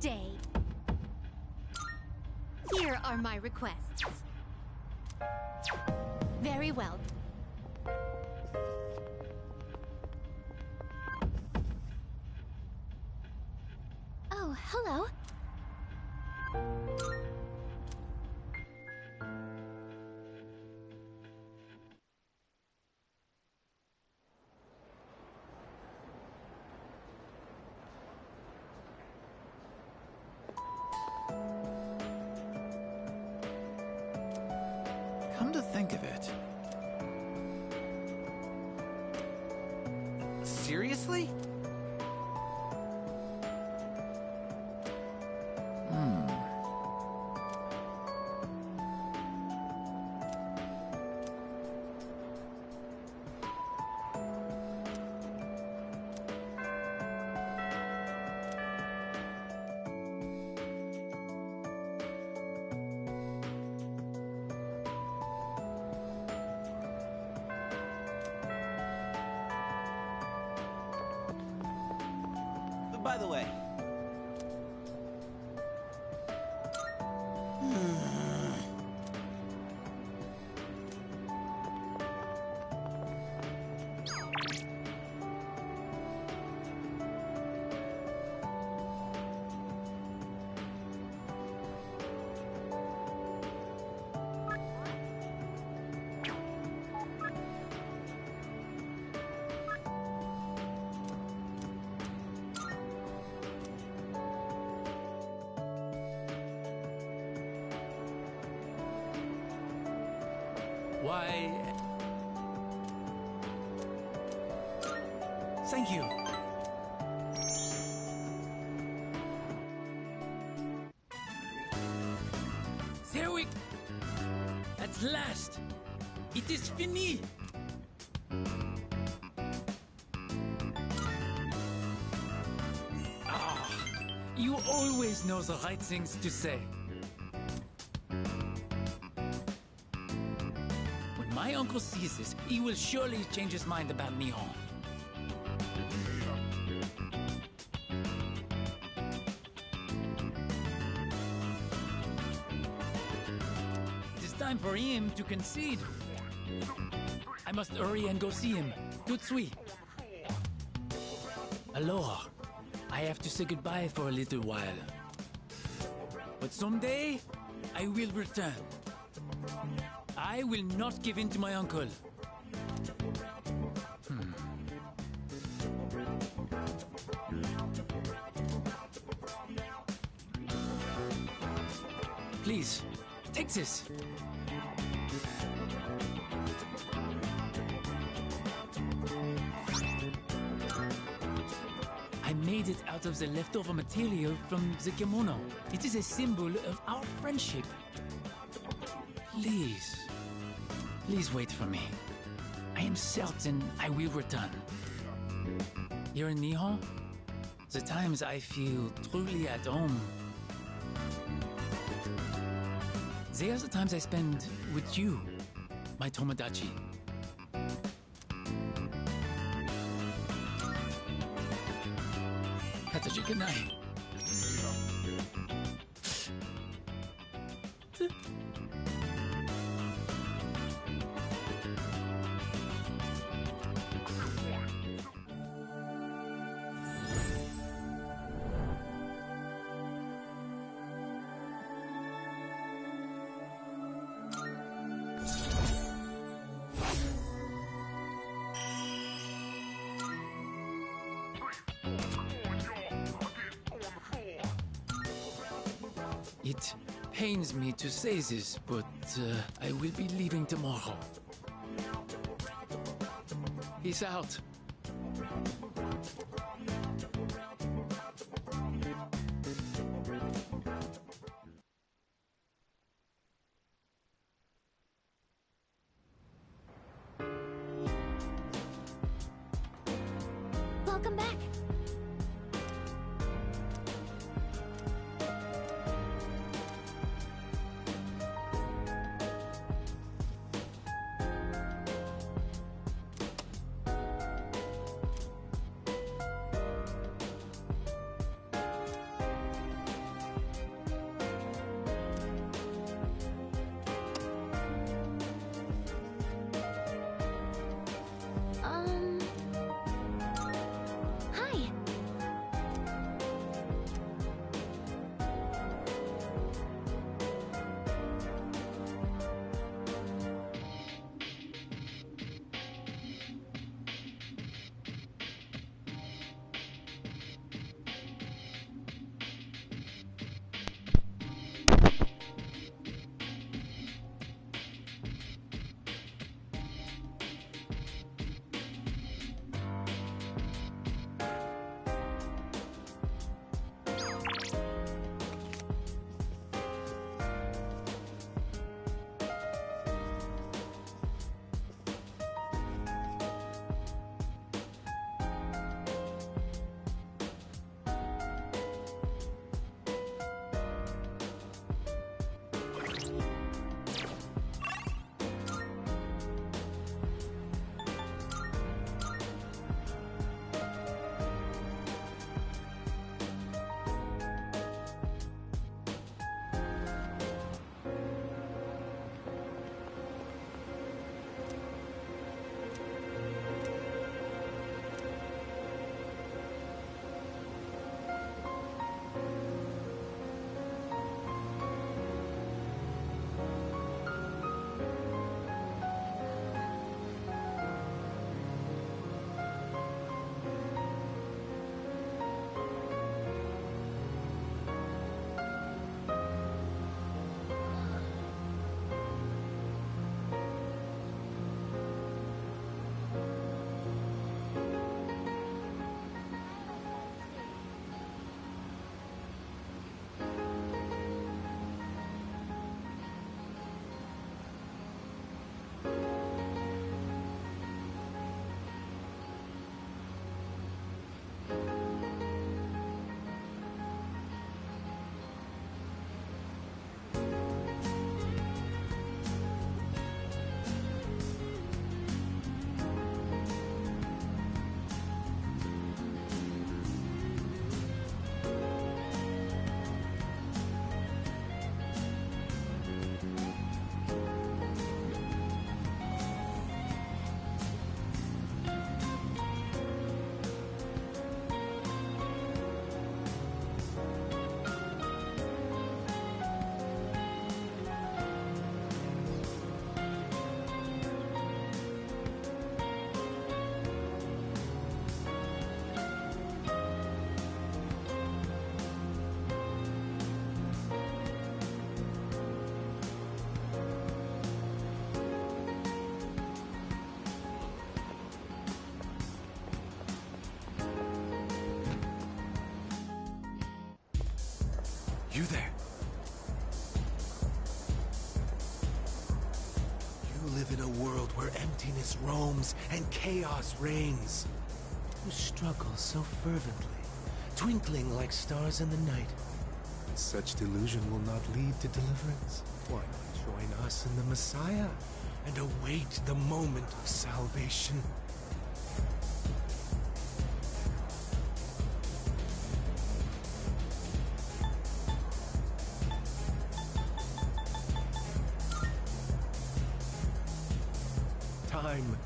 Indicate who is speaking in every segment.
Speaker 1: Good day. Here are my requests. Very well. Oh, hello.
Speaker 2: Come to think of it. Seriously? By the way, why... Thank you.
Speaker 3: There we... At last! It is fini! Ah, you always know the right things to say. When my uncle sees this, he will surely change his mind about Nihon. It is time for him to concede. I must hurry and go see him. Tutsui. Aloha. I have to say goodbye for a little while. But someday, I will return. I will not give in to my uncle. Please, take this. I made it out of the leftover material from the kimono. It is a symbol of our friendship. Please, please wait for me. I am certain I will return. Here in Nihon, the times I feel truly at home. They are the times I spend with you, my Tomodachi. Kataji, good night. It pains me to say this, but I will be leaving tomorrow. Peace out.
Speaker 1: Welcome back.
Speaker 4: You there? You live in a world where emptiness roams and chaos reigns. You struggle so fervently, twinkling like stars in the night. Such delusion will not lead to deliverance. Why not join us in the Messiah and await the moment of salvation? Time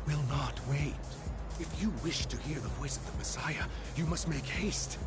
Speaker 4: will not wait. If you wish to hear the voice of the Messiah, you must make haste.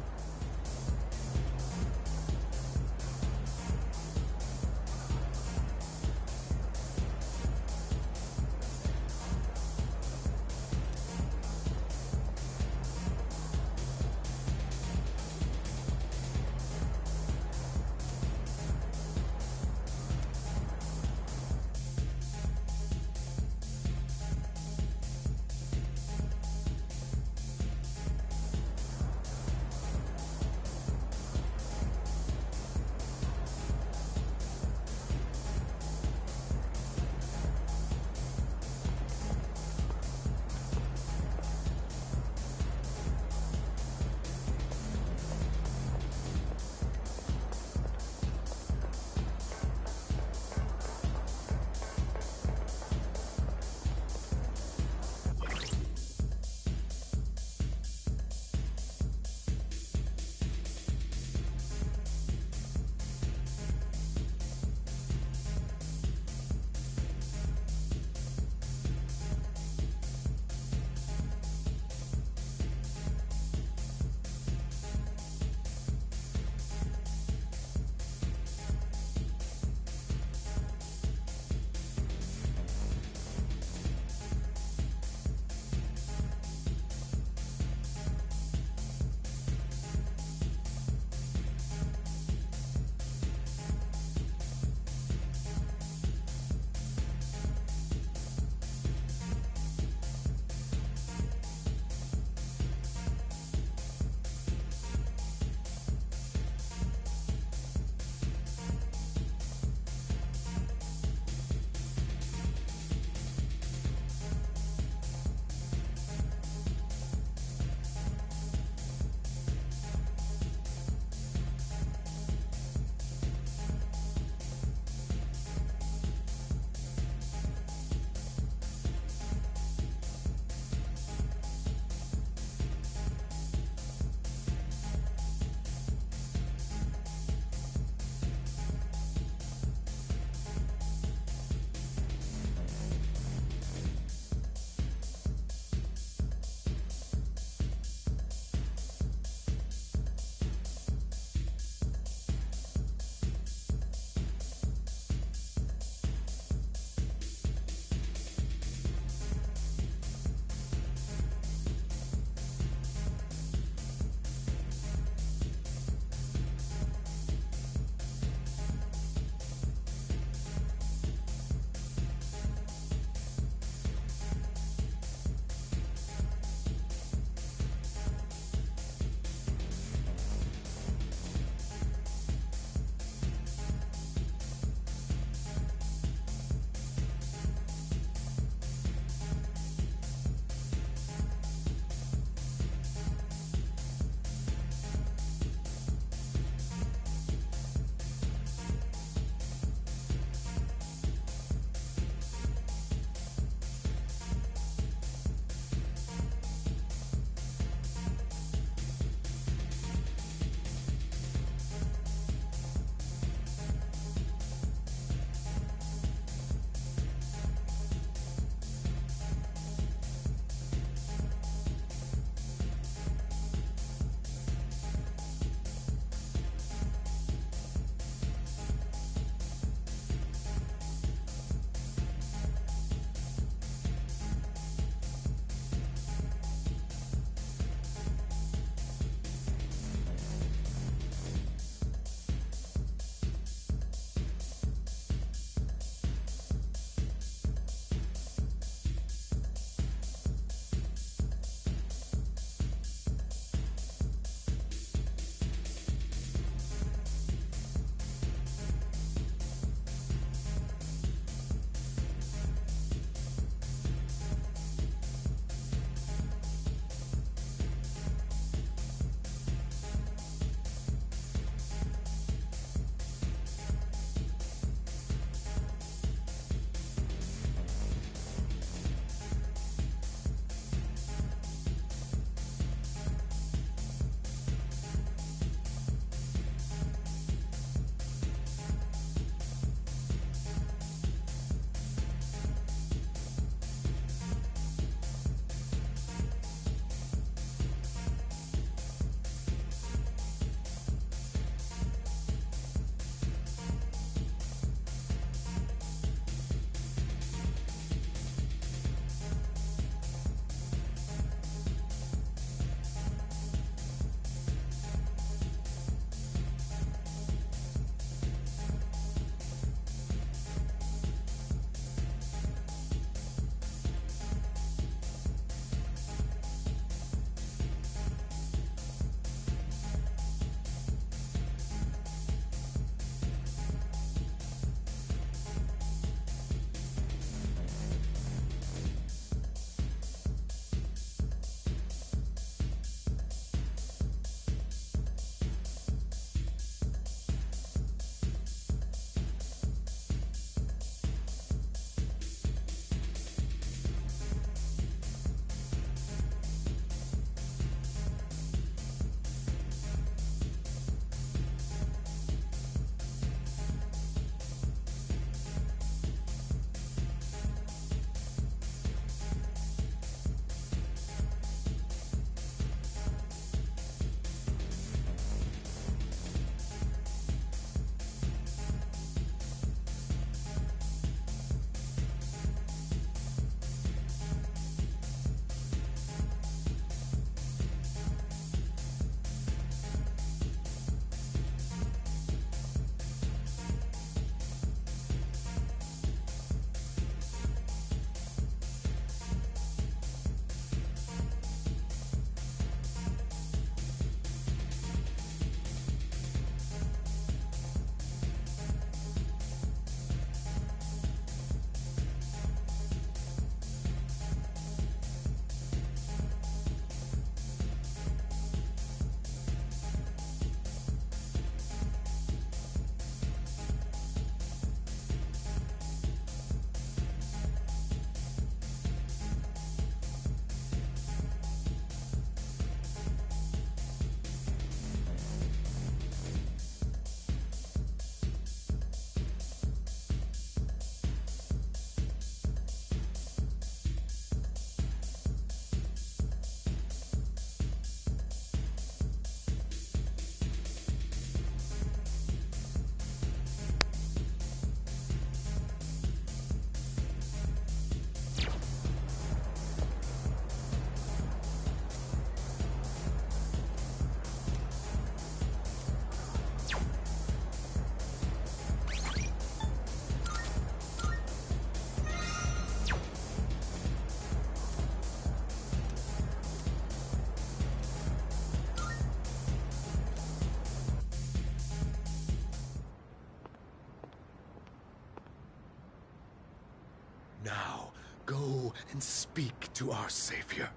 Speaker 4: Now, go and speak to our savior.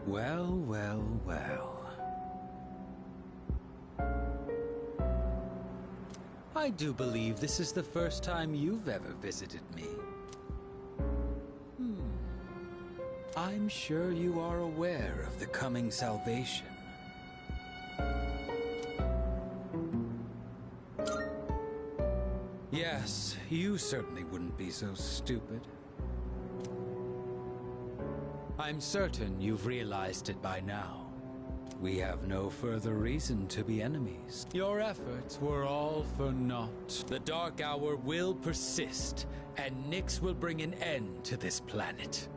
Speaker 5: Well, well, well. I do believe this is the first time you've ever visited me. I'm sure you are aware of the coming salvation. Yes, you certainly wouldn't be so stupid. I'm certain you've realized it by now. We have no further reason to be enemies. Your efforts were all for naught. The Dark Hour will persist, and Nyx will bring an end to this planet.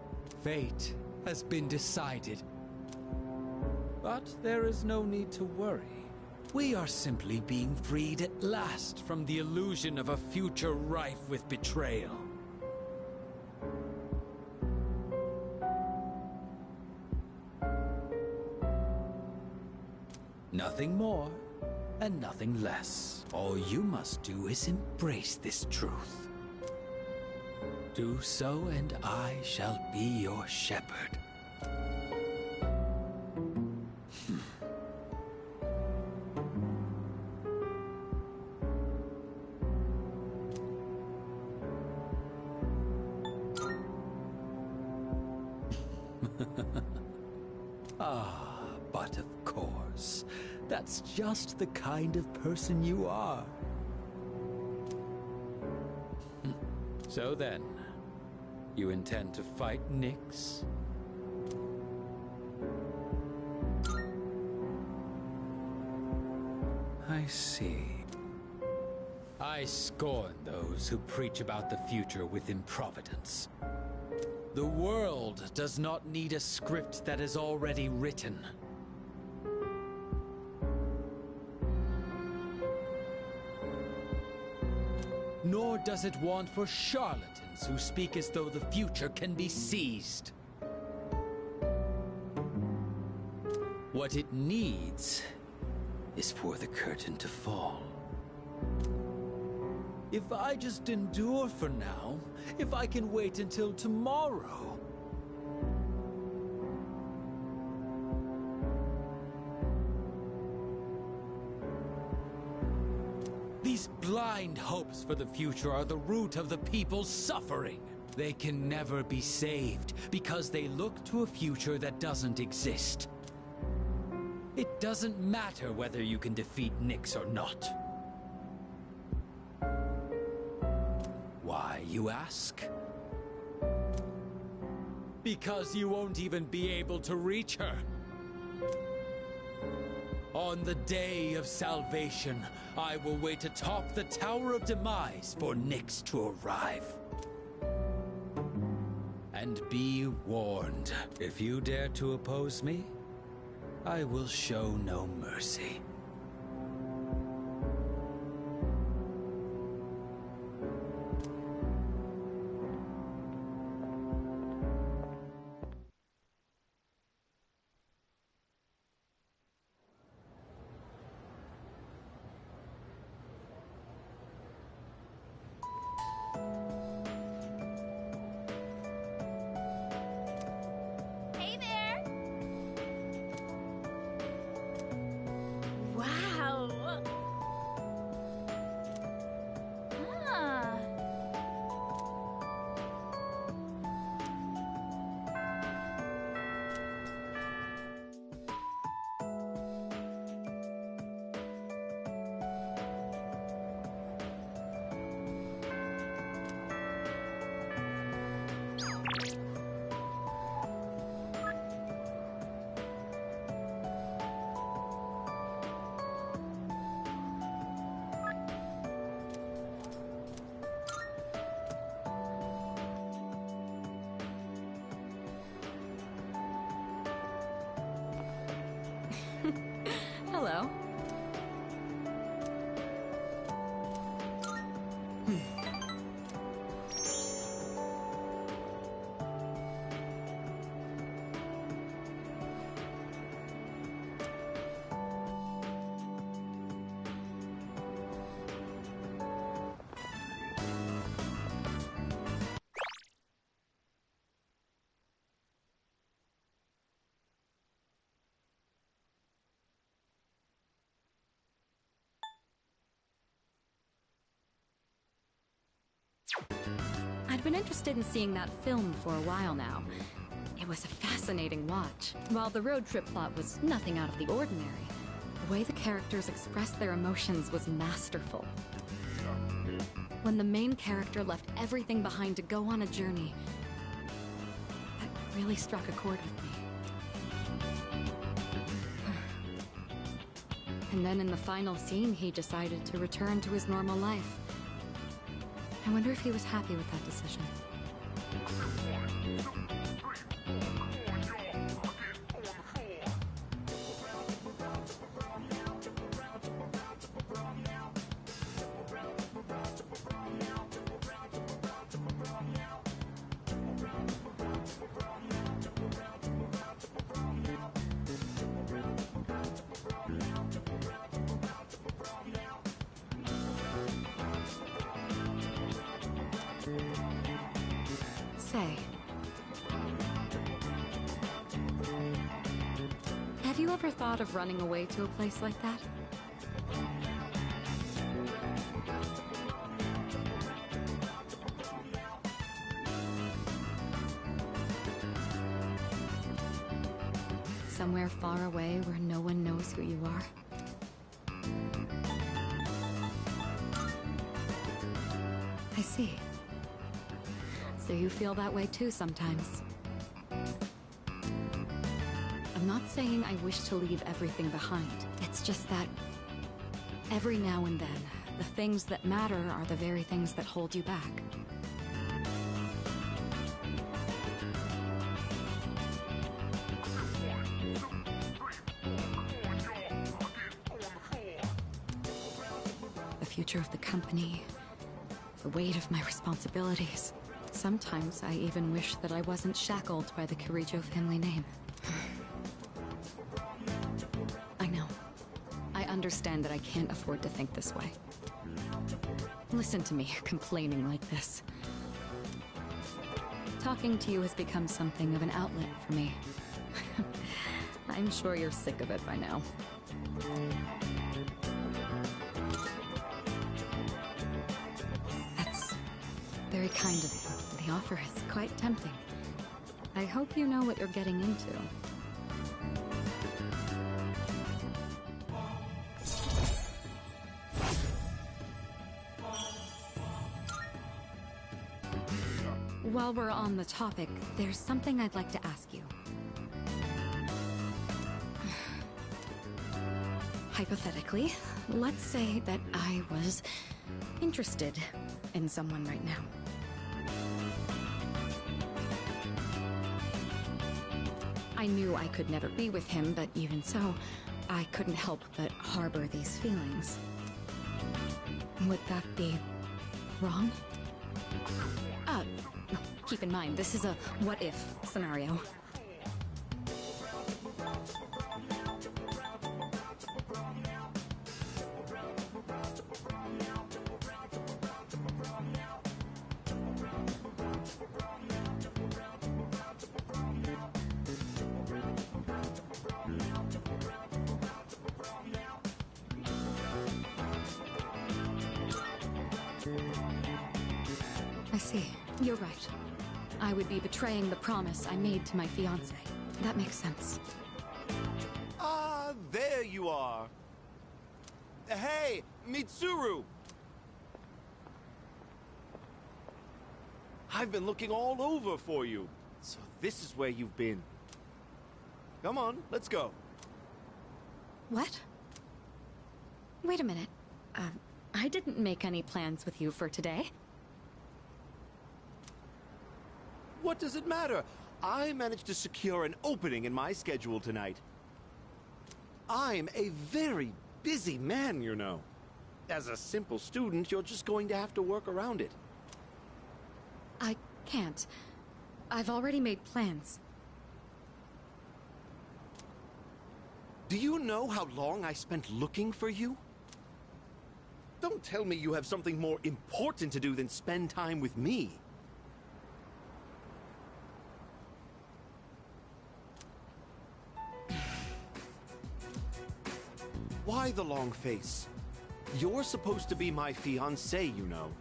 Speaker 5: Fate has been decided. But there is no need to worry. We are simply being freed at last from the illusion of a future rife with betrayal. Nothing more, and nothing less. All you must do is embrace this truth. Do so, and I shall be your shepherd. But of course, that's just the kind of person you are. So then, you intend to fight Nyx? I see. I scorn those who preach about the future with improvidence. The world does not need a script that is already written. Nor does it want for charlatans who speak as though the future can be seized. What it needs is for the curtain to fall. If I just endure for now, if I can wait until tomorrow... These blind hopes for the future are the root of the people's suffering. They can never be saved because they look to a future that doesn't exist. It doesn't matter whether you can defeat Nyx or not. Why, you ask? Because you won't even be able to reach her. On the day of salvation, I will wait atop the Tower of Demise for Nyx to arrive. And be warned, if you dare to oppose me, I will show no mercy.
Speaker 6: I'd been interested in seeing that film for a while now. It was a fascinating watch. While the road trip plot was nothing out of the ordinary, the way the characters expressed their emotions was masterful. When the main character left everything behind to go on a journey, that really struck a chord with me. And then in the final scene, he decided to return to his normal life. I wonder if he was happy with that decision. Say, have you ever thought of running away to a place like that? Somewhere far away where no one knows who you are? I see. So you feel that way too sometimes. I'm not saying I wish to leave everything behind. It's just that every now and then, the things that matter are the very things that hold you back. The future of the company, the weight of my responsibilities. Sometimes I even wish that I wasn't shackled by the Kirijo family name. I know. I understand that I can't afford to think this way. Listen to me complaining like this. Talking to you has become something of an outlet for me. I'm sure you're sick of it by now. That's very kind of you. The offer is quite tempting. I hope you know what you're getting into. While we're on the topic, there's something I'd like to ask you. Hypothetically, let's say that I was interested in someone right now. I knew I could never be with him, but even so, I couldn't help but harbor these feelings. Would that be wrong? Keep in mind, this is a what-if scenario. I see. You're right. I would be betraying the promise I made to my fiancé. That makes sense.
Speaker 7: Ah, there you are. Hey, Mitsuru! I've been looking all over for you. So this is where you've been. Come on, let's go.
Speaker 6: What? Wait a minute. I didn't make any plans with you for today.
Speaker 7: What does it matter? I managed to secure an opening in my schedule tonight. I'm a very busy man, you know. As a simple student, you're just going to have to work around it.
Speaker 6: I can't. I've already made plans.
Speaker 7: Do you know how long I spent looking for you? Don't tell me you have something more important to do than spend time with me. Why the long face? You're supposed to be my fiancé, you know.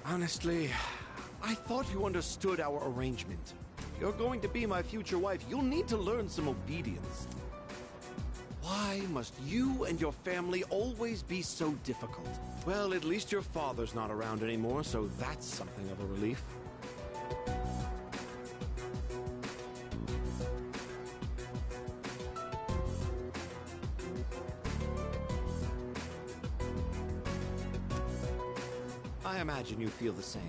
Speaker 4: Honestly,
Speaker 7: I thought you understood our arrangement. If you're going to be my future wife, you'll need to learn some obedience. Why must you and your family always be so difficult? Well, at least your father's not around anymore, so that's something of a relief. I imagine you feel the same.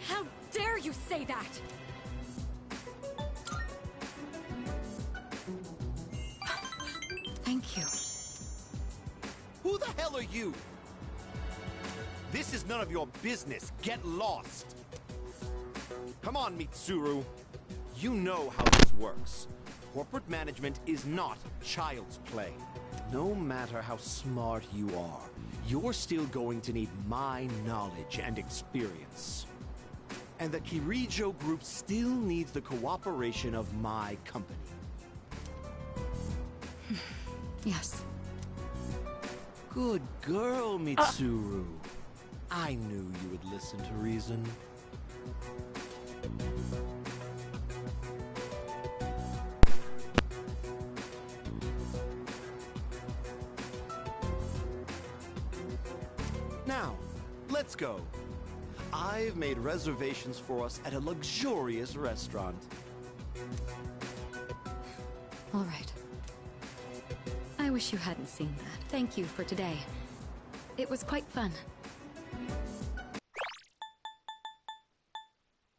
Speaker 6: How dare you say that? Thank you.
Speaker 7: Who the hell are you? This is none of your business. Get lost. Come on, Mitsuru. You know how this works. Corporate management is not child's play. No matter how smart you are, you're still going to need my knowledge and experience. And the Kirijo group still needs the cooperation of my company.
Speaker 6: Yes.
Speaker 7: Good girl, Mitsuru. I knew you would listen to reason. Now, let's go. I've made reservations for us at a luxurious restaurant.
Speaker 6: All right. I wish you hadn't seen that. Thank you for today. It was quite fun.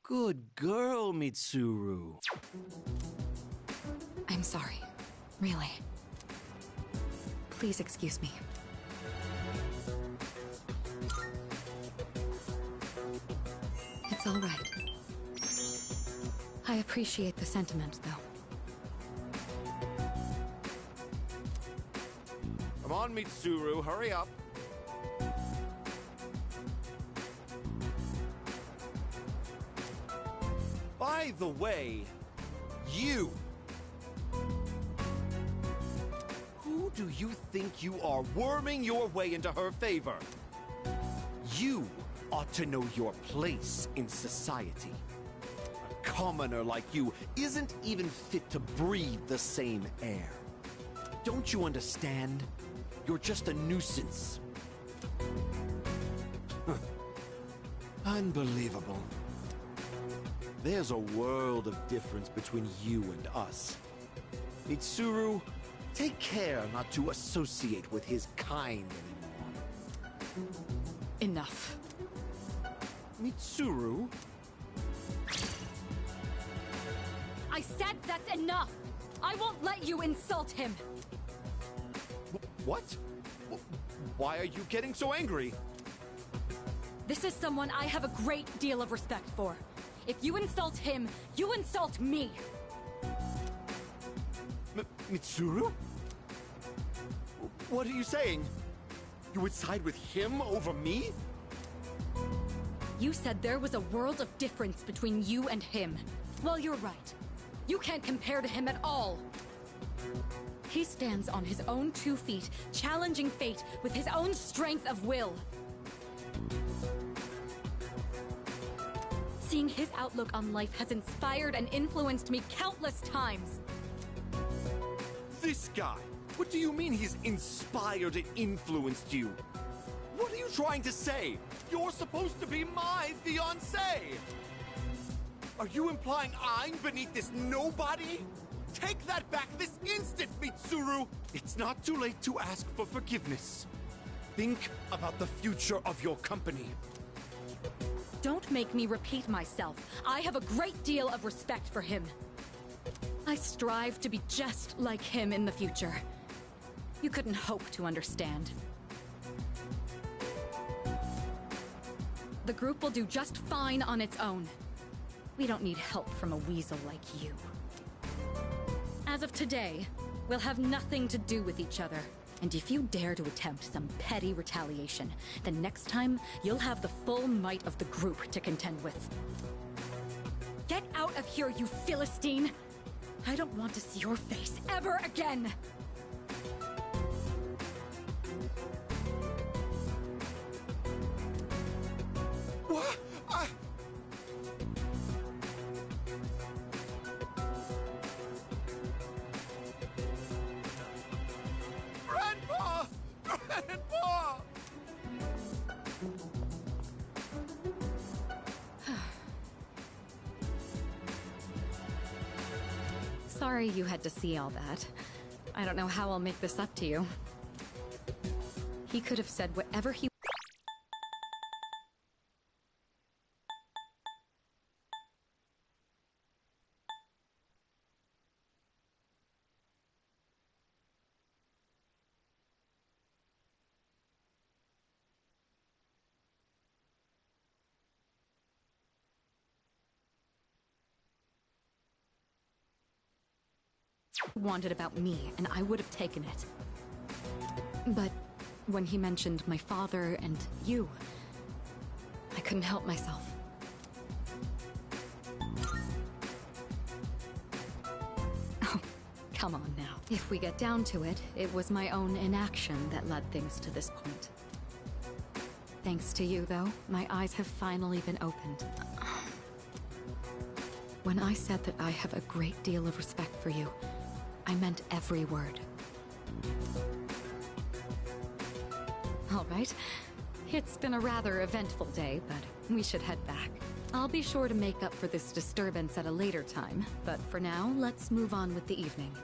Speaker 7: Good girl, Mitsuru.
Speaker 6: I'm sorry. Really. Please excuse me. It's all right. I appreciate the sentiment, though.
Speaker 7: Come on, Mitsuru, hurry up. By the way, you! Who do you think you are, worming your way into her favor? You ought to know your place in society. A commoner like you isn't even fit to breathe the same air. Don't you understand? You're just a nuisance. Unbelievable. There's a world of difference between you and us. Mitsuru, take care not to associate with his kind anymore.
Speaker 6: Enough.
Speaker 7: Mitsuru?
Speaker 6: I said that's enough! I won't let you insult him!
Speaker 7: What? Why are you getting so angry?
Speaker 6: This is someone I have a great deal of respect for. If you insult him, you insult me!
Speaker 7: Mitsuru? What are you saying? You would side with him over me?
Speaker 6: You said there was a world of difference between you and him. Well, you're right. You can't compare to him at all. He stands on his own 2 feet, challenging fate with his own strength of will. Seeing his outlook on life has inspired and influenced me countless times.
Speaker 7: This guy? What do you mean he's inspired and influenced you? What are you trying to say? You're supposed to be my fiancé! Are you implying I'm beneath this nobody? Take that back this instant, Mitsuru! It's not too late to ask for forgiveness. Think about the future of your company.
Speaker 6: Don't make me repeat myself. I have a great deal of respect for him. I strive to be just like him in the future. You couldn't hope to understand. The group will do just fine on its own. We don't need help from a weasel like you. As of today, we'll have nothing to do with each other. And if you dare to attempt some petty retaliation, then next time, you'll have the full might of the group to contend with. Get out of here, you Philistine! I don't want to see your face ever again! Sorry you had to see all that. I don't know how I'll make this up to you. He could have said whatever he wanted about me, and I would have taken it. But when he mentioned my father and you, I couldn't help myself. Oh, come on now. If we get down to it, it was my own inaction that led things to this point. Thanks to you, though, my eyes have finally been opened. When I said that I have a great deal of respect for you, I meant every word. All right. It's been a rather eventful day, but we should head back. I'll be sure to make up for this disturbance at a later time, but for now, let's move on with the evening.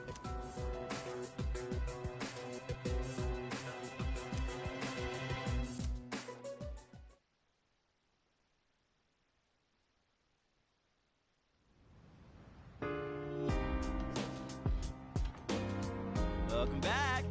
Speaker 2: Welcome back.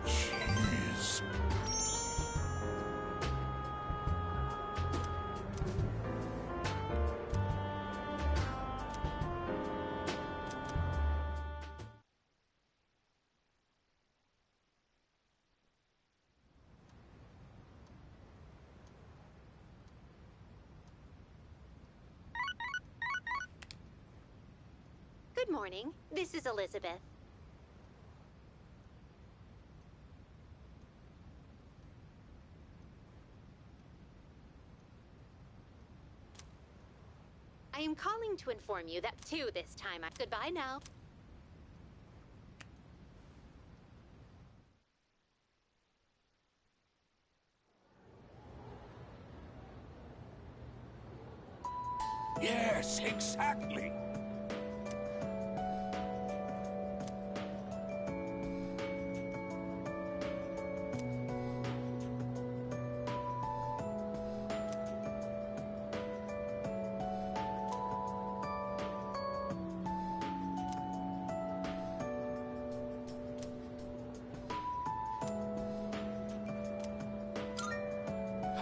Speaker 4: Jeez.
Speaker 1: Good morning. This is Elizabeth. I am calling to inform you that two this time. Goodbye now.
Speaker 4: Yes, exactly.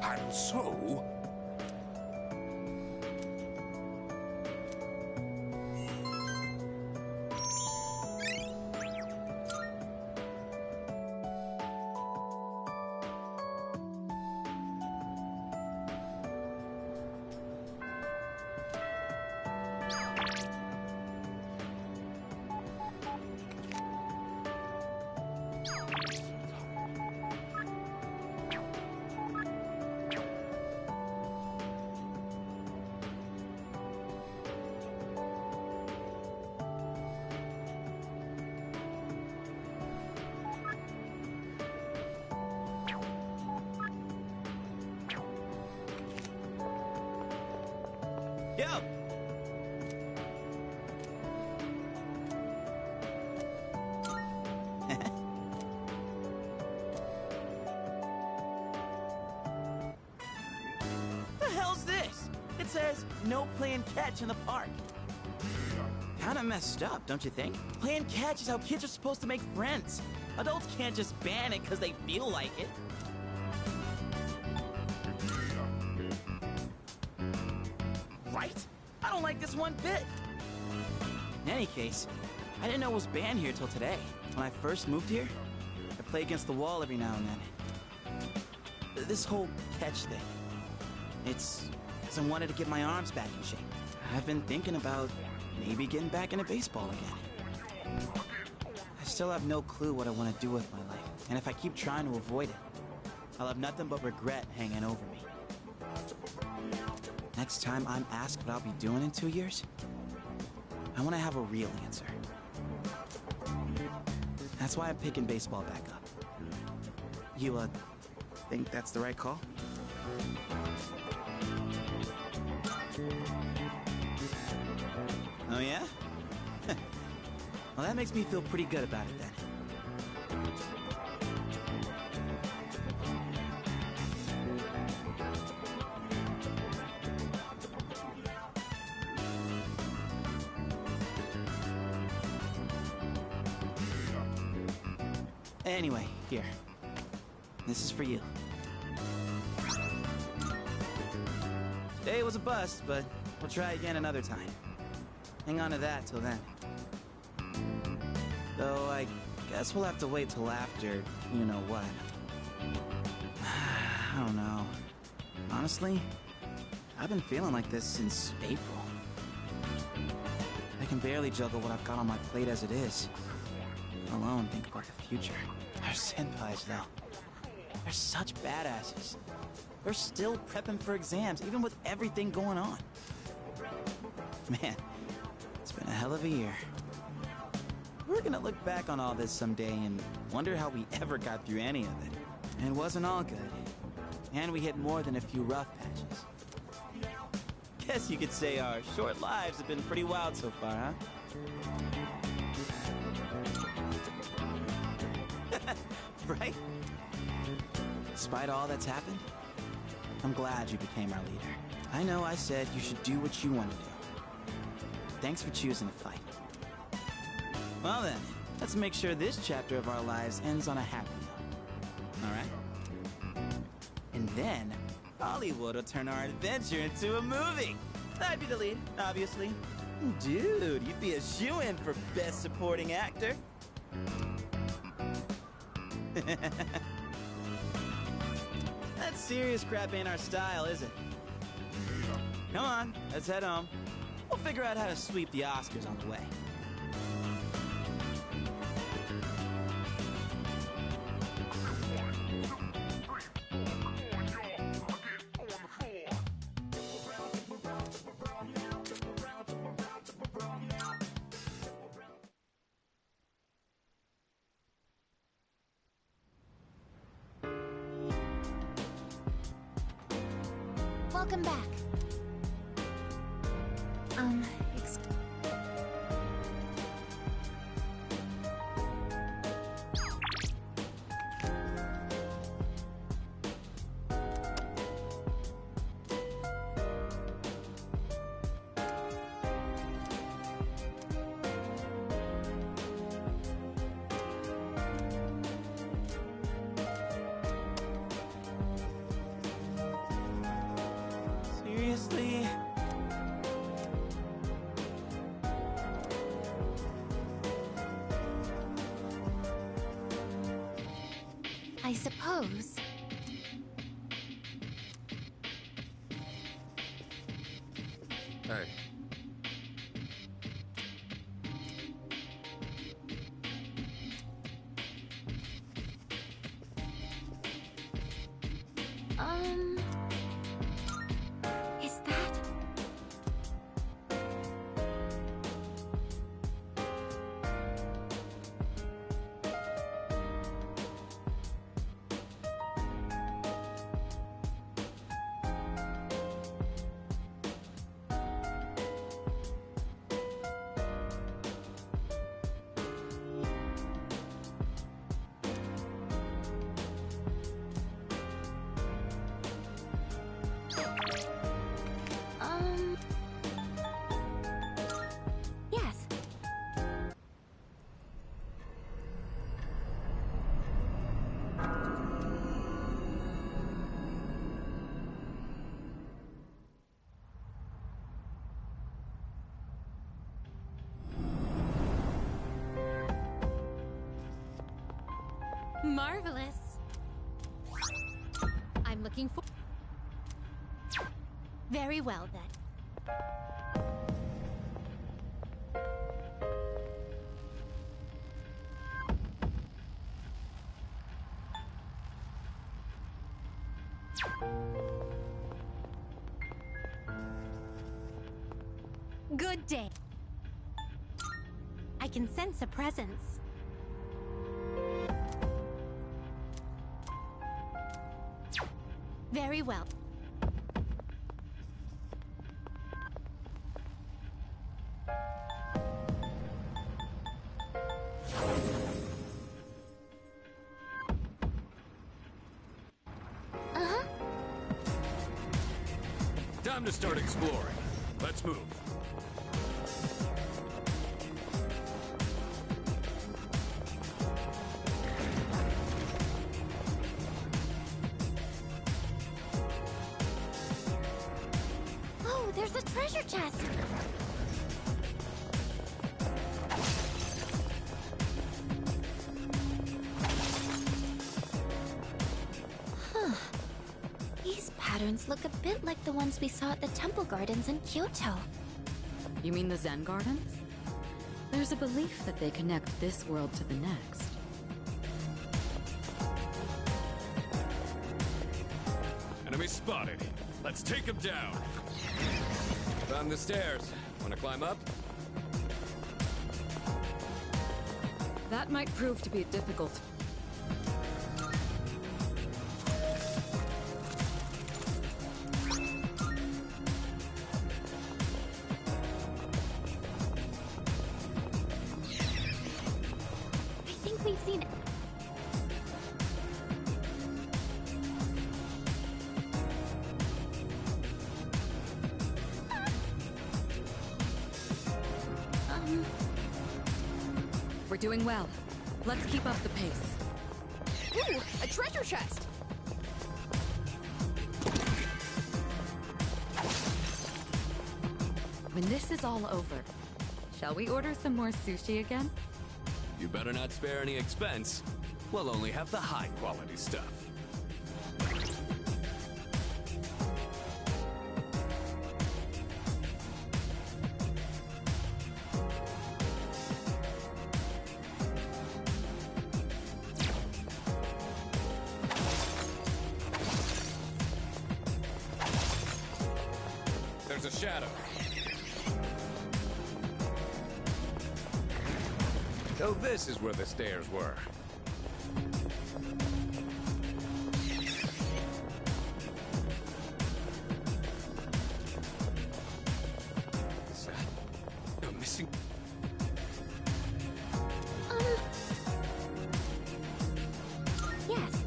Speaker 4: And so...
Speaker 2: Yo! The hell's this? It says, no playing catch in the park.
Speaker 8: kind of messed up, don't you think? Playing catch is how kids are supposed to make friends. Adults can't just ban it because they feel like it. Right? I don't like this one bit. In any case, I didn't know it was banned here till today. When I first moved here, I play against the wall every now and then. This whole catch thing, it's because I wanted to get my arms back in shape. I've been thinking about maybe getting back into baseball again. I still have no clue what I want to do with my life, and if I keep trying to avoid it, I'll have nothing but regret hanging over me. Next time I'm asked what I'll be doing in 2 years, I want to have a real answer. That's why I'm picking baseball back up. You, think that's the right call? Oh, yeah? Well, that makes me feel pretty good about it, then. Anyway, here. This is for you. Today was a bust, but we'll try again another time. Hang on to that till then. Though I guess we'll have to wait till after you know what. I don't know. Honestly, I've been feeling like this since April. I can barely juggle what I've got on my plate as it is. Let alone think about the future. Our senpais, though. They're such badasses. They're still prepping for exams, even with everything going on. Man, it's been a hell of a year. We're gonna look back on all this someday and wonder how we ever got through any of it. And it wasn't all good. And we hit more than a few rough patches. Guess you could say our short lives have been pretty wild so far, huh? Right? Despite all that's happened, I'm glad you became our leader. I know I said you should do what you want to do. Thanks for choosing to fight. Well then, let's make sure this chapter of our lives ends on a happy note. Alright? And then, Hollywood will turn our adventure into a movie. I'd be the lead, obviously. Dude, you'd be a shoo-in for Best Supporting Actor. That serious crap ain't our style, is it? Come on, let's head home. We'll figure out how to sweep the Oscars on the way.
Speaker 1: Welcome back.
Speaker 8: Seriously?
Speaker 1: I suppose.
Speaker 4: Hey.
Speaker 1: Is that? Marvelous. I'm looking for... Very well, then. Good day. I can sense a presence. Very well.
Speaker 5: Time to start exploring. Let's move.
Speaker 1: Oh, there's a treasure chest.
Speaker 9: These patterns look a bit like the ones we saw at the temple gardens in Kyoto.
Speaker 6: You mean the Zen Gardens? There's a belief that they connect this world to the next.
Speaker 5: Enemy spotted. Let's take him down. Found the stairs. Wanna climb up?
Speaker 6: That might prove to be difficult.
Speaker 9: I think we've seen...
Speaker 6: We're doing well. Let's keep up the pace.
Speaker 1: Ooh, a treasure chest.
Speaker 6: When this is all over, shall we order some more sushi again?
Speaker 5: You better not spare any expense. We'll only have the high-quality stuff. There's a shadow. So this is where the stairs were. Is that a missing?
Speaker 9: Yes.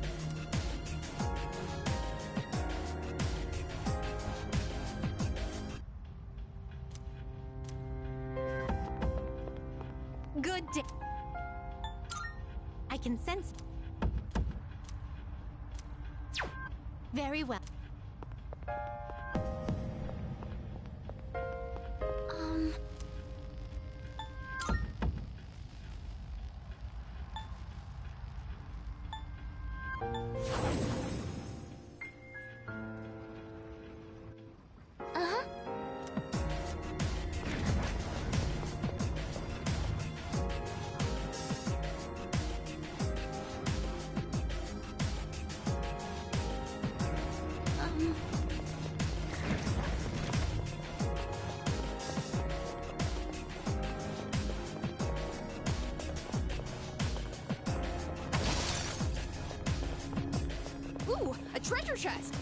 Speaker 1: Good day. I can sense... Very well. Ooh, a treasure chest.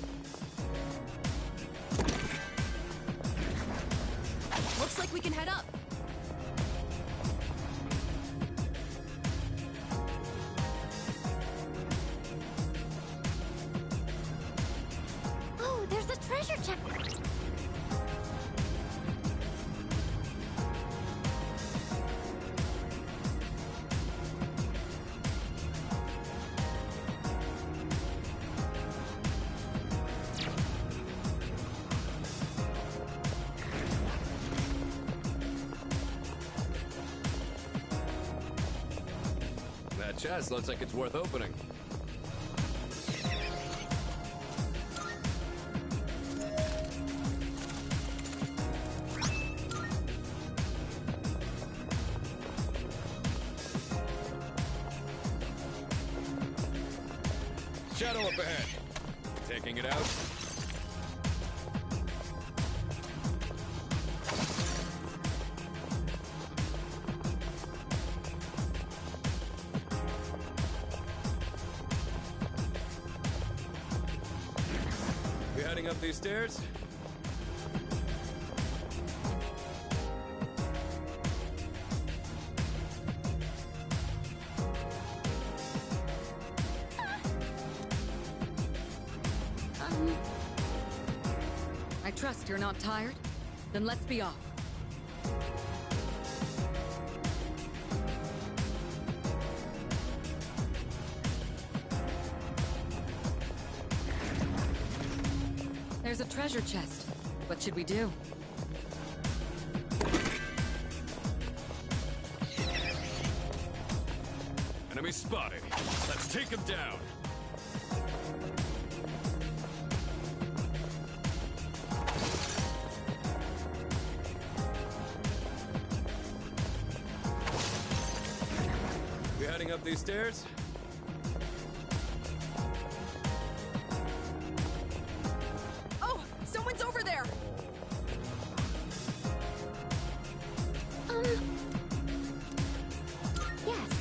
Speaker 1: Looks like we can head up.
Speaker 9: Oh, there's a treasure chest.
Speaker 10: That chest looks like it's worth opening. Shadow up ahead. Taking it out. We heading up these stairs?
Speaker 6: I trust you're not tired? Then let's be off. There's a treasure chest. What should we do?
Speaker 10: Enemy spotted. Let's take him down. We heading up these stairs?
Speaker 6: Oh! Someone's over there!
Speaker 9: Yes.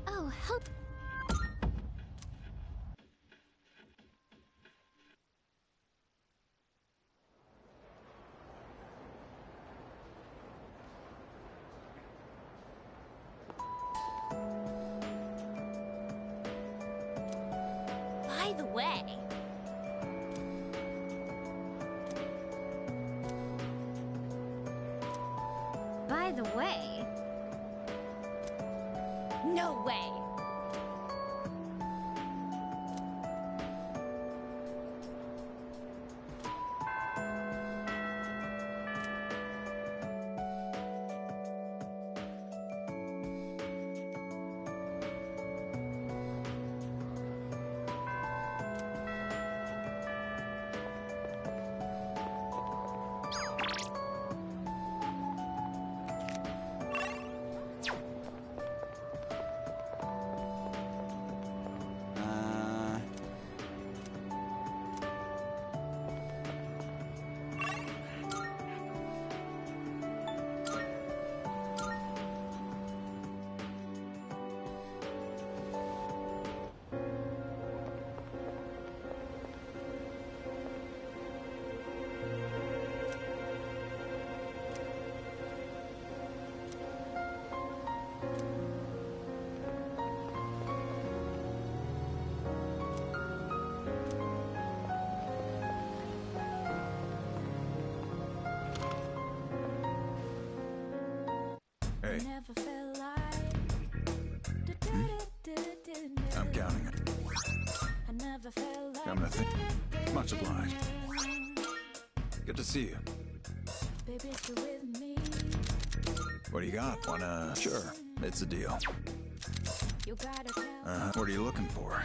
Speaker 9: Oh, help.
Speaker 1: By the way, no way.
Speaker 11: Hey. I'm counting it. Come to think. Much obliged. Good to see you. What do you got? Wanna... Sure, it's a deal. What are you looking for?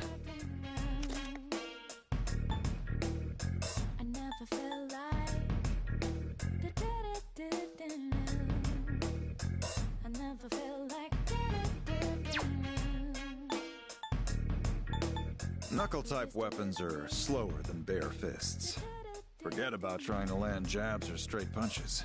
Speaker 11: Knuckle-type weapons are slower than bare fists. Forget about trying to land jabs or straight punches.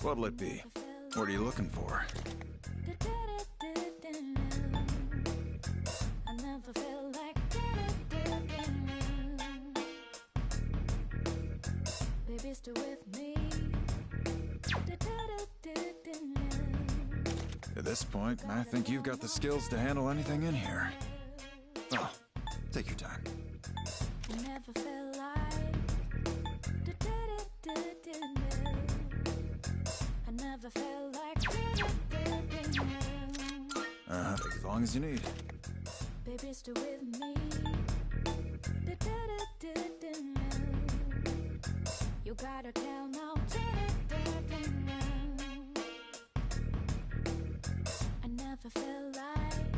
Speaker 11: What'll it be? What are you looking for?
Speaker 12: Baby, stay with me.
Speaker 11: At this point, I think you've got the skills to handle anything in here. Well, take your time.
Speaker 12: I never felt like I never felt like
Speaker 11: Take as long as you need.
Speaker 12: Baby, stay with me. You gotta tell now. I never felt like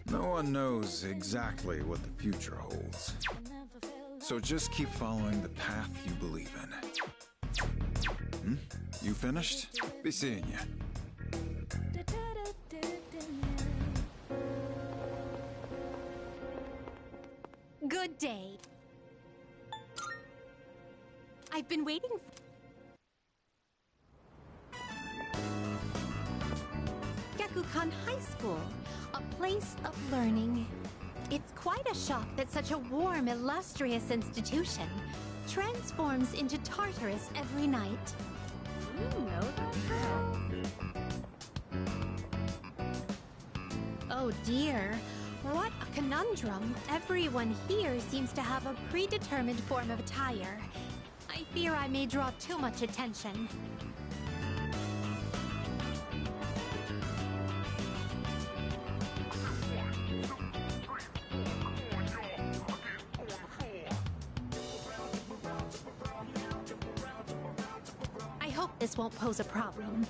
Speaker 11: No one knows exactly what the future holds. So just keep following the path you believe in. You finished? Be seeing you.
Speaker 1: Good day. I've been waiting Gyakukan High School, a place of learning. It's quite a shock that such a warm, illustrious institution transforms into Tartarus every night. Oh dear. What a conundrum. Everyone here seems to have a predetermined form of attire. I fear I may draw too much attention. I hope this won't pose a problem.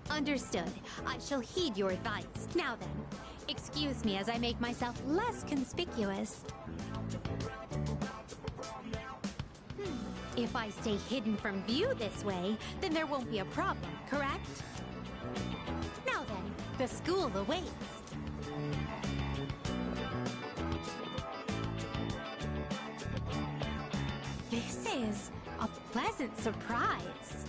Speaker 1: Understood. I shall heed your advice. Now then, excuse me as I make myself less conspicuous. If I stay hidden from view this way, then there won't be a problem, correct? Now then, the school awaits. This is a pleasant surprise.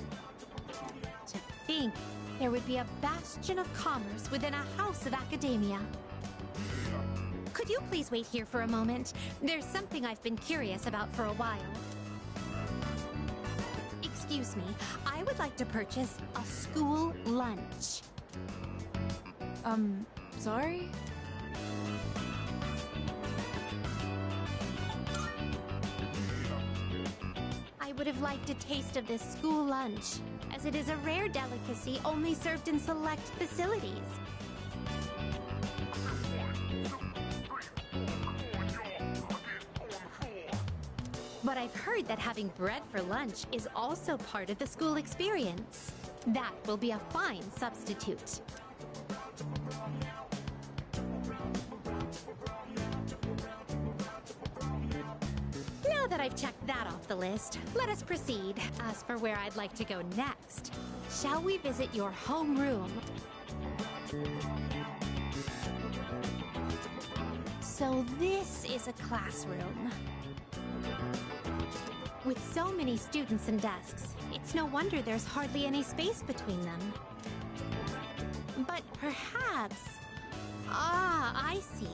Speaker 1: To think there would be a bastion of commerce within a house of academia. Could you please wait here for a moment? There's something I've been curious about for a while. Excuse me, I would like to purchase a school lunch.
Speaker 6: Sorry?
Speaker 1: I would have liked a taste of this school lunch, as it is a rare delicacy only served in select facilities. But I've heard that having bread for lunch is also part of the school experience. That will be a fine substitute. Now that I've checked that off the list, let us proceed. As for where I'd like to go next, shall we visit your homeroom? So this is a classroom. With so many students and desks, it's no wonder there's hardly any space between them. But perhaps... Ah, I see.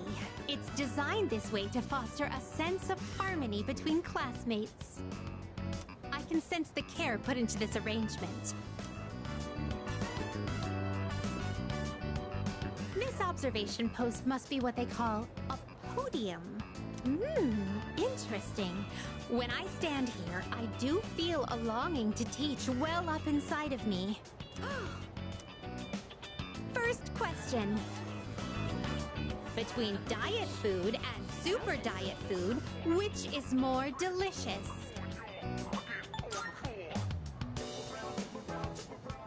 Speaker 1: It's designed this way to foster a sense of harmony between classmates. I can sense the care put into this arrangement. This observation post must be what they call a podium. Interesting. When I stand here, I do feel a longing to teach well up inside of me. First question. Between diet food and super diet food, which is more delicious?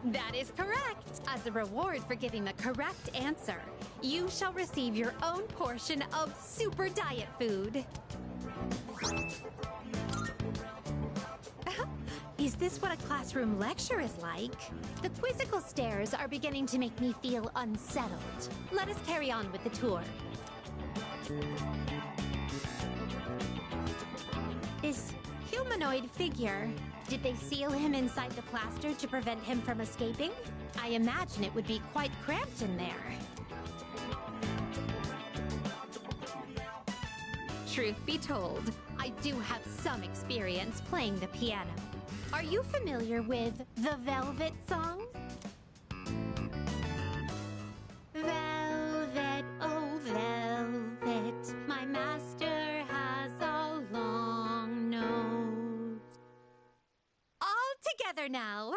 Speaker 1: That is correct. As a reward for giving the correct answer, you shall receive your own portion of super diet food. Is this what a classroom lecture is like? The quizzical stares are beginning to make me feel unsettled. Let us carry on with the tour. This humanoid figure. Did they seal him inside the plaster to prevent him from escaping? I imagine it would be quite cramped in there. Truth be told, I do have some experience playing the piano. Are you familiar with the Velvet song? Velvet, oh velvet, my master has a long nose. All together now.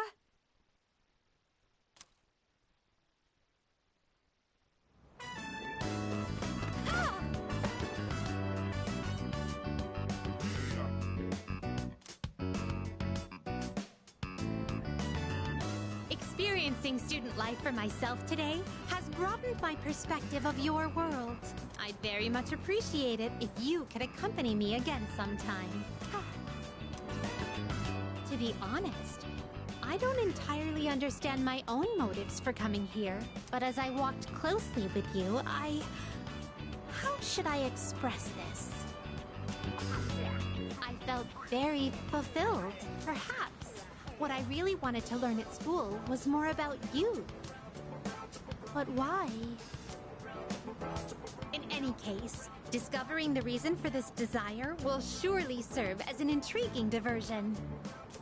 Speaker 1: Experiencing student life for myself today has broadened my perspective of your world. I'd very much appreciate it if you could accompany me again sometime. To be honest, I don't entirely understand my own motives for coming here, but as I walked closely with you, how should I express this? I felt very fulfilled, perhaps. What I really wanted to learn at school was more about you. But why? In any case, discovering the reason for this desire will surely serve as an intriguing diversion.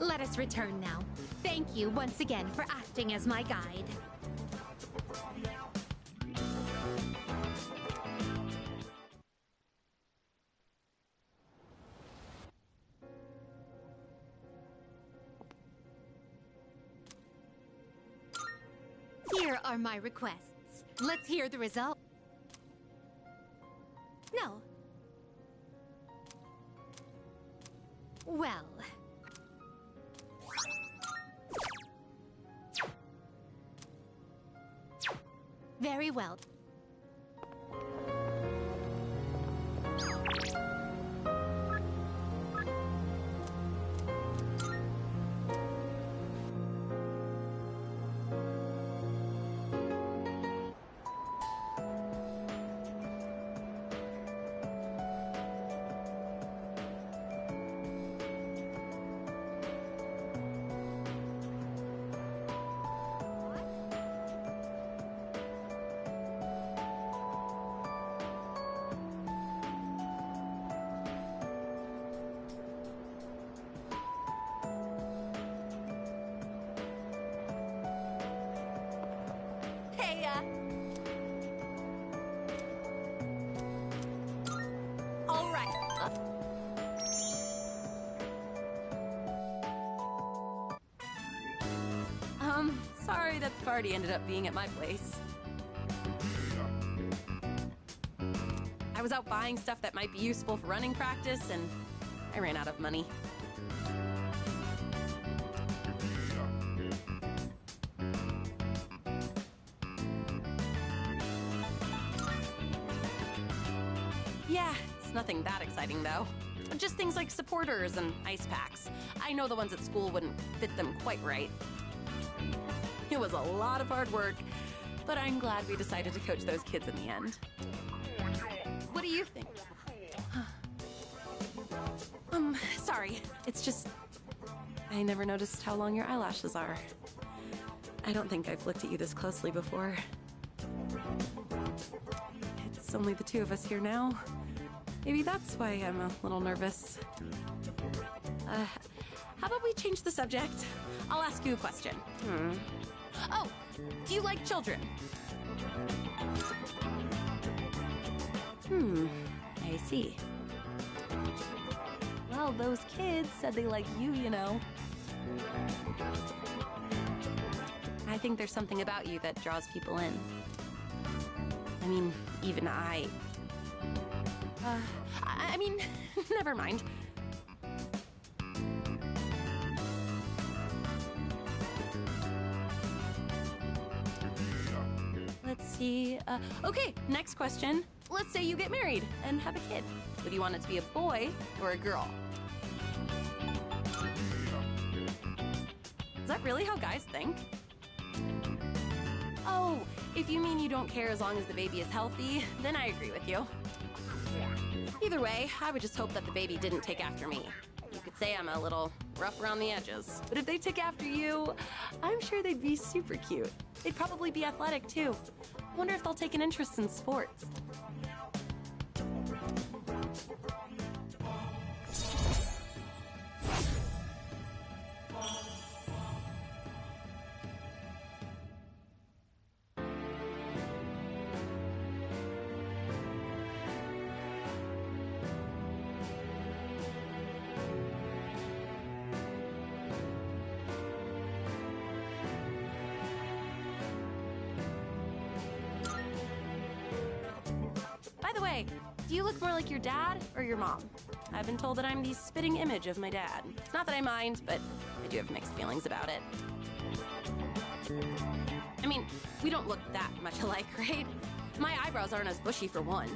Speaker 1: Let us return now. Thank you once again for acting as my guide. Here are my requests. Let's hear the result. No. Well. Very well. All right.
Speaker 13: Sorry that the party ended up being at my place. I was out buying stuff that might be useful for running practice, and I ran out of money. Yeah, it's nothing that exciting though. Just things like supporters and ice packs. I know the ones at school wouldn't fit them quite right. It was a lot of hard work, but I'm glad we decided to coach those kids in the end. What do you think? Sorry. It's just... I never noticed how long your eyelashes are. I don't think I've looked at you this closely before. It's only the two of us here now. Maybe that's why I'm a little nervous. How about we change the subject? I'll ask you a question. Oh, do you like children? I see. Well, those kids said they like you, you know. I think there's something about you that draws people in. I mean, even I mean, never mind. Let's see. Okay, next question. Let's say you get married and have a kid. Would you want it to be a boy or a girl? Is that really how guys think? Oh, if you mean you don't care as long as the baby is healthy, then I agree with you. Either way, I would just hope that the baby didn't take after me. You could might say I'm a little rough around the edges. But if they took after you, I'm sure they'd be super cute. They'd probably be athletic, too. Wonder if they'll take an interest in sports. By the way, do you look more like your dad or your mom? I've been told that I'm the spitting image of my dad. It's not that I mind, but I do have mixed feelings about it. I mean, we don't look that much alike, right? My eyebrows aren't as bushy for one.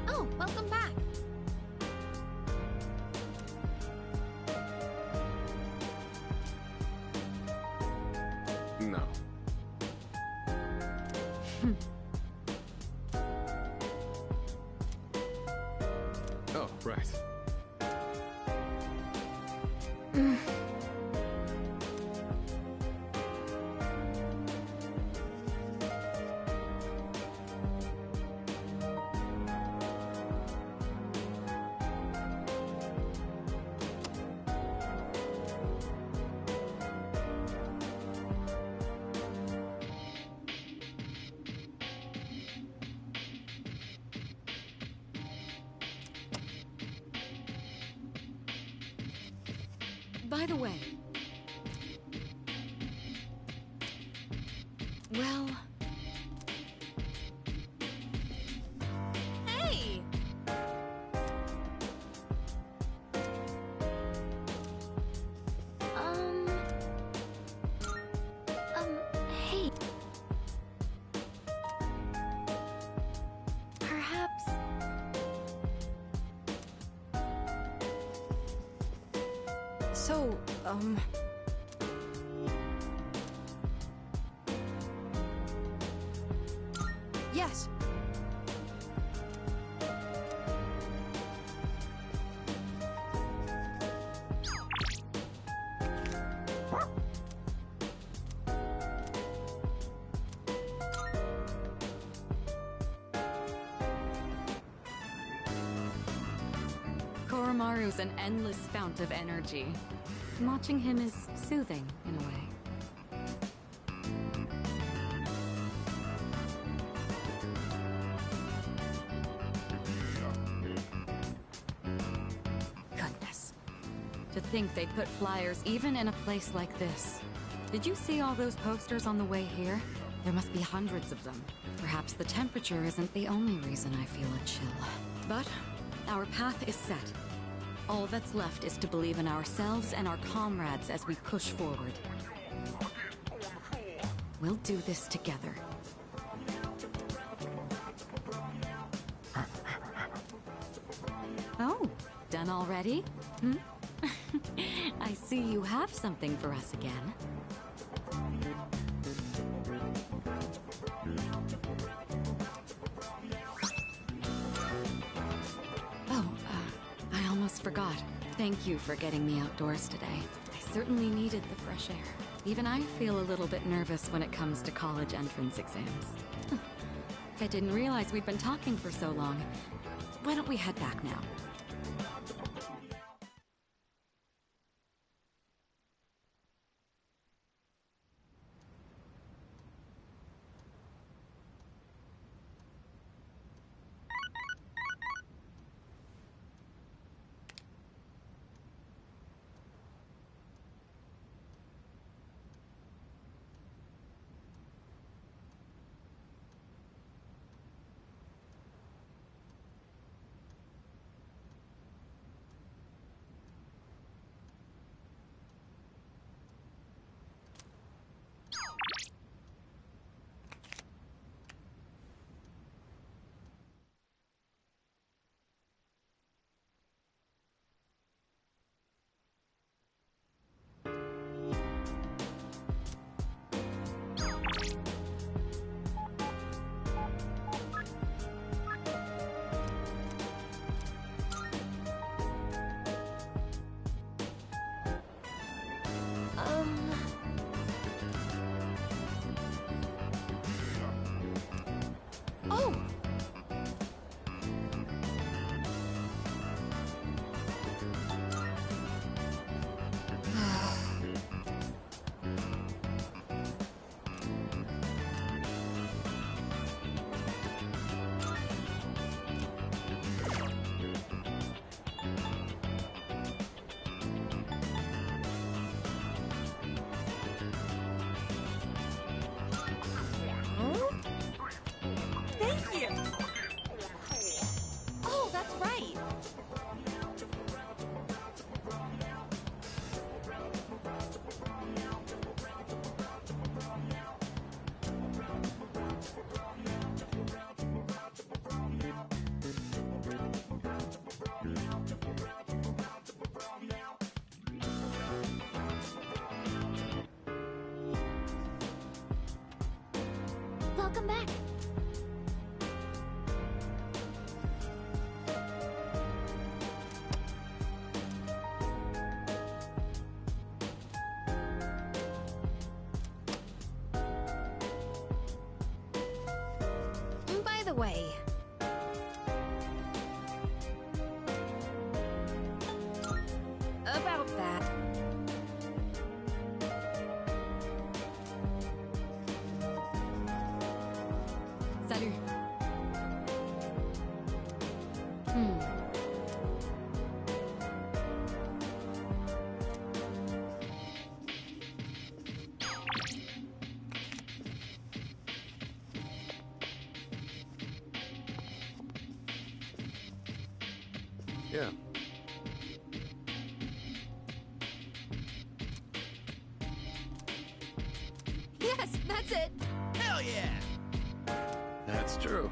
Speaker 1: Oh, welcome back.
Speaker 4: No. Oh, right.
Speaker 6: By the way... Well...
Speaker 1: Hey!
Speaker 9: Hey. Perhaps...
Speaker 6: So, yes. Koromaru's an endless fount of energy. Watching him is soothing, in a way. Goodness. To think they'd put flyers even in a place like this. Did you see all those posters on the way here? There must be hundreds of them. Perhaps the temperature isn't the only reason I feel a chill. But our path is set. All that's left is to believe in ourselves and our comrades as we push forward. We'll do this together. Oh, done already? Hmm? I see you have something for us again. I almost forgot. Thank you for getting me outdoors today. I certainly needed the fresh air. Even I feel a little bit nervous when it comes to college entrance exams. I didn't realize we'd been talking for so long. Why don't we head back now?
Speaker 9: come back.
Speaker 1: By the way, about that.
Speaker 6: Salut.
Speaker 7: Yeah.
Speaker 1: Yes, that's it.
Speaker 2: Hell yeah!
Speaker 3: That's true.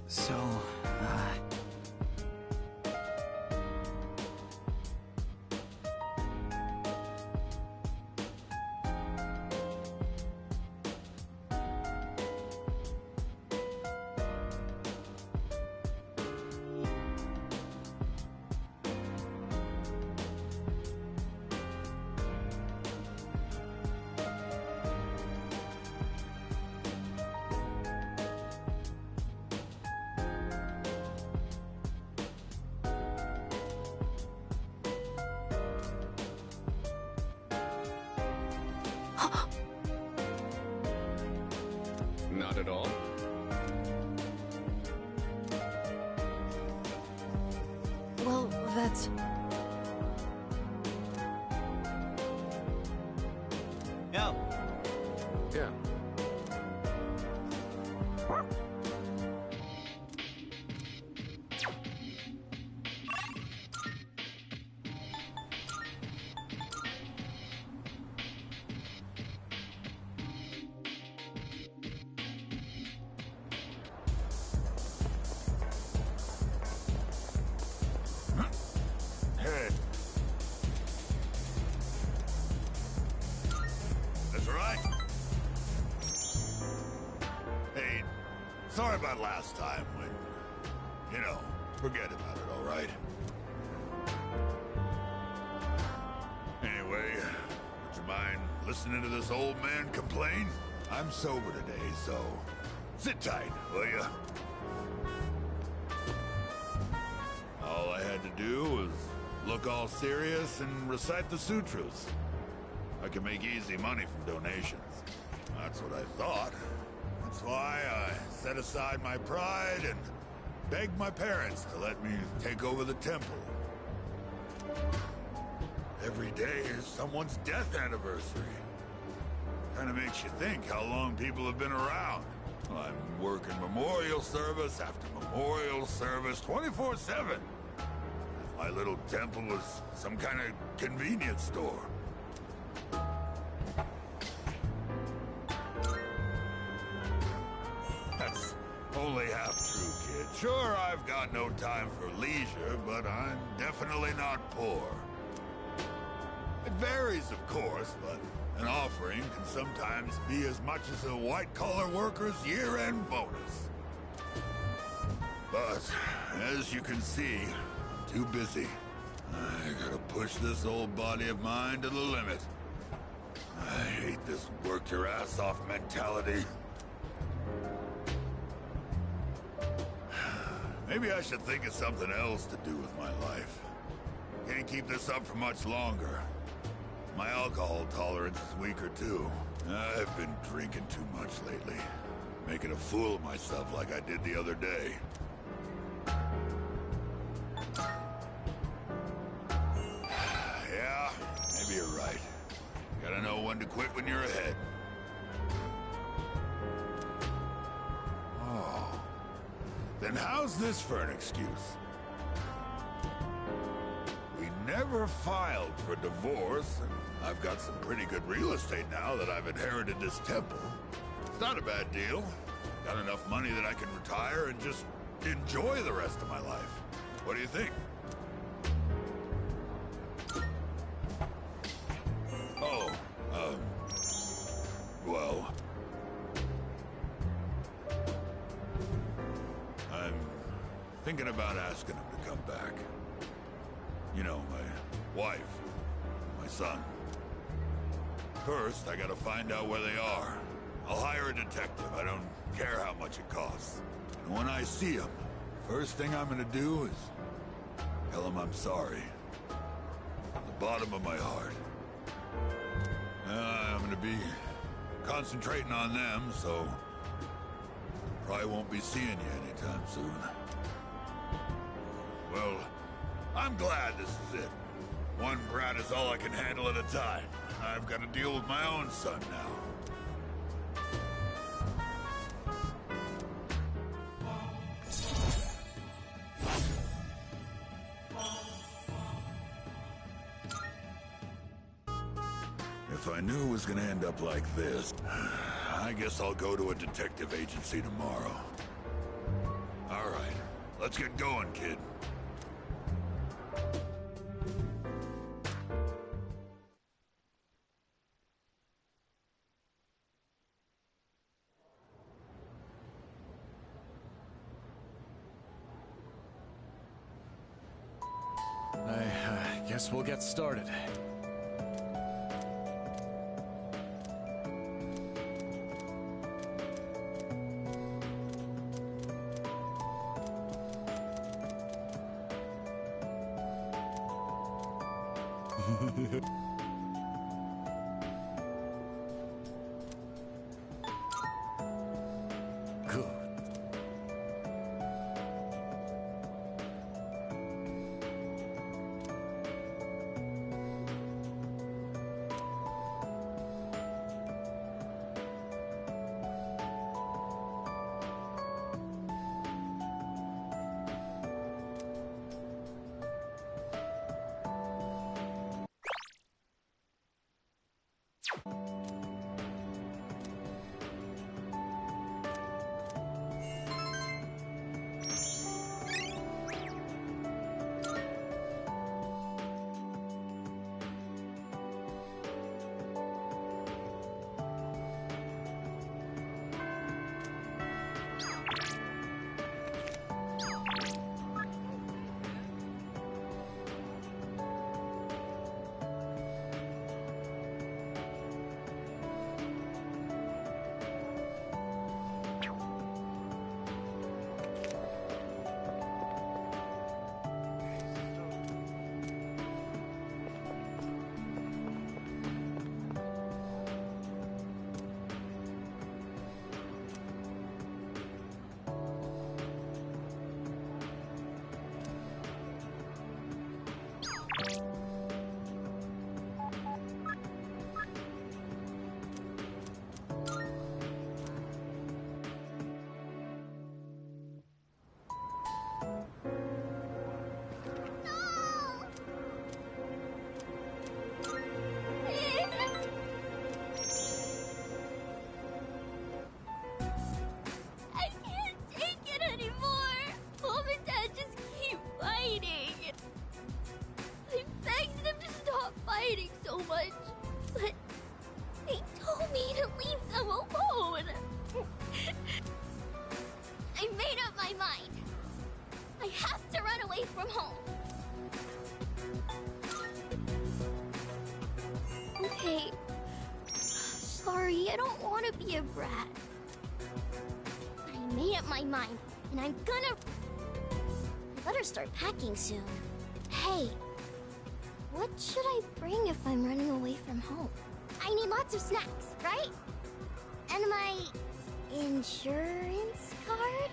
Speaker 8: So,
Speaker 10: Not at all.
Speaker 1: Well, that's...
Speaker 2: Yo,
Speaker 7: Yeah.
Speaker 11: Hey. That's right. Hey, sorry about last time when, you know, forget about it, all right? Anyway, would you mind listening to this old man complain? I'm sober today, so sit tight, will ya? All I had to do was look all serious and recite the sutras. I can make easy money from donations. That's what I thought. That's why I set aside my pride and begged my parents to let me take over the temple. Every day is someone's death anniversary. Kinda makes you think how long people have been around. I'm working memorial service after memorial service 24/7. If my little temple was some kind of convenience store. That's only half true, kid. Sure, I've got no time for leisure, but I'm definitely not poor. It varies, of course, but an offering can sometimes be as much as a white-collar worker's year-end bonus. But, as you can see, I'm too busy. I gotta push this old body of mine to the limit. I hate this work-your-ass-off mentality. Maybe I should think of something else to do with my life. Can't keep this up for much longer. My alcohol tolerance is weaker, too. I've been drinking too much lately. Making a fool of myself like I did the other day. Yeah, maybe you're right. Gotta know when to quit when you're ahead. Oh. Then how's this for an excuse? We never filed for divorce, and I've got some pretty good real estate now that I've inherited this temple. It's not a bad deal. Got enough money that I can retire and just enjoy the rest of my life. What do you think? Oh, Thinking about asking him to come back. You know, my wife, my son. First, I gotta find out where they are. I'll hire a detective. I don't care how much it costs. And when I see him, first thing I'm gonna do is tell him I'm sorry. From the bottom of my heart. I'm gonna be concentrating on them, so probably won't be seeing you anytime soon. Well, I'm glad this is it. One brat is all I can handle at a time. I've got to deal with my own son now. If I knew it was gonna end up like this, I guess I'll go to a detective agency tomorrow. All right, let's get going, kid.
Speaker 4: I guess we'll get started. Good.
Speaker 9: Okay. Sorry, I don't want to be a brat. But I made up my mind, and I'm gonna... I better start packing soon. Hey, what should I bring if I'm running away from home? I need lots of snacks, right? And my insurance card?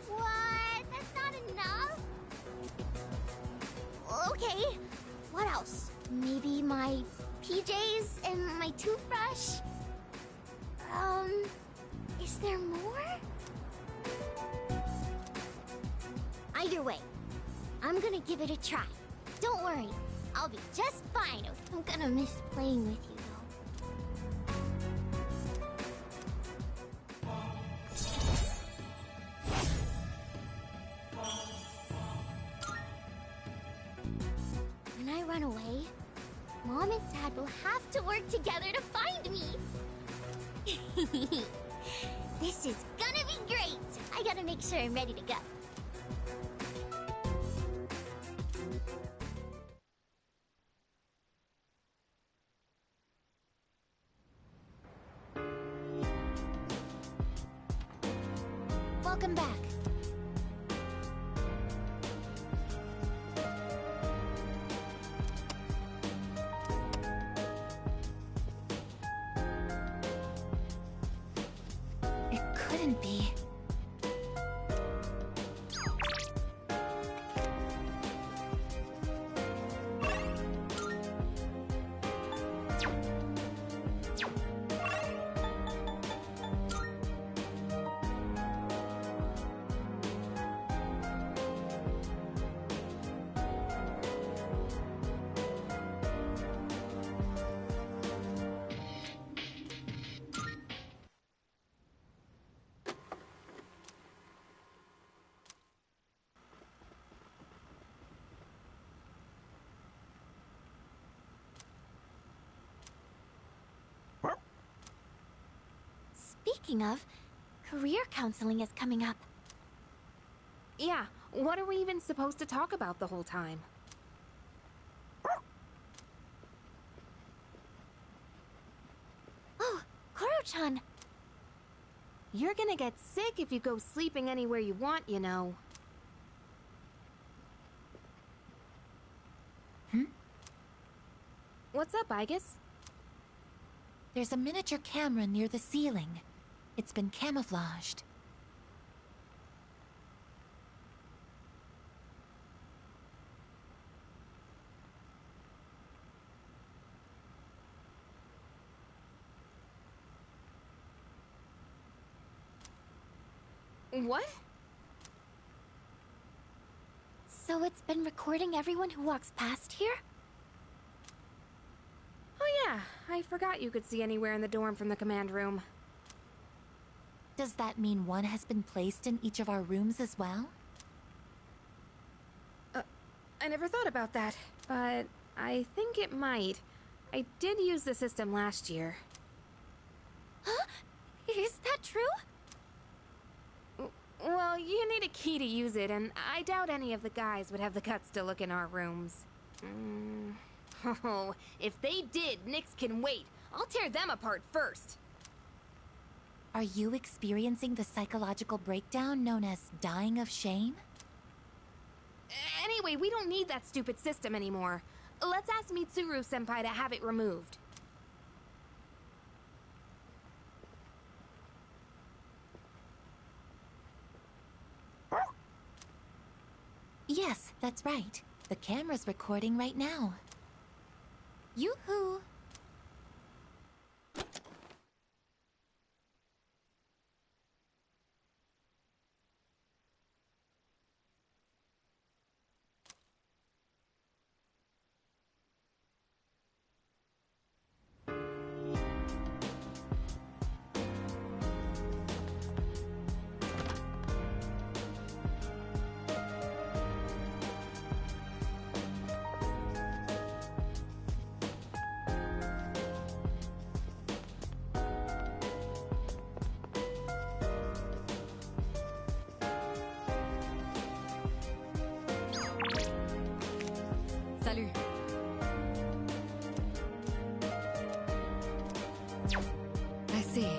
Speaker 9: What? That's not enough? Okay, what else? Maybe my PJs and my toothbrush? Is there more? Either way, I'm gonna give it a try. Don't worry, I'll be just fine. I'm gonna miss playing with you, though. when I run away, Mom and Dad will have to work together to find me. This is gonna be great. I gotta make sure I'm ready to go. Welcome back. It couldn't be. Speaking of, career counseling is coming up.
Speaker 14: Yeah, what are we even supposed to talk about the whole time?
Speaker 9: Oh, Koro-chan!
Speaker 14: You're gonna get sick if you go sleeping anywhere you want, you know. What's up, Igus?
Speaker 15: There's a miniature camera near the ceiling. It's been camouflaged.
Speaker 14: What?
Speaker 9: So it's been recording everyone who walks past here?
Speaker 14: Oh yeah, I forgot you could see anywhere in the dorm from the command room.
Speaker 15: Does that mean one has been placed in each of our rooms as well?
Speaker 14: I never thought about that, but I think it might. I did use the system last year.
Speaker 9: Huh? Is that true?
Speaker 14: Well, you need a key to use it, and I doubt any of the guys would have the guts to look in our rooms. Oh, if they did, Nyx can wait. I'll tear them apart first.
Speaker 15: Are you experiencing the psychological breakdown known as dying of shame?
Speaker 14: Anyway, we don't need that stupid system anymore. Let's ask Mitsuru-senpai to have it removed.
Speaker 15: Yes, that's right. The camera's recording right now. Yoo-hoo!
Speaker 6: Salut. I see.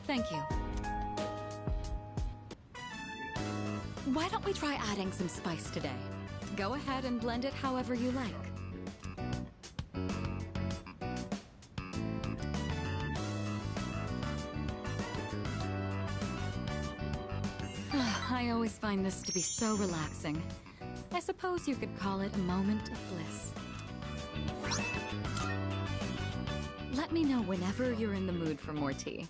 Speaker 6: Thank you. Why don't we try adding some spice today? Go ahead and blend it however you like. I always find this to be so relaxing. I suppose you could call it a moment of bliss. Let me know whenever you're in the mood for more tea.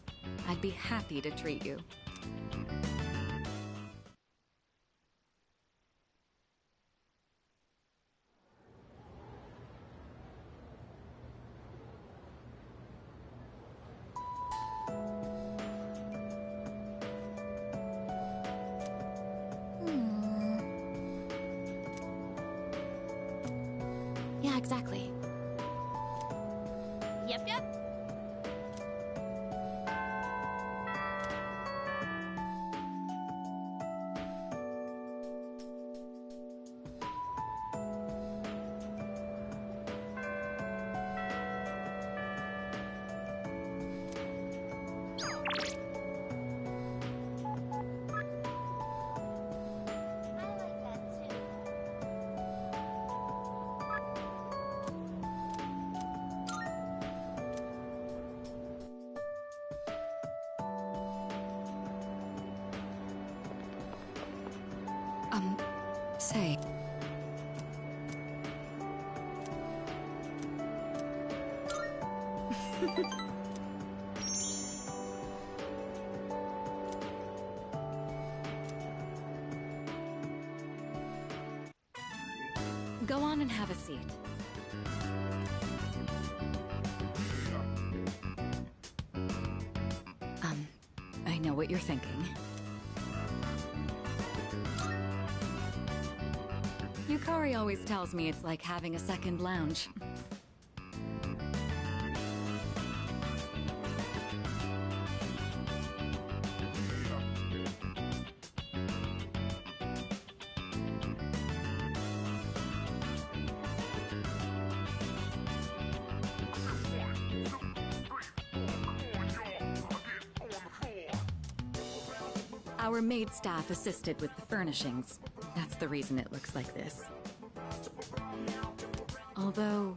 Speaker 6: I'd be happy to treat you.
Speaker 15: Yeah, exactly.
Speaker 9: Yep, yep.
Speaker 6: Say. Go on and have a seat. I know what you're thinking. Yukari always tells me it's like having a second lounge. Our maid staff assisted with the furnishings. That's the reason it looks like this. Although,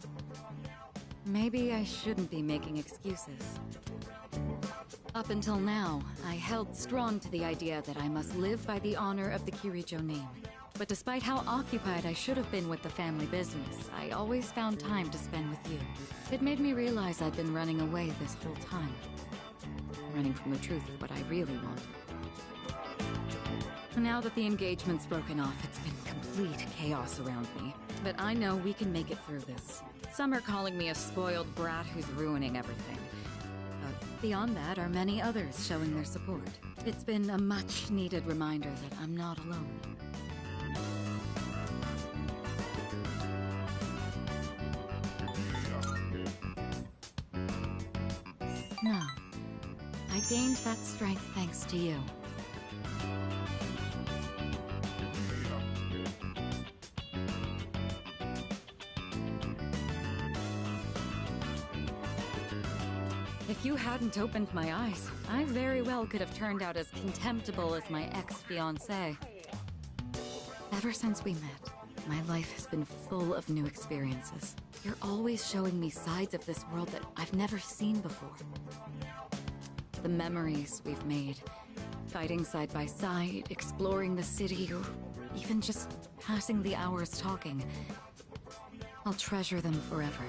Speaker 6: maybe I shouldn't be making excuses. Up until now, I held strong to the idea that I must live by the honor of the Kirijo name. But despite how occupied I should have been with the family business, I always found time to spend with you. It made me realize I'd been running away this whole time. Running from the truth of what I really wanted. Now that the engagement's broken off, it's been complete chaos around me. But I know we can make it through this. Some are calling me a spoiled brat who's ruining everything. But beyond that are many others showing their support. It's been a much-needed reminder that I'm not alone. No. I gained that strength thanks to you. If you hadn't opened my eyes, I very well could have turned out as contemptible as my ex-fiancé. Ever since we met, my life has been full of new experiences. You're always showing me sides of this world that I've never seen before. The memories we've made, fighting side by side, exploring the city, or even just passing the hours talking. I'll treasure them forever.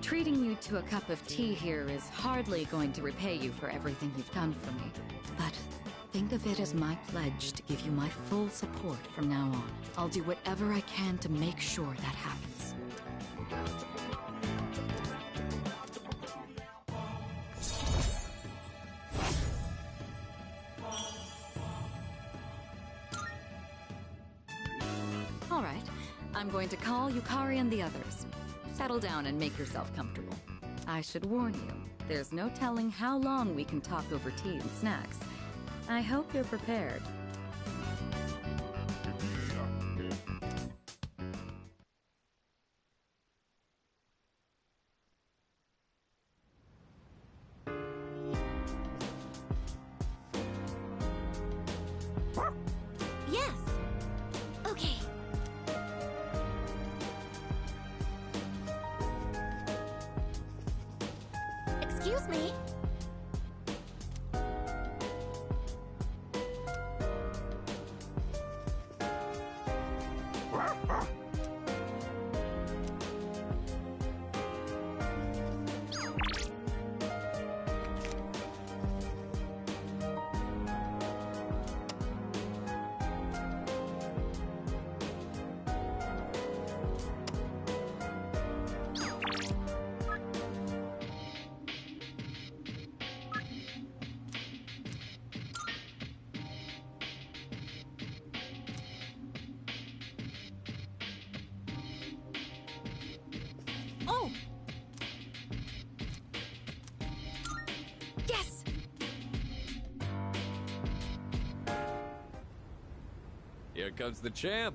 Speaker 6: Treating you to a cup of tea here is hardly going to repay you for everything you've done for me. But think of it as my pledge to give you my full support from now on. I'll do whatever I can to make sure that happens. All right, I'm going to call Yukari and the others. Settle down and make yourself comfortable. I should warn you, there's no telling how long we can talk over tea and snacks. I hope you're prepared.
Speaker 9: Yes. Okay. Excuse me.
Speaker 13: Oh!
Speaker 14: Yes!
Speaker 10: Here comes the champ.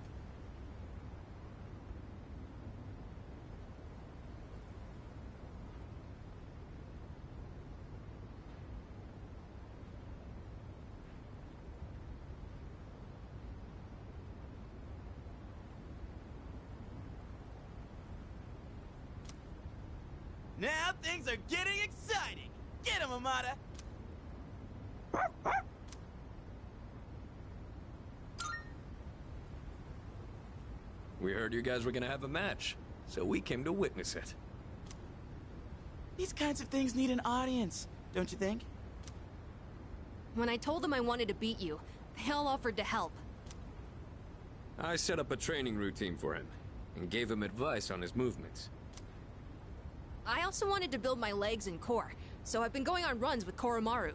Speaker 2: Now things are getting exciting. Get him, Amada.
Speaker 10: We heard you guys were gonna have a match, so we came to witness it.
Speaker 8: These kinds of things need an audience, don't you think?
Speaker 13: When I told them I wanted to beat you, they all offered to help.
Speaker 10: I set up a training routine for him, and gave him advice on his movements.
Speaker 13: I also wanted to build my legs and core, so I've been going on runs with Koromaru.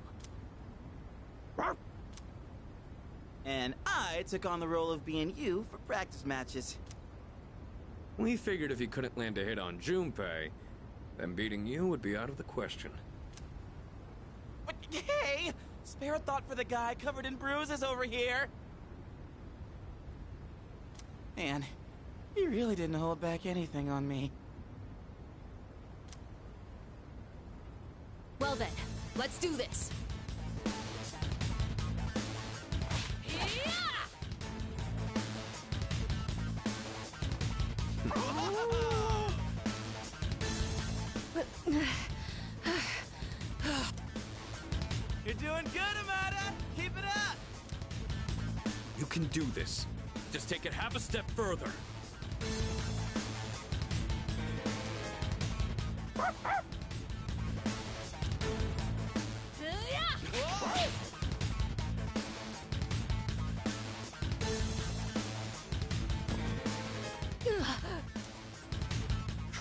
Speaker 8: And I took on the role of being you for practice matches.
Speaker 10: We figured if he couldn't land a hit on Junpei, then beating you would be out of the question.
Speaker 8: But hey! Spare a thought for the guy covered in bruises over here! Man, you really didn't hold back anything on me.
Speaker 13: Well then, let's do this.
Speaker 2: You're doing good, Amada. Keep it up.
Speaker 10: You can do this. Just take it half a step further.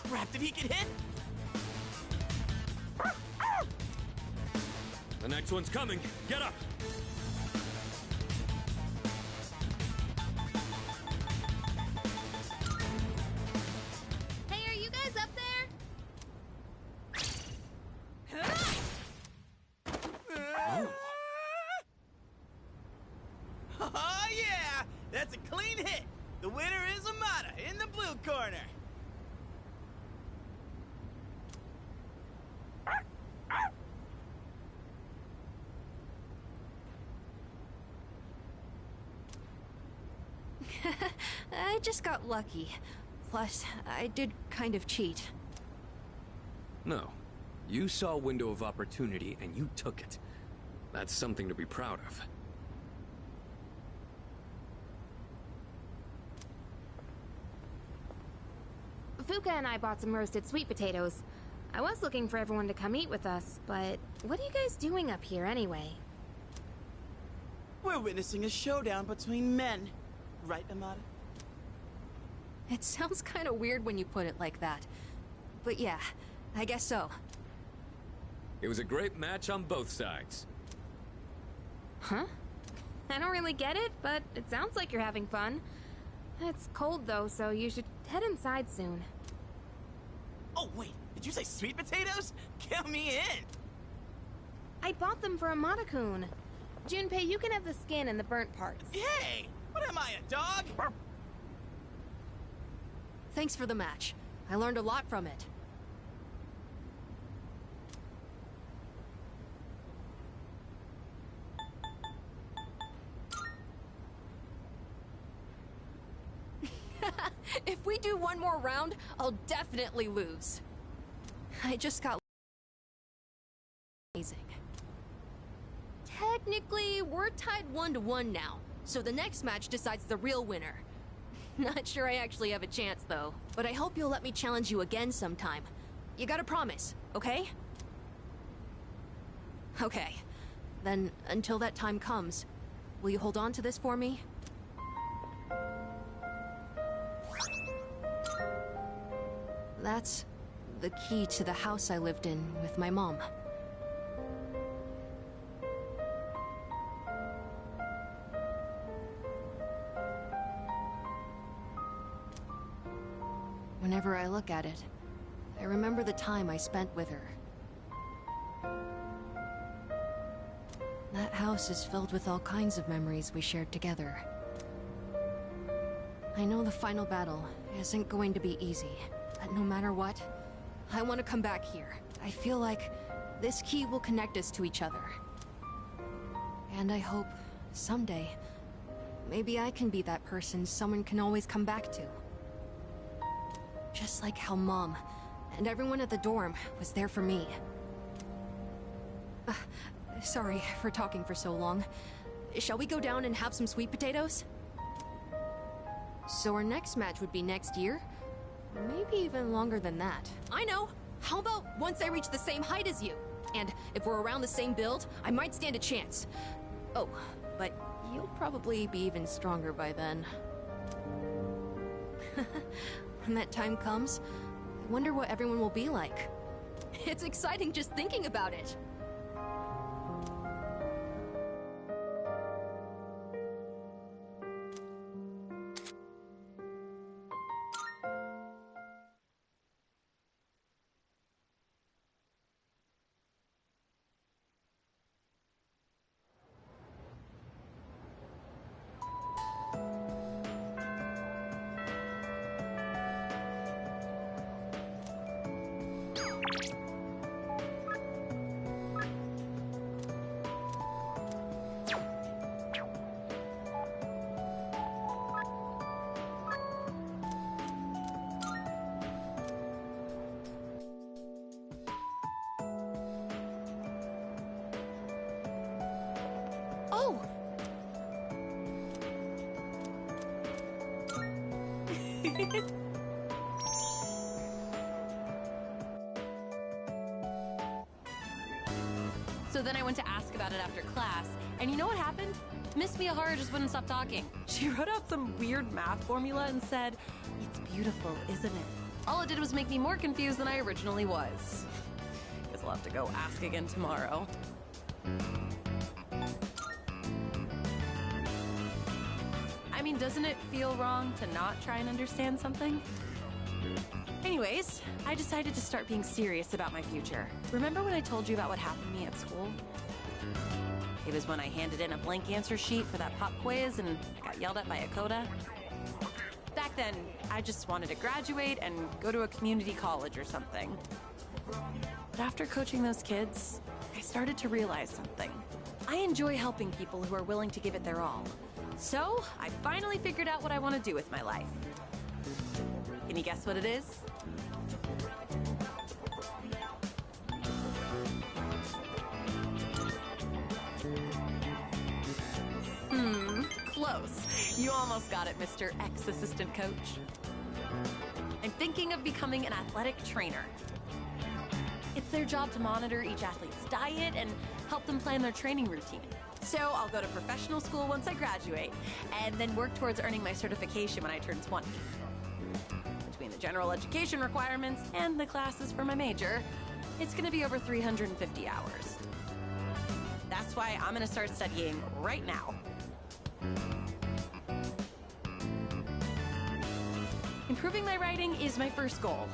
Speaker 8: Crap, did he get hit?
Speaker 10: The next one's coming. Get up!
Speaker 1: Hey, are you guys up there?
Speaker 2: Oh, yeah! That's a clean hit. The winner is Amada in the blue corner.
Speaker 13: I just got lucky. Plus, I did kind of cheat.
Speaker 10: No. You saw a window of opportunity and you took it. That's something to be proud of.
Speaker 14: Fuka and I bought some roasted sweet potatoes. I was looking for everyone to come eat with us, but what are you guys doing up here anyway?
Speaker 8: We're witnessing a showdown between men. Right, Amada?
Speaker 13: It sounds kind of weird when you put it like that. But yeah, I guess so.
Speaker 10: It was a great match on both sides.
Speaker 14: Huh? I don't really get it, but it sounds like you're having fun. It's cold though, so you should head inside soon.
Speaker 8: Oh, wait, did you say sweet potatoes? Count me in!
Speaker 14: I bought them for Amada-kun. Junpei, you can have the skin and the burnt parts.
Speaker 2: Hey! What am I, a dog?
Speaker 13: Thanks for the match. I learned a lot from it. If we do one more round, I'll definitely lose. I just got amazing. Technically, we're tied 1-1 now, so the next match decides the real winner. Not sure I actually have a chance, though. But I hope you'll let me challenge you again sometime. You gotta promise, okay? Okay. Then, until that time comes, will you hold on to this for me? That's the key to the house I lived in with my mom. Whenever I look at it,
Speaker 16: I remember the time I spent with her. That house is filled with all kinds of memories we shared together. I know the final battle isn't going to be easy, but no matter what, I want to come back here. I feel like this key will connect us to each other. And I hope, someday, maybe I can be that person someone can always come back to. Just like how Mom and everyone at the dorm was there for me. Sorry for talking for so long. Shall we go down and have some sweet potatoes? So our next match would be next year? Maybe even longer than that. I know! How about once I reach the same height as you? And if we're around the same build, I might stand a chance. Oh, but you'll probably be even stronger by then. When that time comes, I wonder what everyone will be like. It's exciting just thinking about it. Oh!
Speaker 13: So then I went to ask about it after class, and you know what happened? Miss Miyahara just wouldn't stop talking. She wrote out some weird math formula and said, "It's beautiful, isn't it?" All it did was make me more confused than I originally was. Guess I'll have to go ask again tomorrow. I mean, doesn't it feel wrong to not try and understand something? Anyways, I decided to start being serious about my future. Remember when I told you about what happened to me at school? It was when I handed in a blank answer sheet for that pop quiz and I got yelled at by a coda. Back then, I just wanted to graduate and go to a community college or something. But after coaching those kids, I started to realize something. I enjoy helping people who are willing to give it their all. So, I finally figured out what I want to do with my life. Can you guess what it is? Close. You almost got it, Mr. Ex-Assistant Coach. I'm thinking of becoming an athletic trainer. It's their job to monitor each athlete's diet and help them plan their training routine. So I'll go to professional school once I graduate, and then work towards earning my certification when I turn 20. Between the general education requirements and the classes for my major, it's gonna be over 350 hours. That's why I'm gonna start studying right now. Improving my writing is my first goal.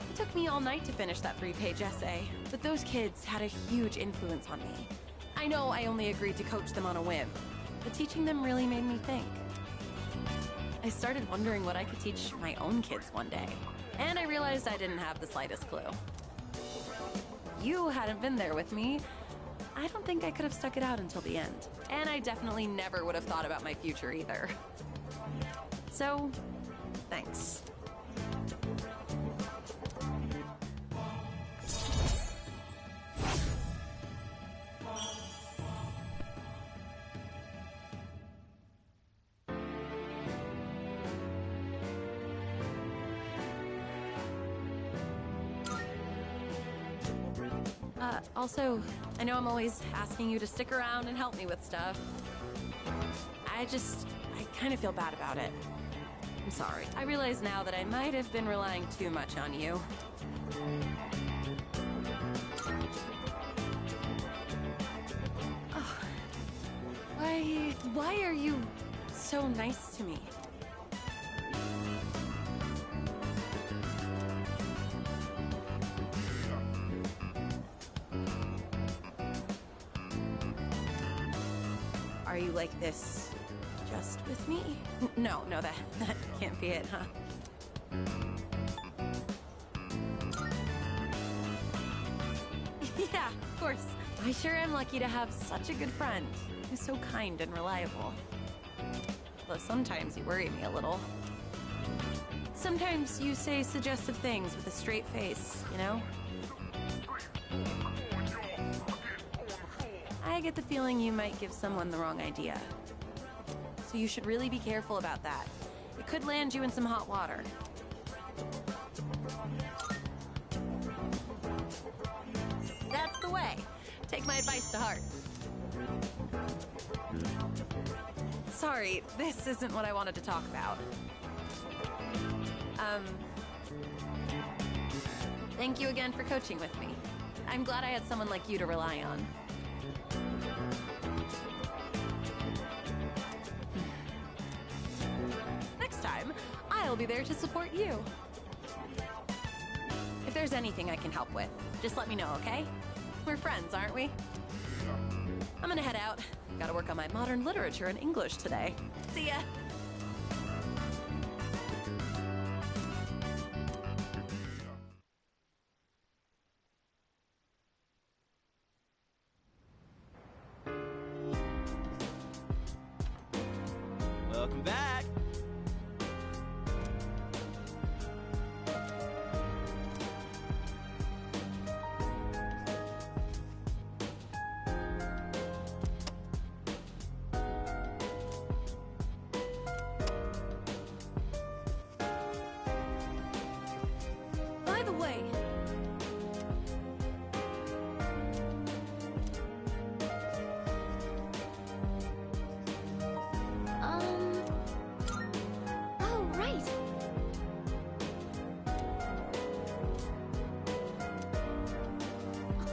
Speaker 13: It took me all night to finish that 3-page essay, but those kids had a huge influence on me. I know I only agreed to coach them on a whim, but teaching them really made me think. I started wondering what I could teach my own kids one day, and I realized I didn't have the slightest clue. If you hadn't been there with me, I don't think I could have stuck it out until the end. And I definitely never would have thought about my future either. So, thanks. Also, I know I'm always asking you to stick around and help me with stuff. I kind of feel bad about it. I'm sorry. I realize now that I might have been relying too much on you. Oh. Why are you so nice to me? you like this just with me? No, that can't be it, huh? Yeah, of course. I sure am lucky to have such a good friend who's so kind and reliable. Though sometimes you worry me a little. Sometimes you say suggestive things with a straight face, you know? I get the feeling you might give someone the wrong idea. So you should really be careful about that. It could land you in some hot water. That's the way. Take my advice to heart. Sorry, this isn't what I wanted to talk about. Thank you again for coaching with me. I'm glad I had someone like you to rely on. Next time, I'll be there to support you. If there's anything I can help with, just let me know, okay? We're friends, aren't we? I'm gonna head out. Gotta work on my modern literature and English today. See ya!
Speaker 8: Welcome back.
Speaker 14: By the way,
Speaker 9: Oh, right.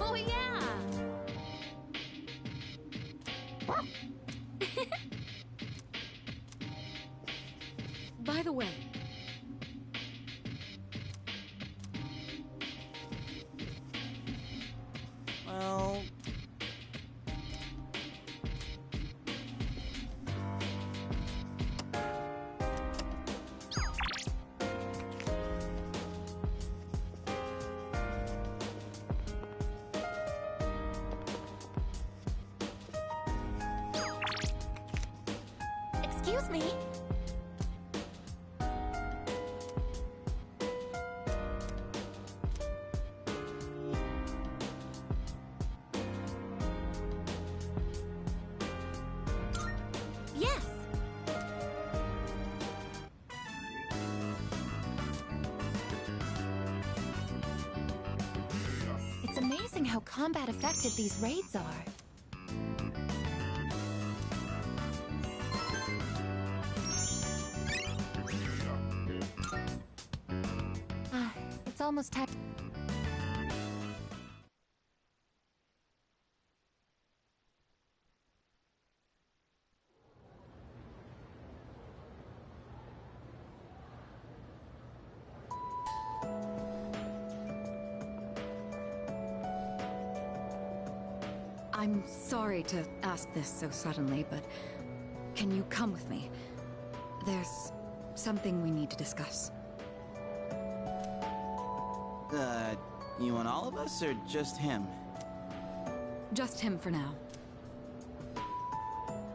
Speaker 14: oh yeah! By the way,
Speaker 8: Well,
Speaker 9: Excuse me. Yes.
Speaker 15: It's amazing how combat effective these raids are. It's almost time.
Speaker 6: I'm sorry to ask this so suddenly, but can you come with me? There's something we need to discuss.
Speaker 8: You want all of us or just him?
Speaker 6: Just him for now.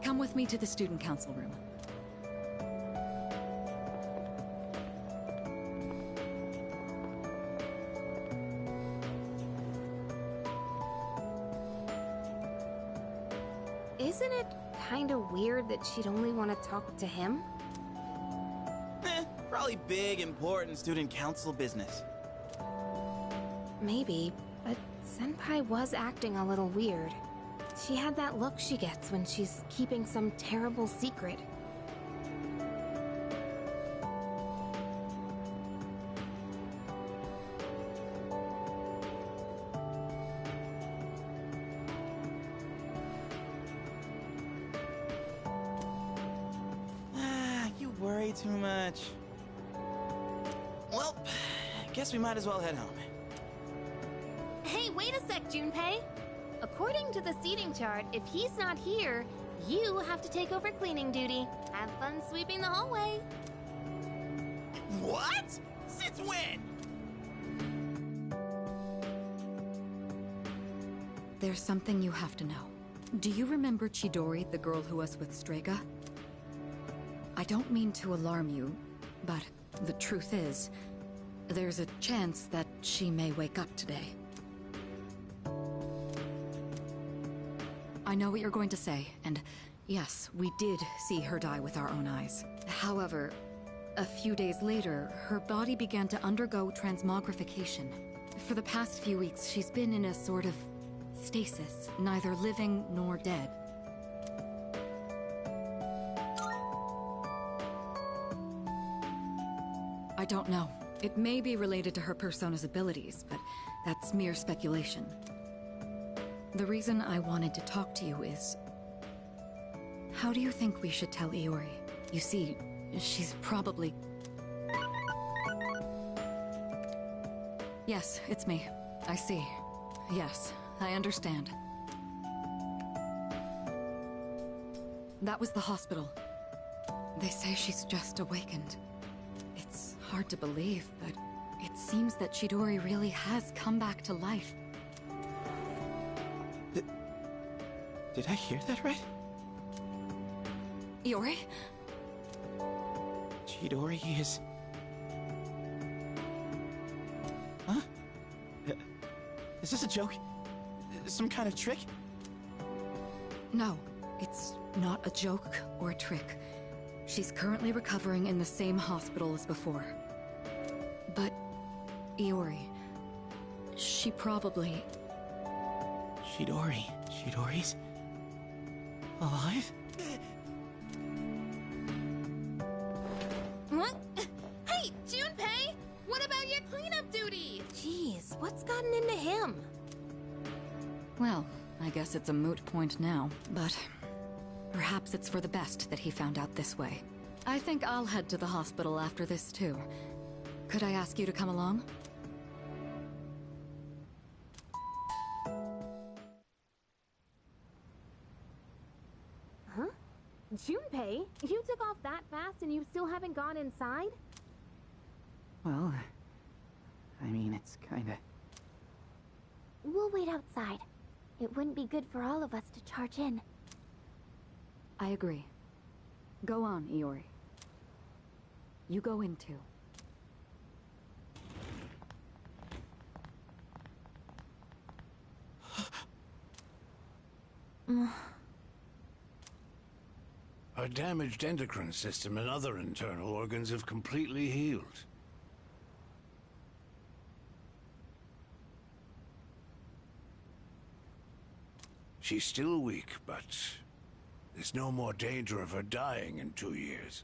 Speaker 6: Come with me to the student council room.
Speaker 14: isn't it kind of weird that she'd only want to talk to him?
Speaker 8: Probably big, important student council business.
Speaker 14: Maybe, but Senpai was acting a little weird. She had that look she gets when she's keeping some terrible secret.
Speaker 8: You worry too much. Well, guess we might as well head home.
Speaker 9: Hey, wait a sec, Junpei. According to the seating chart, if he's not here,
Speaker 1: You have to take over cleaning duty. Have fun sweeping the hallway.
Speaker 2: What? Since when?
Speaker 6: There's something you have to know. Do you remember Chidori, the girl who was with Strega? I don't mean to alarm you, but the truth is, there's a chance that she may wake up today. I know what you're going to say, and yes, we did see her die with our own eyes. However, a few days later, her body began to undergo transmogrification. For the past few weeks, she's been in a sort of stasis, neither living nor dead. I don't know. It may be related to her persona's abilities, but that's mere speculation. The reason I wanted to talk to you is... how do you think we should tell Iori? You see, she's probably... Yes, it's me. I see. Yes, I understand. That was the hospital. They say she's just awakened. It's hard to believe, but it seems that Chidori really has come back to life.
Speaker 8: Did I hear that right?
Speaker 6: Iori?
Speaker 8: Chidori is... Huh? Is this a joke? Some kind of trick?
Speaker 6: No, it's not a joke or a trick. She's currently recovering in the same hospital as before. But Iori, she probably...
Speaker 8: Chidori's... alive?
Speaker 14: What? Hey, Junpei! What about your cleanup duty?
Speaker 1: Jeez, what's gotten into him?
Speaker 6: Well, I guess it's a moot point now, but perhaps it's for the best that he found out this way. I think I'll head to the hospital after this too. Could I ask you to come along?
Speaker 14: Huh? Junpei? You took off that fast and you still haven't gone inside?
Speaker 8: Well, I mean, it's kinda...
Speaker 9: We'll wait outside. It wouldn't be good for all of us to charge in.
Speaker 6: I agree. Go on, Iori. You go in too.
Speaker 17: Her damaged endocrine system and other internal organs have completely healed. She's still weak, but there's no more danger of her dying in 2 years.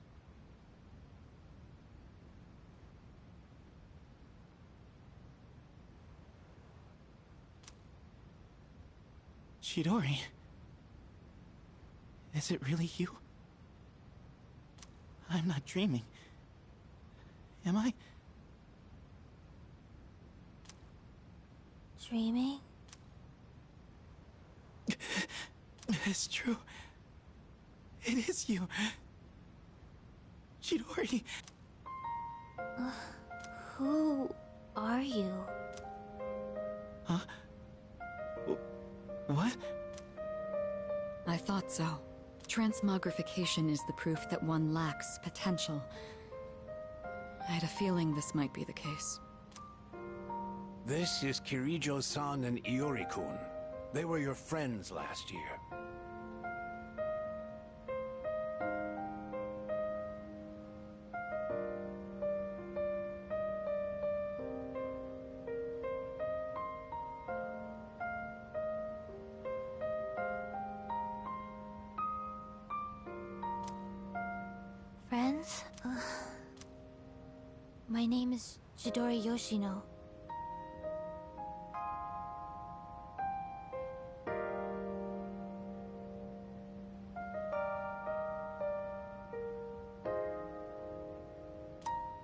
Speaker 8: Chidori? Is it really you? I'm not dreaming. Am I?
Speaker 9: Dreaming?
Speaker 8: It's true. It is you. Chidori.
Speaker 9: Who are you?
Speaker 8: Huh? What?
Speaker 6: I thought so. Transmogrification is the proof that one lacks potential. I had a feeling this might be the case.
Speaker 17: This is Kirijo-san and Iori-kun. They were your friends last year.
Speaker 9: Friends? My name is Chidori Yoshino.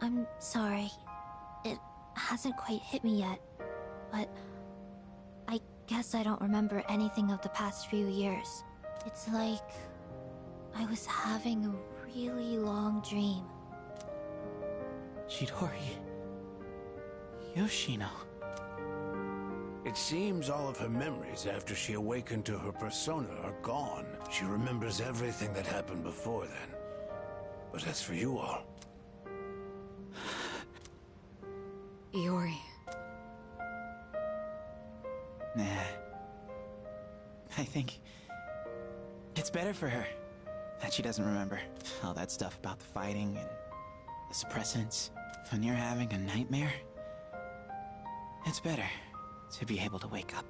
Speaker 9: I'm sorry. It hasn't quite hit me yet, but I guess I don't remember anything of the past few years. It's like
Speaker 15: I was having a really long dream.
Speaker 8: Chidori. Yoshino.
Speaker 17: It seems all of her memories after she awakened to her persona are gone. She remembers everything that happened before then. But as for you all...
Speaker 16: Iori.
Speaker 8: Nah. I think... it's better for her that she doesn't remember all that stuff about the fighting and the suppressants. When you're having a nightmare, it's better to be able to wake up.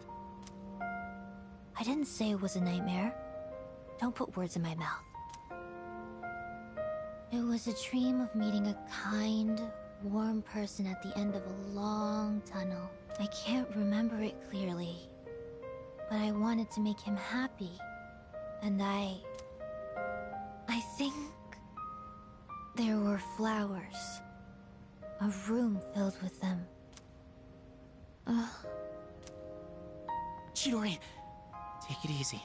Speaker 15: I didn't say it was a nightmare. Don't put words in my mouth. It was a dream of meeting a kind, warm person at the end of a long tunnel. I can't remember it clearly, but I wanted to make him happy. And I think there were flowers. A room filled with them.
Speaker 8: Chidori, take it easy.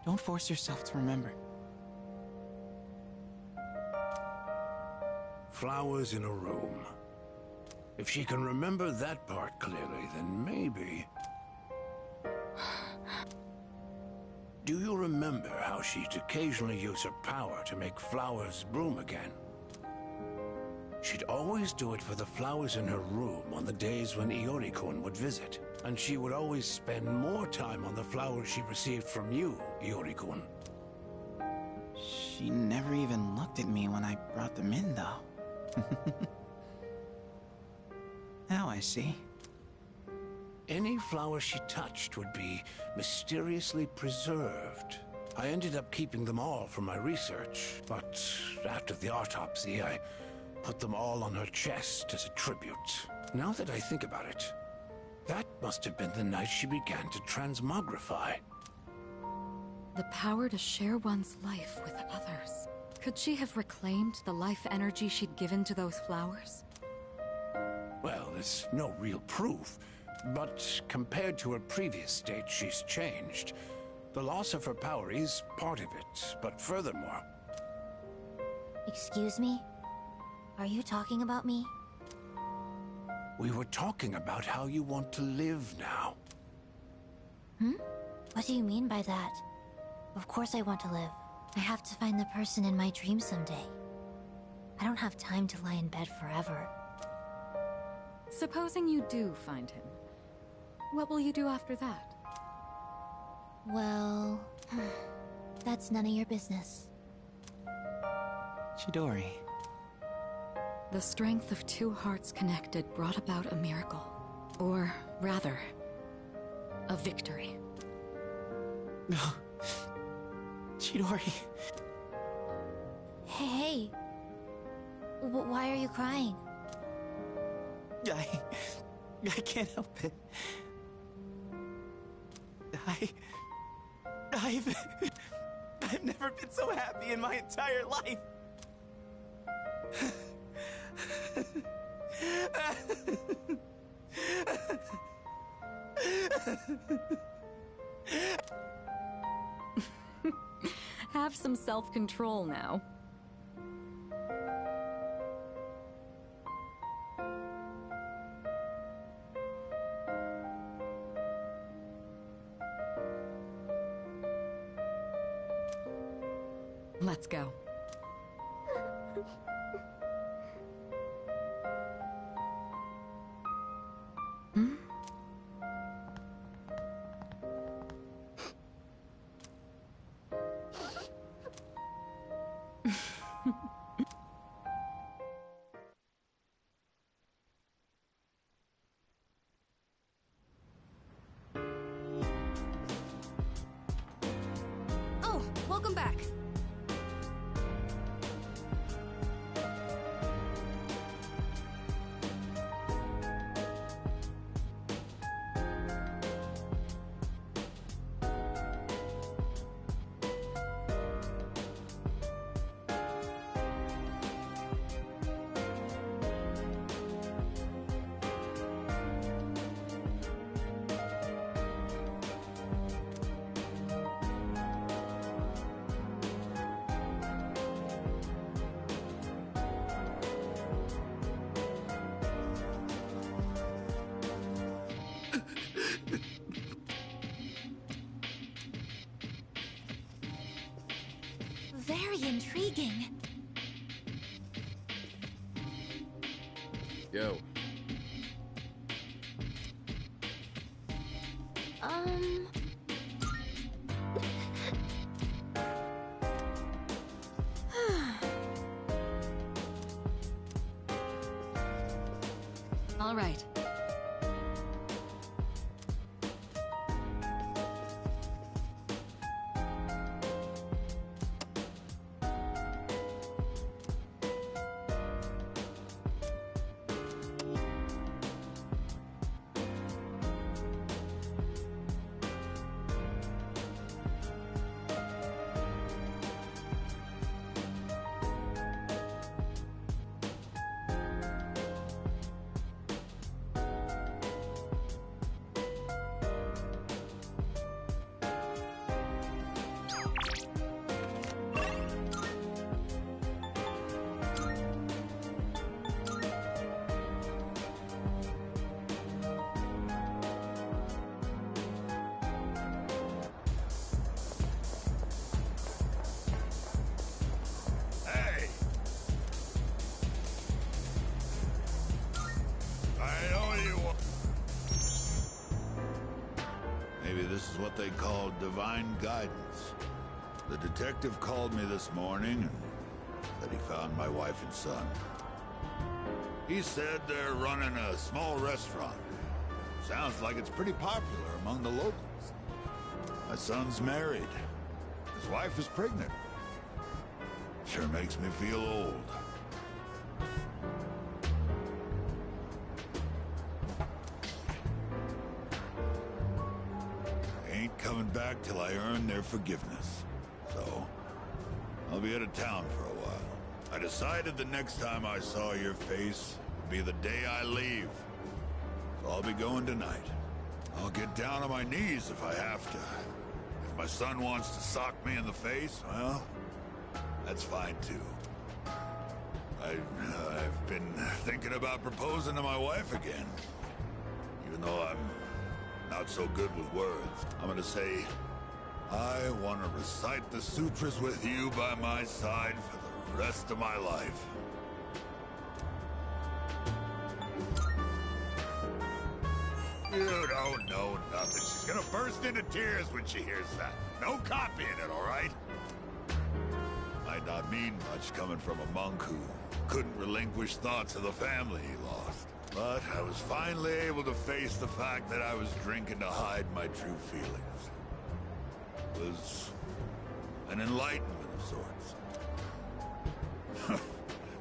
Speaker 8: Don't force yourself to remember.
Speaker 17: Flowers in a room. If she can remember that part clearly, then maybe... Do you remember how she'd occasionally use her power to make flowers bloom again? She'd always do it for the flowers in her room on the days when Iori-kun would visit. And she would always spend more time on the flowers she received from you, Iori-kun.
Speaker 8: She never even looked at me when I brought them in, though. Now I see.
Speaker 17: Any flower she touched would be mysteriously preserved. I ended up keeping them all for my research, but after the autopsy, I put them all on her chest as a tribute. Now that I think about it, that must have been the night she began to transmogrify.
Speaker 16: The power to share one's life with others. Could she have reclaimed the life energy she'd given to those flowers?
Speaker 17: Well, there's no real proof, but compared to her previous state, she's changed. The loss of her power is part of it, but furthermore...
Speaker 15: Excuse me? Are you talking about me?
Speaker 17: We were talking about how you want to live now.
Speaker 15: What do you mean by that? Of course I want to live. I have to find the person in my dream someday. I don't have time to lie in bed forever.
Speaker 16: Supposing you do find him, what will you do after that?
Speaker 15: Well, that's none of your business.
Speaker 8: Chidori.
Speaker 16: The strength of two hearts connected brought about a miracle. Or, rather, a victory.
Speaker 8: Chidori.
Speaker 15: Hey. Why are you crying?
Speaker 8: I can't help it. I've never been so happy in my entire life.
Speaker 6: Have some self-control now. Let's go.
Speaker 16: Oh, welcome back.
Speaker 15: very intriguing.
Speaker 10: Yo.
Speaker 16: All right.
Speaker 11: Hey! I know you want... Maybe this is what they call divine guidance. The detective called me this morning and said he found my wife and son. He said they're running a small restaurant. Sounds like it's pretty popular among the locals. My son's married. His wife is pregnant. Sure makes me feel old. I ain't coming back till I earn their forgiveness. So, I'll be out of town for a while. I decided the next time I saw your face would be the day I leave. So I'll be going tonight. I'll get down on my knees if I have to. If my son wants to sock me in the face, well, that's fine too. I've been thinking about proposing to my wife again. Even though I'm not so good with words. I'm gonna say, I want to recite the sutras with you by my side for the rest of my life. You don't know nothing. She's gonna burst into tears when she hears that. No copying it, all right? Might not mean much coming from a monk who couldn't relinquish thoughts of the family he lost. But I was finally able to face the fact that I was drinking to hide my true feelings. It was an enlightenment of sorts.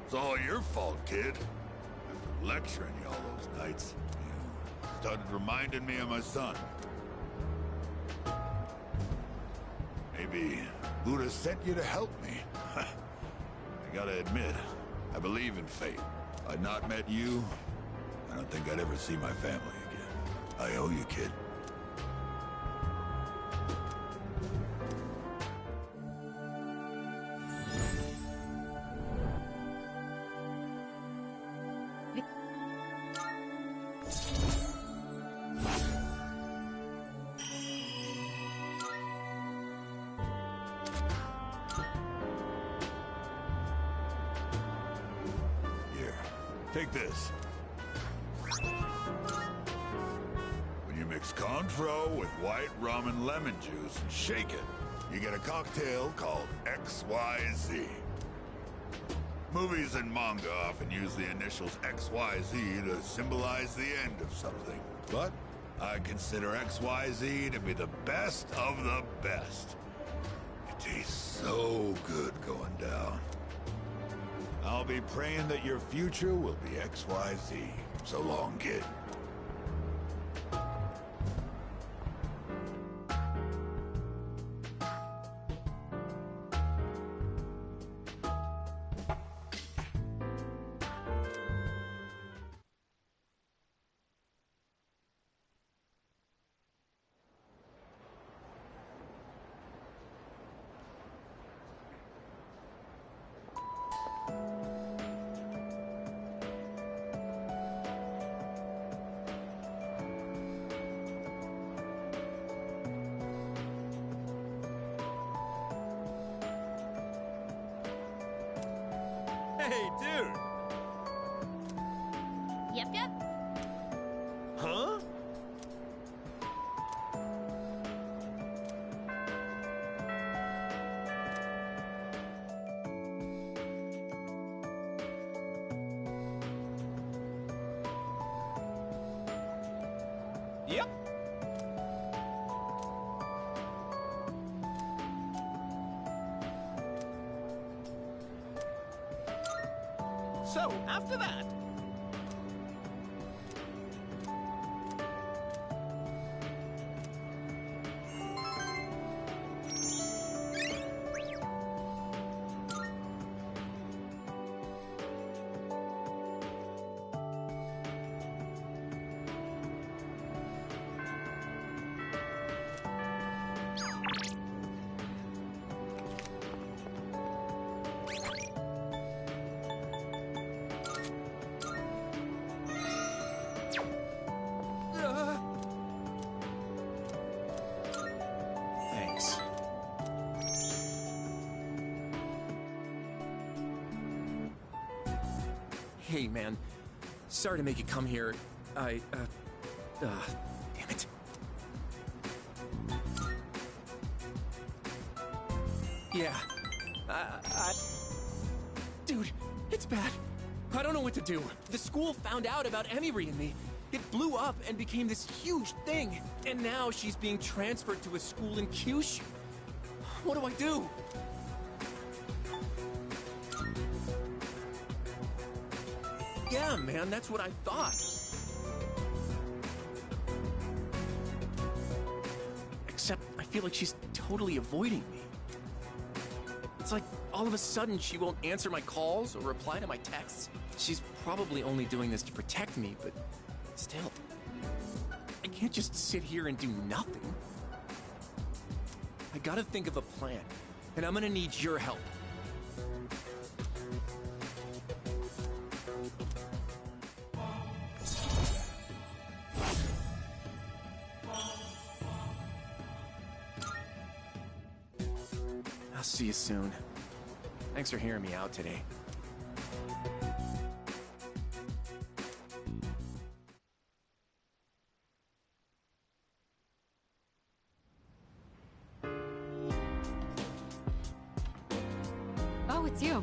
Speaker 11: It's all your fault, kid. After lecturing you all those nights, you started reminding me of my son. Maybe Buddha sent you to help me. I gotta admit, I believe in fate. If I'd not met you, I don't think I'd ever see my family again. I owe you, kid. Take this. When you mix Cointreau with white rum and lemon juice and shake it, you get a cocktail called XYZ. Movies and manga often use the initials XYZ to symbolize the end of something. But I consider XYZ to be the best of the best. It tastes so good going down. I'll be praying that your future will be XYZ. So long, kid.
Speaker 2: Hey, dude!
Speaker 1: Yep, yep.
Speaker 2: Huh? Yep. So, after that...
Speaker 18: Thanks.
Speaker 19: Hey, man. Sorry to make you come here. Damn it. Yeah. Dude, it's bad. I don't know what to do. The school found out about Emiri and me. It blew up and became this huge thing. And now she's being transferred to a school in Kyushu. What do I do? Yeah, man, that's what I thought. Except I feel like she's totally avoiding me. It's like all of a sudden she won't answer my calls or reply to my texts. She's probably only doing this to protect me, but still. I can't just sit here and do nothing. I gotta think of a plan, and I'm gonna need your help. I'll see you soon. Thanks for hearing me out today.
Speaker 6: Oh, it's you.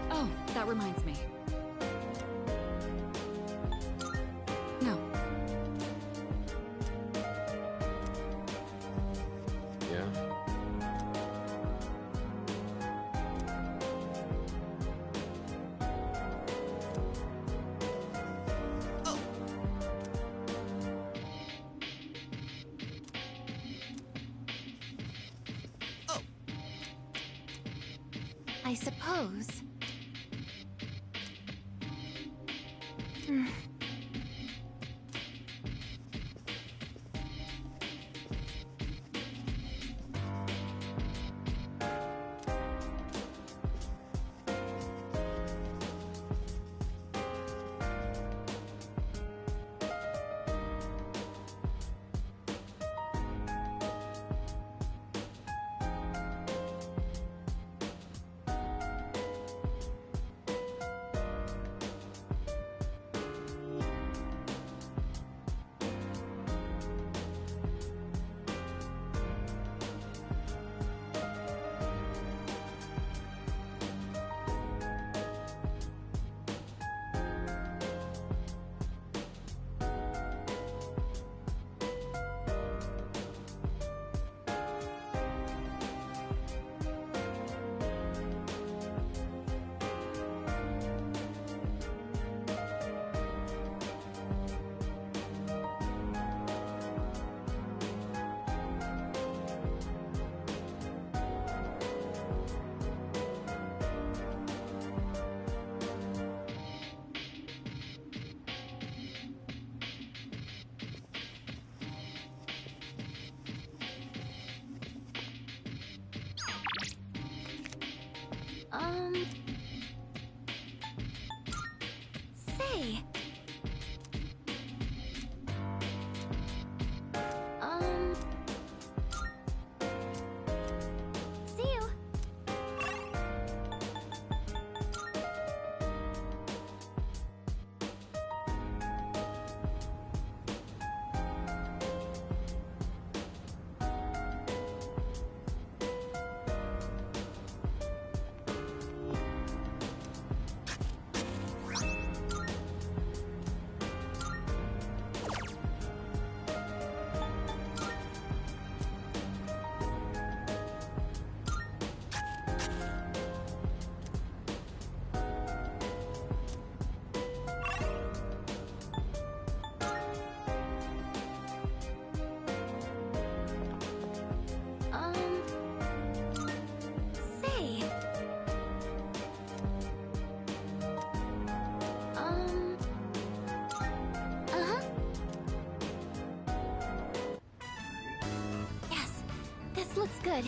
Speaker 6: Oh, that reminds me. No.
Speaker 10: Yeah?
Speaker 15: I suppose. looks good.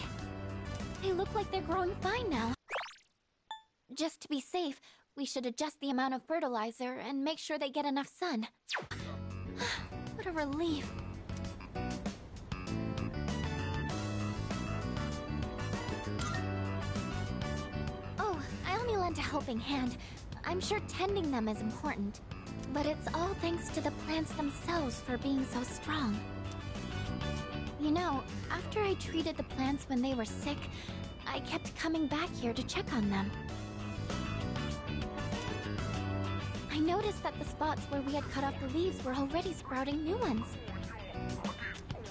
Speaker 15: They look like they're growing fine now. Just to be safe, we should adjust the amount of fertilizer and make sure they get enough sun. What a relief. Oh, I only lent a helping hand. I'm sure tending them is important. But it's all thanks to the plants themselves for being so strong. You know, after I treated the plants when they were sick, I kept coming back here to check on them. I noticed that the spots where we had cut off the leaves were already sprouting new ones.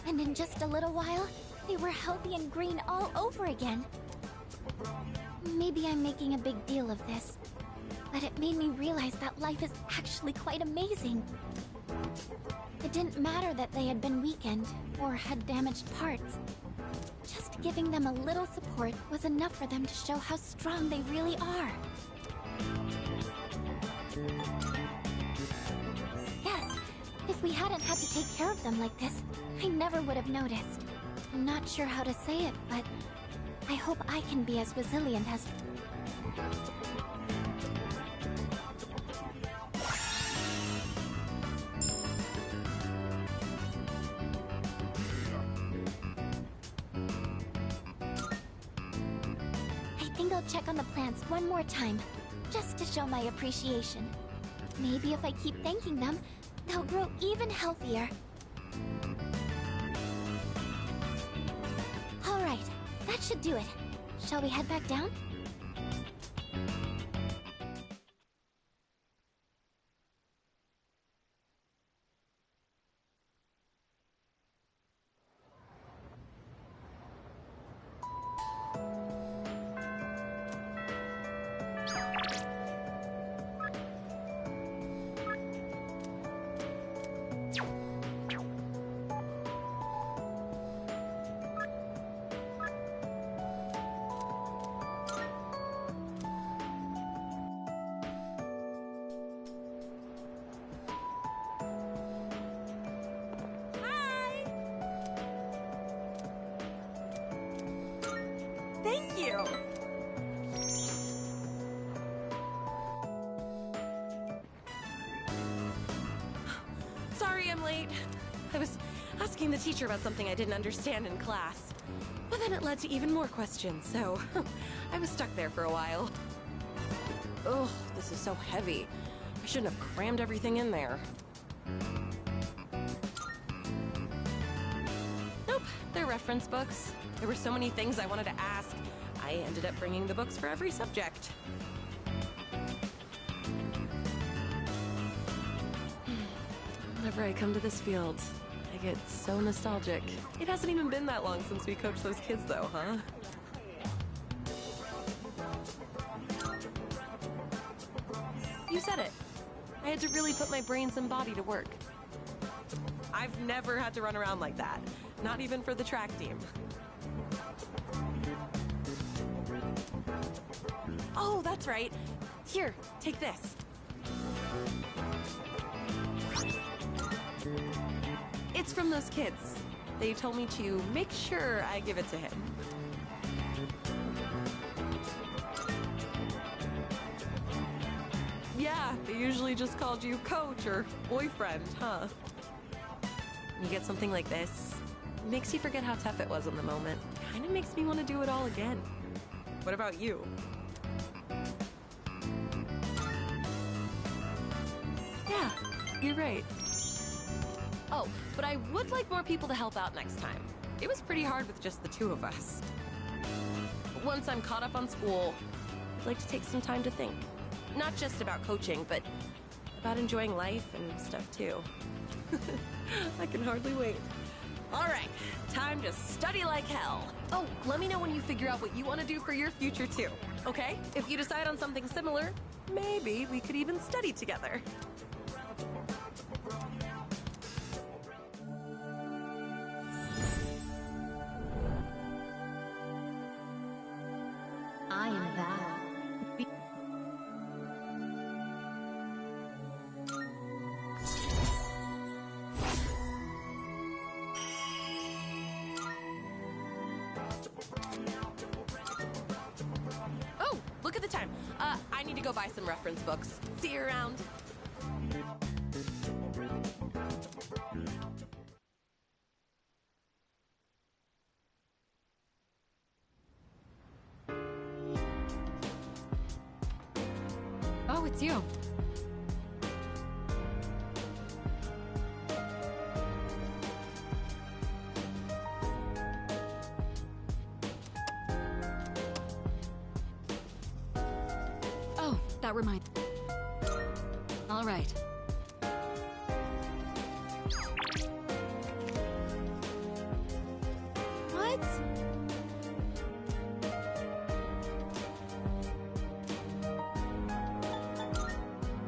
Speaker 15: And in just a little while, they were healthy and green all over again. Maybe I'm making a big deal of this, but it made me realize that life is actually quite amazing. It didn't matter that they had been weakened or had damaged parts. Just giving them a little support was enough for them to show how strong they really are. Yes, if we hadn't had to take care of them like this, I never would have noticed. I'm not sure how to say it, but I hope I can be as resilient as... I think I'll check on the plants one more time, just to show my appreciation. Maybe if I keep thanking them, they'll grow even healthier. All right, that should do it. Shall we head back down?
Speaker 13: Thank you! Sorry I'm late. I was asking the teacher about something I didn't understand in class. But then it led to even more questions, so I was stuck there for a while. Ugh, this is so heavy. I shouldn't have crammed everything in there. Nope, they're reference books. There were so many things I wanted to ask. I ended up bringing the books for every subject. Whenever I come to this field, I get so nostalgic. It hasn't even been that long since we coached those kids though, huh? You said it. I had to really put my brains and body to work. I've never had to run around like that. Not even for the track team. Oh, that's right. Here, take this. It's from those kids. They told me to make sure I give it to him. Yeah, they usually just called you coach or boyfriend, huh? You get something like this, it makes you forget how tough it was in the moment. Kinda makes me want to do it all again. What about you? Yeah, you're right. Oh, but I would like more people to help out next time. It was pretty hard with just the two of us. Once I'm caught up on school, I'd like to take some time to think. Not just about coaching, but about enjoying life and stuff too. I can hardly wait. All right, time to study like hell. Oh, let me know when you figure out what you want to do for your future too, okay? If you decide on something similar, maybe we could even study together.
Speaker 15: I am Val.
Speaker 13: anytime. I need to go buy some reference books. See you around.
Speaker 6: Oh, it's you. Oh, that reminds. All right.
Speaker 15: What?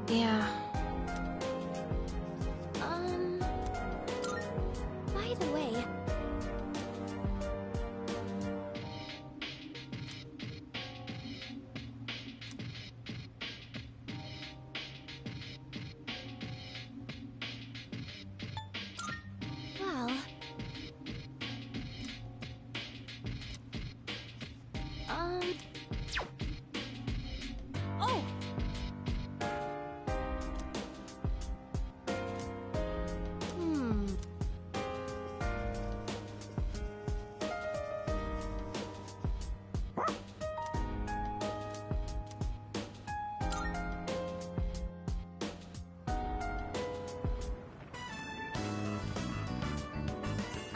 Speaker 15: Yeah. By the way, well, oh!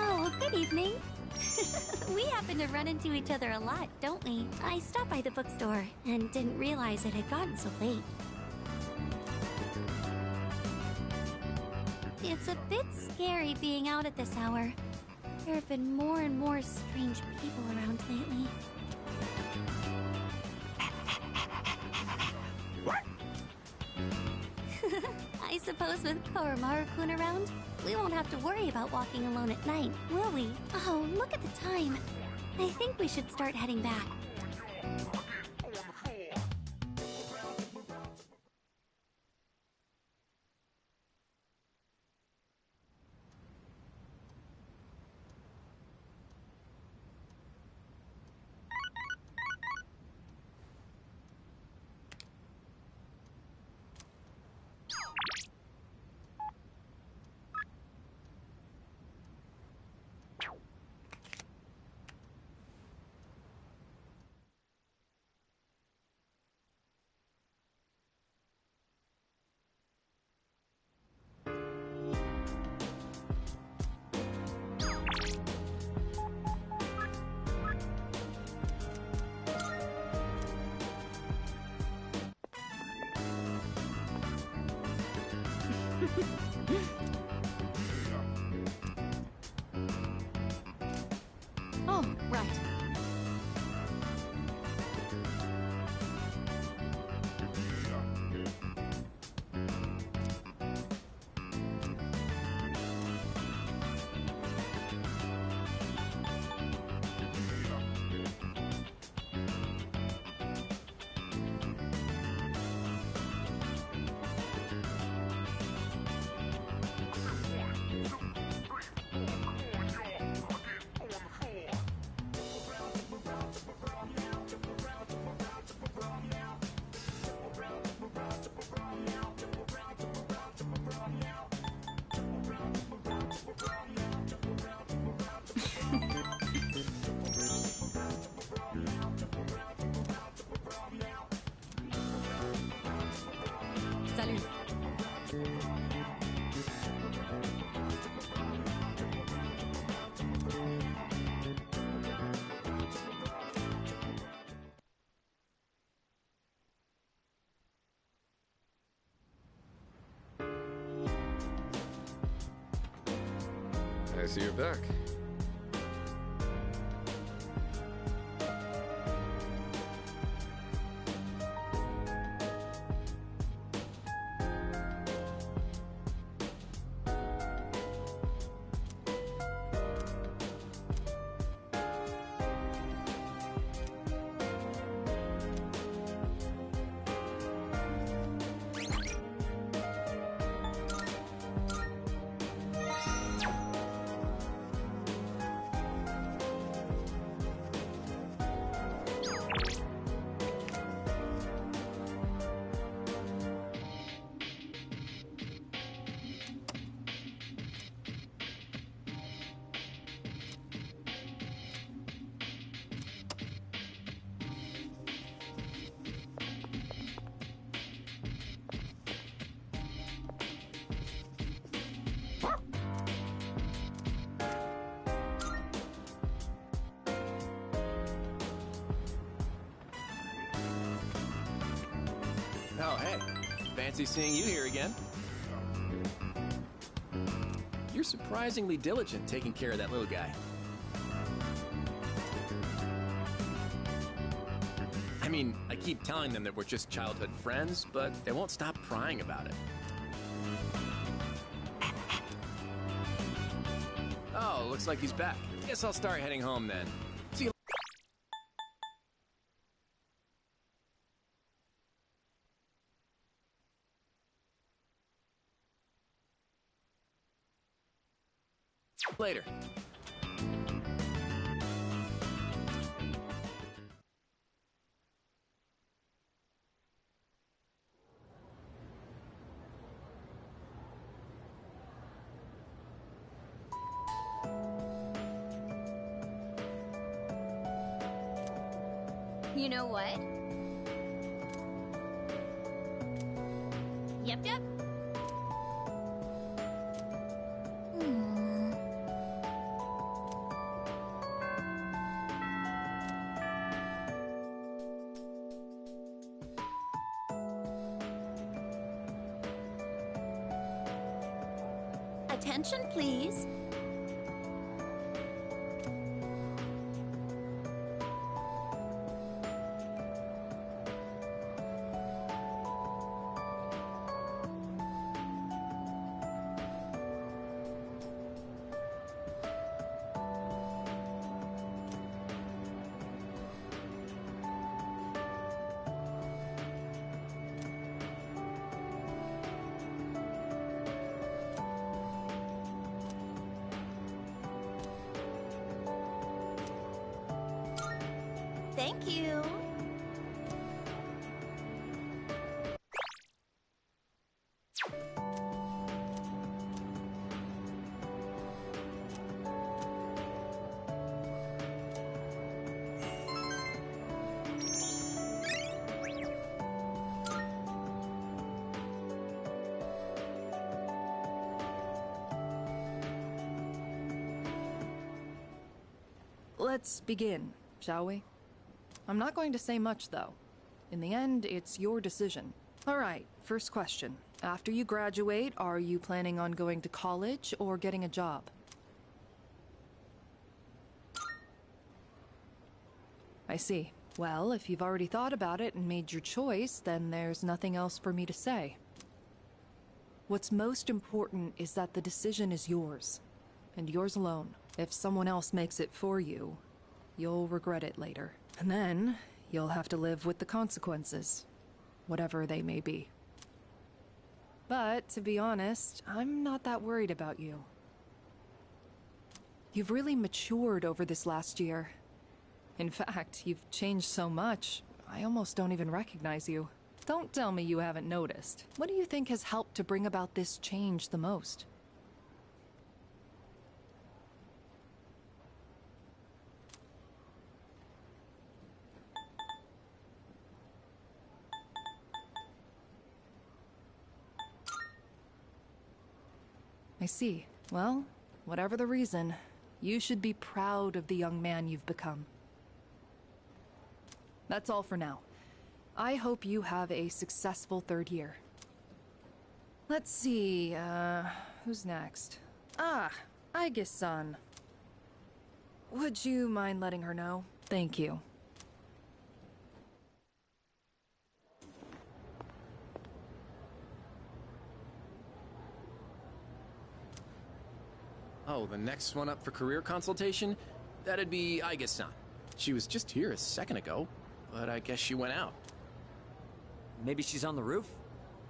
Speaker 15: Oh, good evening. We happen to run into each other a lot, don't we? I stopped by the bookstore and didn't realize it had gotten so late. It's a bit scary being out at this hour. There have been more and more strange people around lately. I suppose with Koromaru-kun around, we won't have to worry about walking alone at night, will we? Oh, look at the time. I think we should start heading back.
Speaker 6: Oh, right. Salut.
Speaker 10: I see you're back.
Speaker 19: Fancy seeing you here again. You're surprisingly diligent taking care of that little guy. I mean, I keep telling them that we're just childhood friends, but they won't stop prying about it. Oh, looks like he's back. Guess I'll start heading home then. See you later.
Speaker 9: You know what? Yep.
Speaker 1: Attention, please. Thank you.
Speaker 16: Let's begin, shall we? I'm not going to say much, though. In the end, it's your decision. All right, first question. After you graduate, are you planning on going to college or getting a job? I see. Well, if you've already thought about it and made your choice, then there's nothing else for me to say. What's most important is that the decision is yours, and yours alone. If someone else makes it for you, you'll regret it later. And then, you'll have to live with the consequences, whatever they may be. But, to be honest, I'm not that worried about you. You've really matured over this last year. In fact, you've changed so much, I almost don't even recognize you. Don't tell me you haven't noticed. What do you think has helped to bring about this change the most? I see. Well, whatever the reason, you should be proud of the young man you've become. That's all for now. I hope you have a successful third year. Let's see, who's next? Ah, Aigis-san. Would you mind letting her know? Thank you.
Speaker 19: Oh, the next one up for career consultation? That'd be Aigis-san. She was just here a second ago, but I guess she went out.
Speaker 20: Maybe she's on the roof?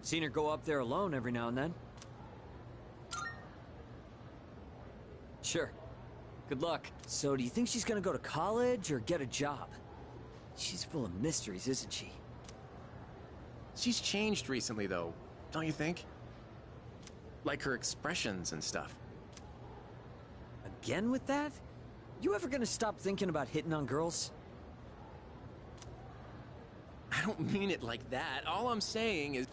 Speaker 20: Seen her go up there alone every now and then. Sure. Good luck. So, do you think she's gonna go to college or get a job? She's full of mysteries, isn't she?
Speaker 19: She's changed recently, though, don't you think? Like her expressions and stuff.
Speaker 20: Again with that? You ever gonna stop thinking about hitting on girls?
Speaker 19: I don't mean it like that. All I'm saying is...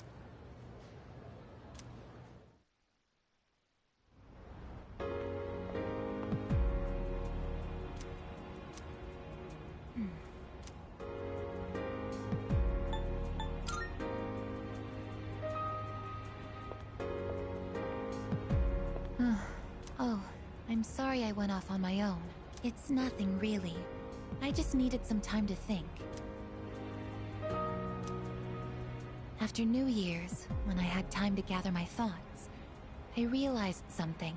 Speaker 15: I'm sorry I went off on my own. It's nothing, really. I just needed some time to think. After New Year's, when I had time to gather my thoughts, I realized something.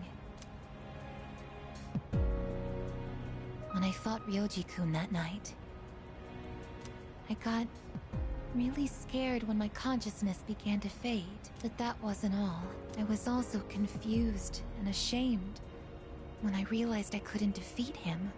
Speaker 15: When I fought Ryoji-kun that night, I got really scared when my consciousness began to fade. But that wasn't all. I was also confused and ashamed when I realized I couldn't defeat him.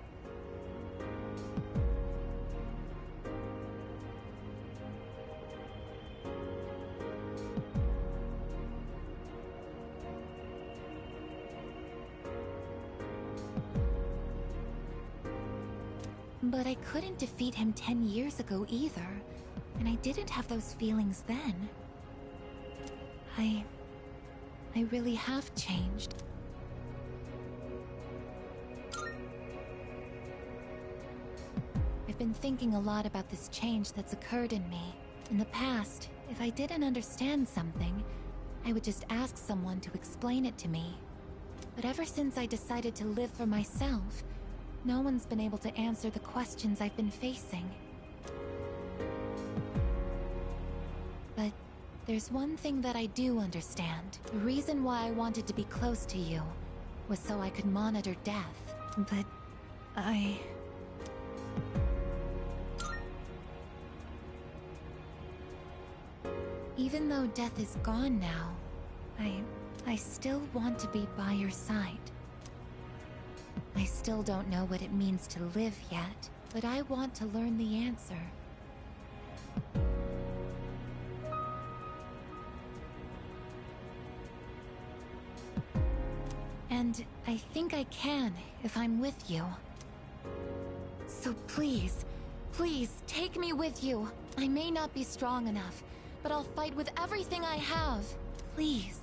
Speaker 15: But I couldn't defeat him 10 years ago either, and I didn't have those feelings then. I really have changed. I've been thinking a lot about this change that's occurred in me. In the past, if I didn't understand something, I would just ask someone to explain it to me. But ever since I decided to live for myself, no one's been able to answer the questions I've been facing. But there's one thing that I do understand. The reason why I wanted to be close to you was so I could monitor death. But even though death is gone now, I still want to be by your side. I still don't know what it means to live yet, but I want to learn the answer. And I think I can if I'm with you. So please, please take me with you. I may not be strong enough, but I'll fight with everything I have. Please.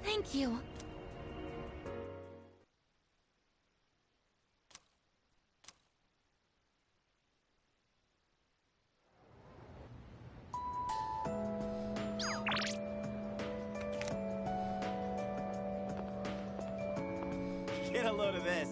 Speaker 15: Thank you.
Speaker 2: Get a load of this.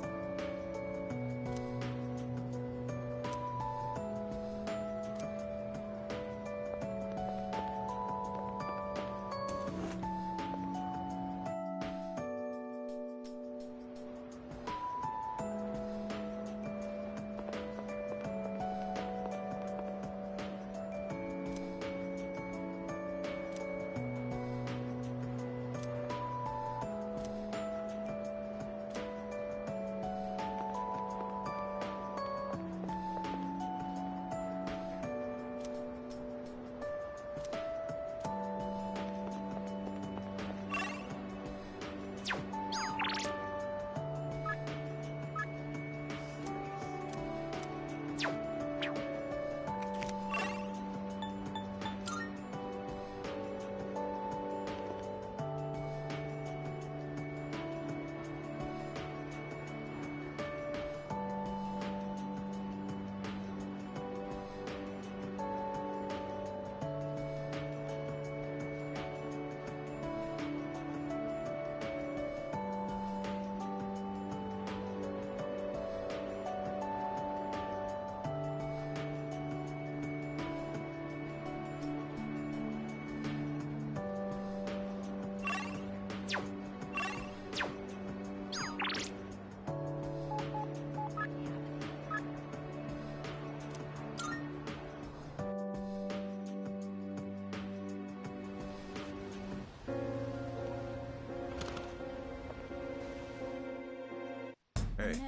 Speaker 19: Hey,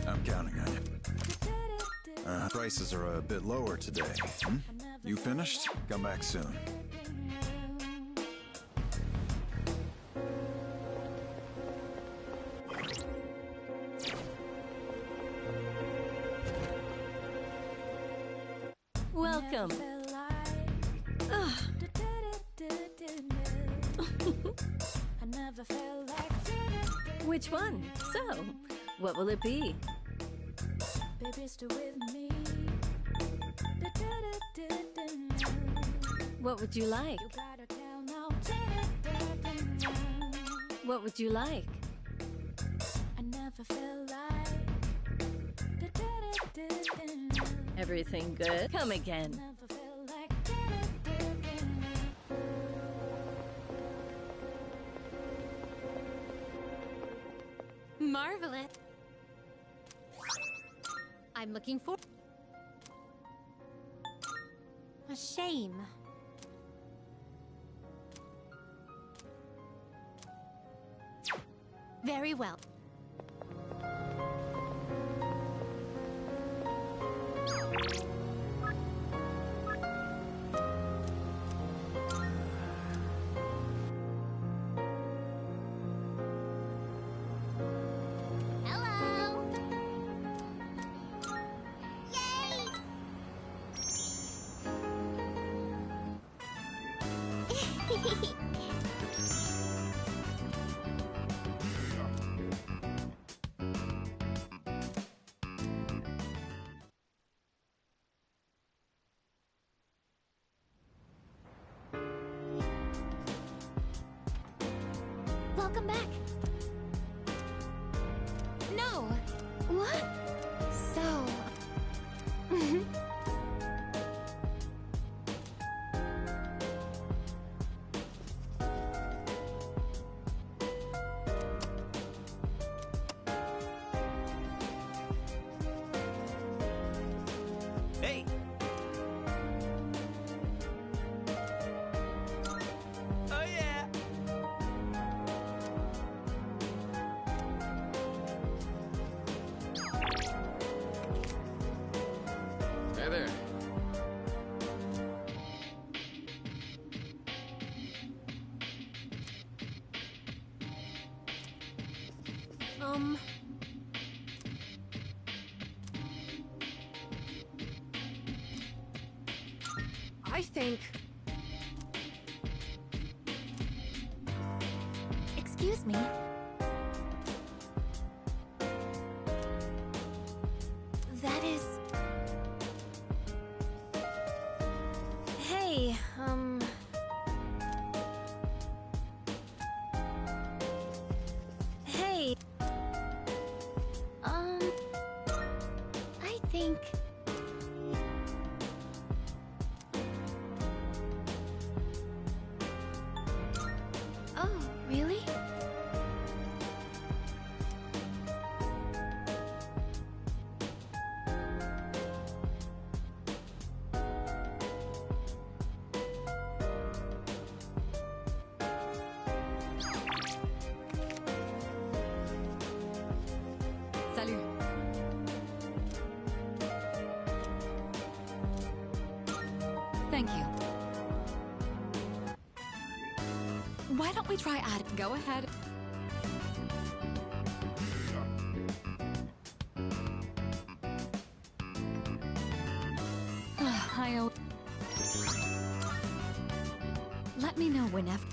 Speaker 19: I'm counting on you. Prices are a bit lower today. You finished? Come back soon.
Speaker 13: Welcome. Ugh. Which one? So, what will it be?
Speaker 12: Baby, stay with me.
Speaker 19: What would you like? What would you like?
Speaker 12: I never felt like
Speaker 19: Everything good? Come again.
Speaker 12: never felt like
Speaker 1: Marvelous. I'm looking for... A shame. Very well.
Speaker 9: Hello. Yay! Welcome back. No. What? So.
Speaker 2: Hey! Oh yeah!
Speaker 10: Hey there.
Speaker 16: I think...
Speaker 15: Excuse me. That is...
Speaker 19: Hey, Hey.
Speaker 15: I think... Oh, really?
Speaker 6: Salut. Thank you. Why don't we try add? Go ahead. I'll... Let me know whenever.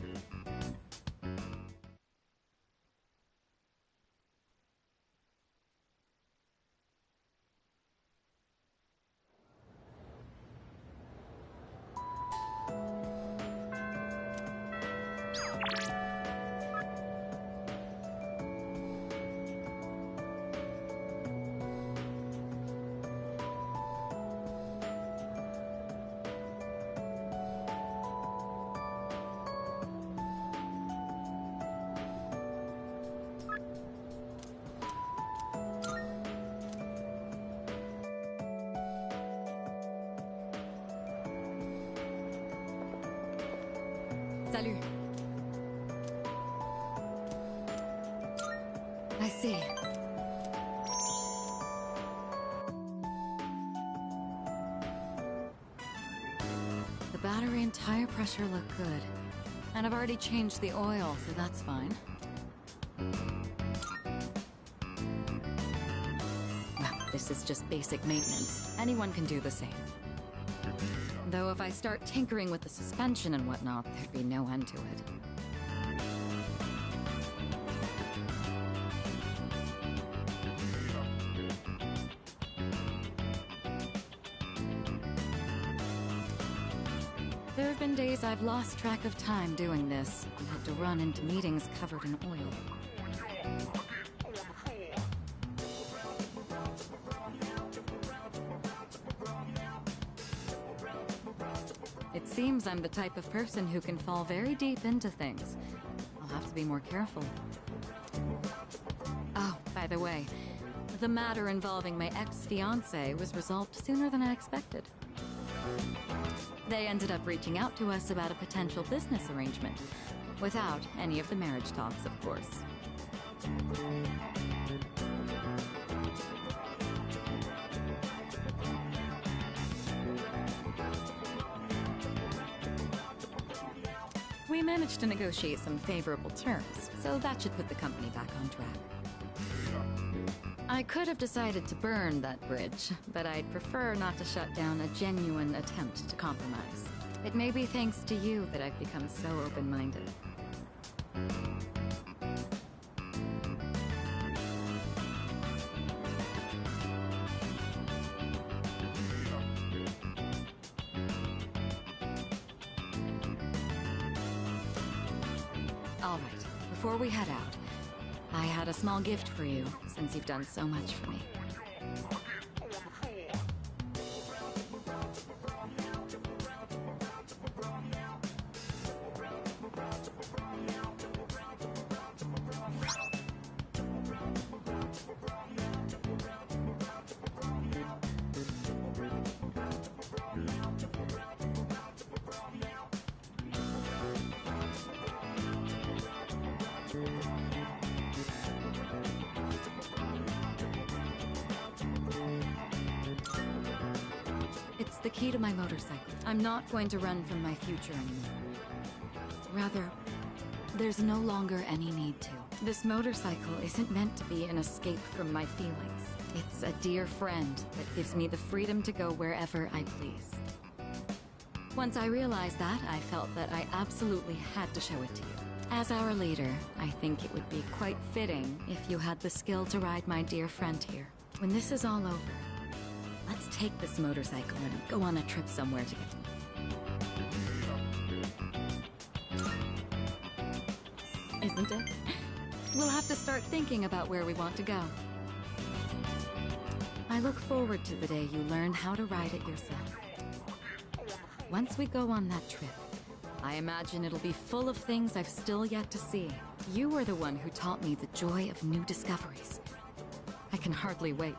Speaker 6: Salut. I see. The battery and tire pressure look good. And I've already changed the oil, so that's fine. Well, this is just basic maintenance. Anyone can do the same. Though if I start tinkering with the suspension and whatnot, there'd be no end to it. There have been been days I've lost track of time doing this and had to run into meetings covered in oil. It seems I'm the type of person who can fall very deep into things. I'll have to be more careful. Oh, by the way, the matter involving my ex-fiancé was resolved sooner than I expected. They ended up reaching out to us about a potential business arrangement, without any of the marriage talks, of course. We managed to negotiate some favorable terms, so that should put the company back on track. I could have decided to burn that bridge, but I'd prefer not to shut down a genuine attempt to compromise. It may be thanks to you that I've become so open-minded. All right, before we head out, I had a small gift for you, since you've done so much for me. It's the key to my motorcycle. I'm not going to run from my future anymore. Rather, there's no longer any need to. This motorcycle isn't meant to be an escape from my feelings. It's a dear friend that gives me the freedom to go wherever I please. Once I realized that, I felt that I absolutely had to show it to you. As our leader, I think it would be quite fitting if you had the skill to ride my dear friend here. When this is all over, let's take this motorcycle and go on a trip somewhere together. Isn't it? We'll have to start thinking about where we want to go. I look forward to the day you learn how to ride it yourself. Once we go on that trip, I imagine it'll be full of things I've still yet to see. You were the one who taught me the joy of new discoveries. I can hardly wait.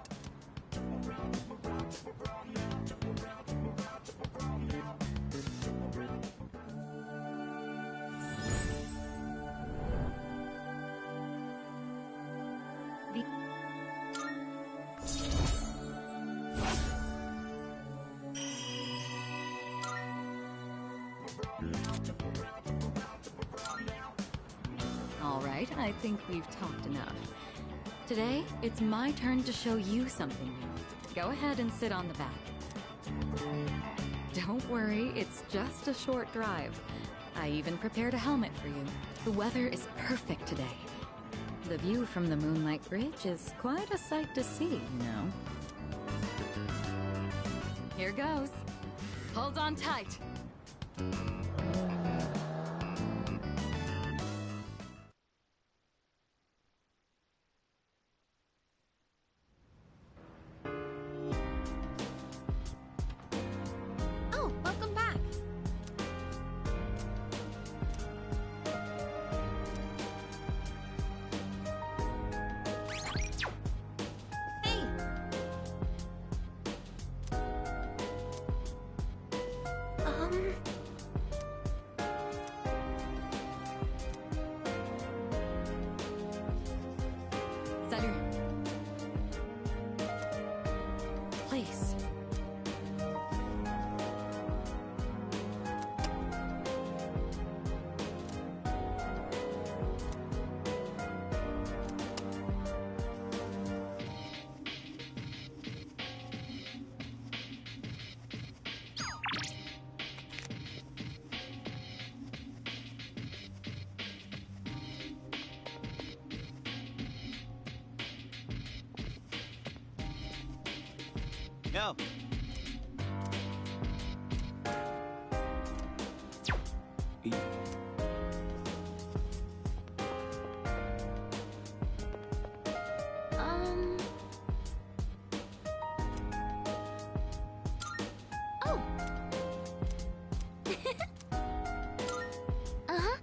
Speaker 6: All right, I think we've talked enough. Today, it's my turn to show you something new. Go ahead and sit on the back. Don't worry, it's just a short drive. I even prepared a helmet for you. The weather is perfect today. The view from the Moonlight Bridge is quite a sight to see, you know. Here goes. Hold on tight.
Speaker 1: Oh, welcome back. Hey.
Speaker 6: Salut. Please.
Speaker 2: No.
Speaker 9: Oh. Uh-huh.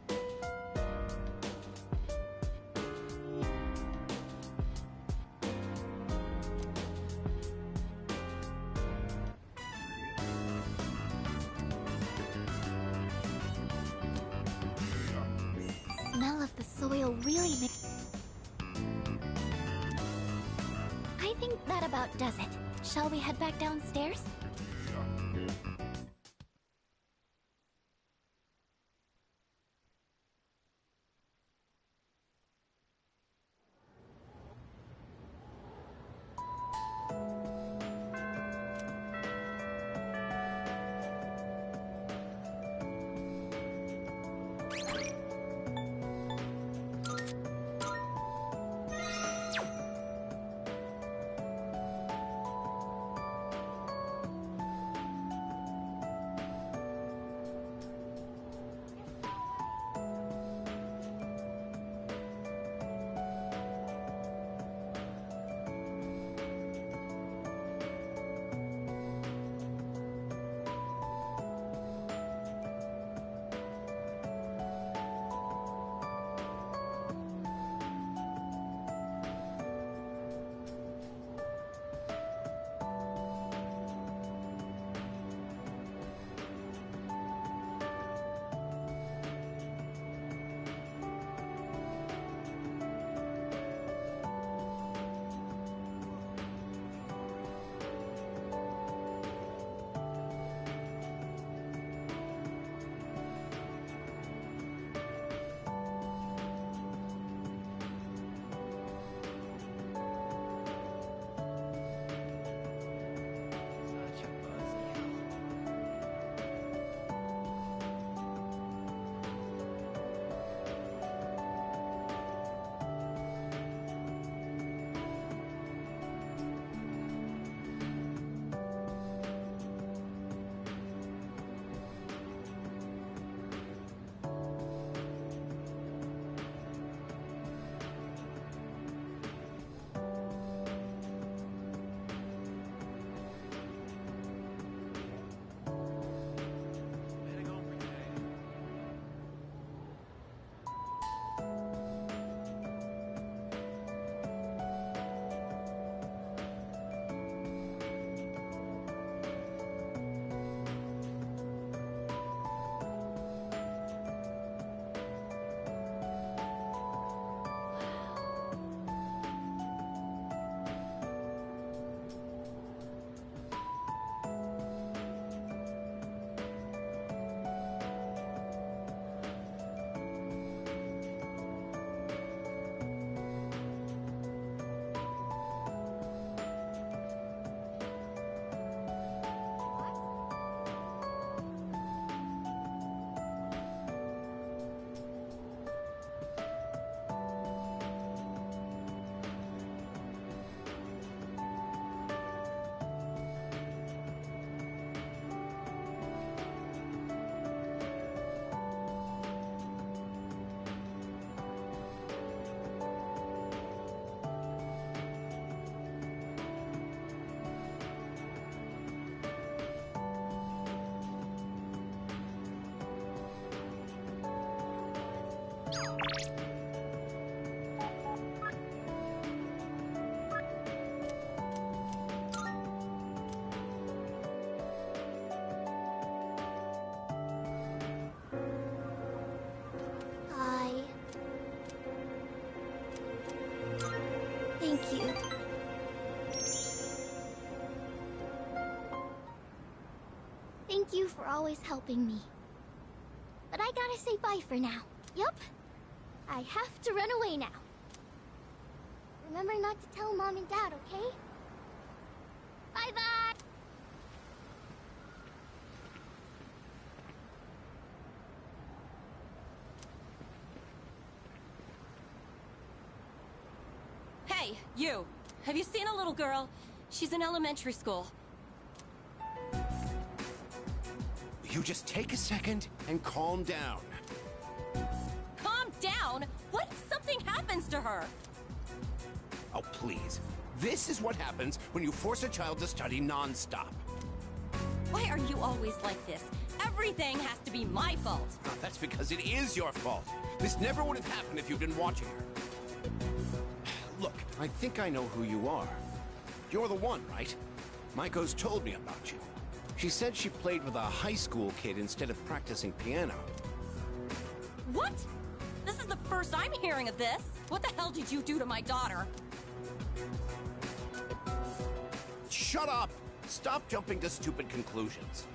Speaker 9: Smell of the soil really makes... I think that about does it. Shall we head back downstairs? Thank you. Thank you for always helping me. But I gotta say bye for now. Yup. I have to run away now. Remember not to tell Mom and Dad, okay? Bye-bye!
Speaker 13: Hey, you! Have you seen a little girl? She's in elementary school.
Speaker 7: You just take a second and calm down.
Speaker 13: Calm down? What if something happens to her?
Speaker 7: Oh, please. This is what happens when you force a child to study non-stop.
Speaker 13: Why are you always like this? Everything has to be my fault.
Speaker 7: Oh, that's because it is your fault. This never would have happened if you'd been watching her. Look, I think I know who you are. You're the one, right? Maiko's told me about you. She said she played with a high school kid instead of practicing piano.
Speaker 13: What? This is the first I'm hearing of this. What the hell did you do to my daughter?
Speaker 7: Shut up! Stop jumping to stupid conclusions.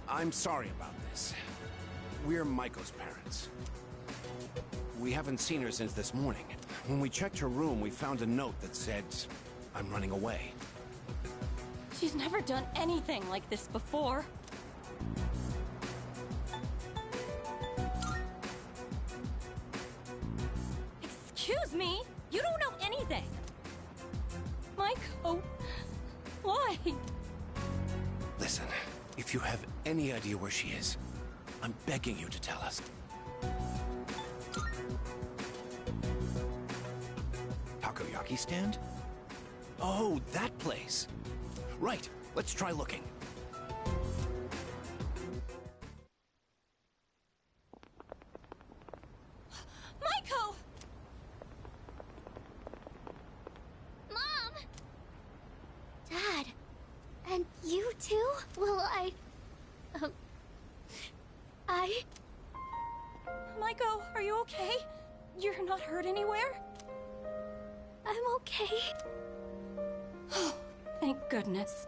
Speaker 7: I'm sorry about this. We're Maiko's parents. We haven't seen her since this morning. When we checked her room, we found a note that said, "I'm running away."
Speaker 13: She's never done anything like this before. Excuse me? You don't know anything. Maiko, why?
Speaker 7: Listen, if you have any idea where she is, I'm begging you to tell us. Takoyaki stand? Oh, that place. Right, let's try looking.
Speaker 13: Maiko!
Speaker 9: Mom! Dad, and you too? Well,
Speaker 13: Maiko, are you okay? You're not hurt anywhere?
Speaker 9: I'm okay.
Speaker 13: Oh, thank goodness.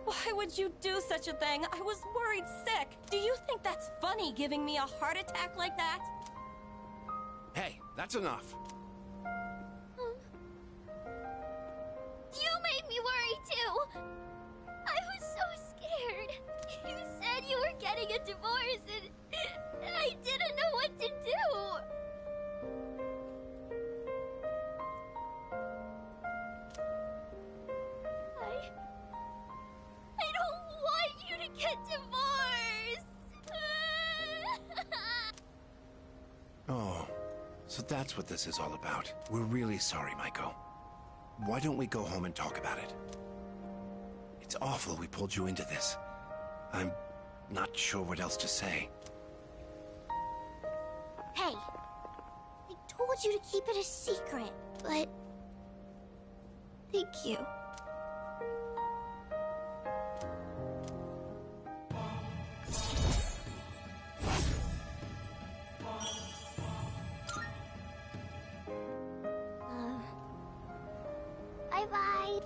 Speaker 13: Why would you do such a thing? I was worried sick. Do you think that's funny, giving me a heart attack like that?
Speaker 7: Hey, that's enough.
Speaker 9: You made me worry too. I was so scared. You said you were getting a divorce and I didn't know what to do. I don't want you to get divorced.
Speaker 7: Oh, so that's what this is all about. We're really sorry, Maiko. Why don't we go home and talk about it? It's awful we pulled you into this. I'm not sure what else to say.
Speaker 9: Hey, I told you to keep it a secret, but thank you. Bye-bye.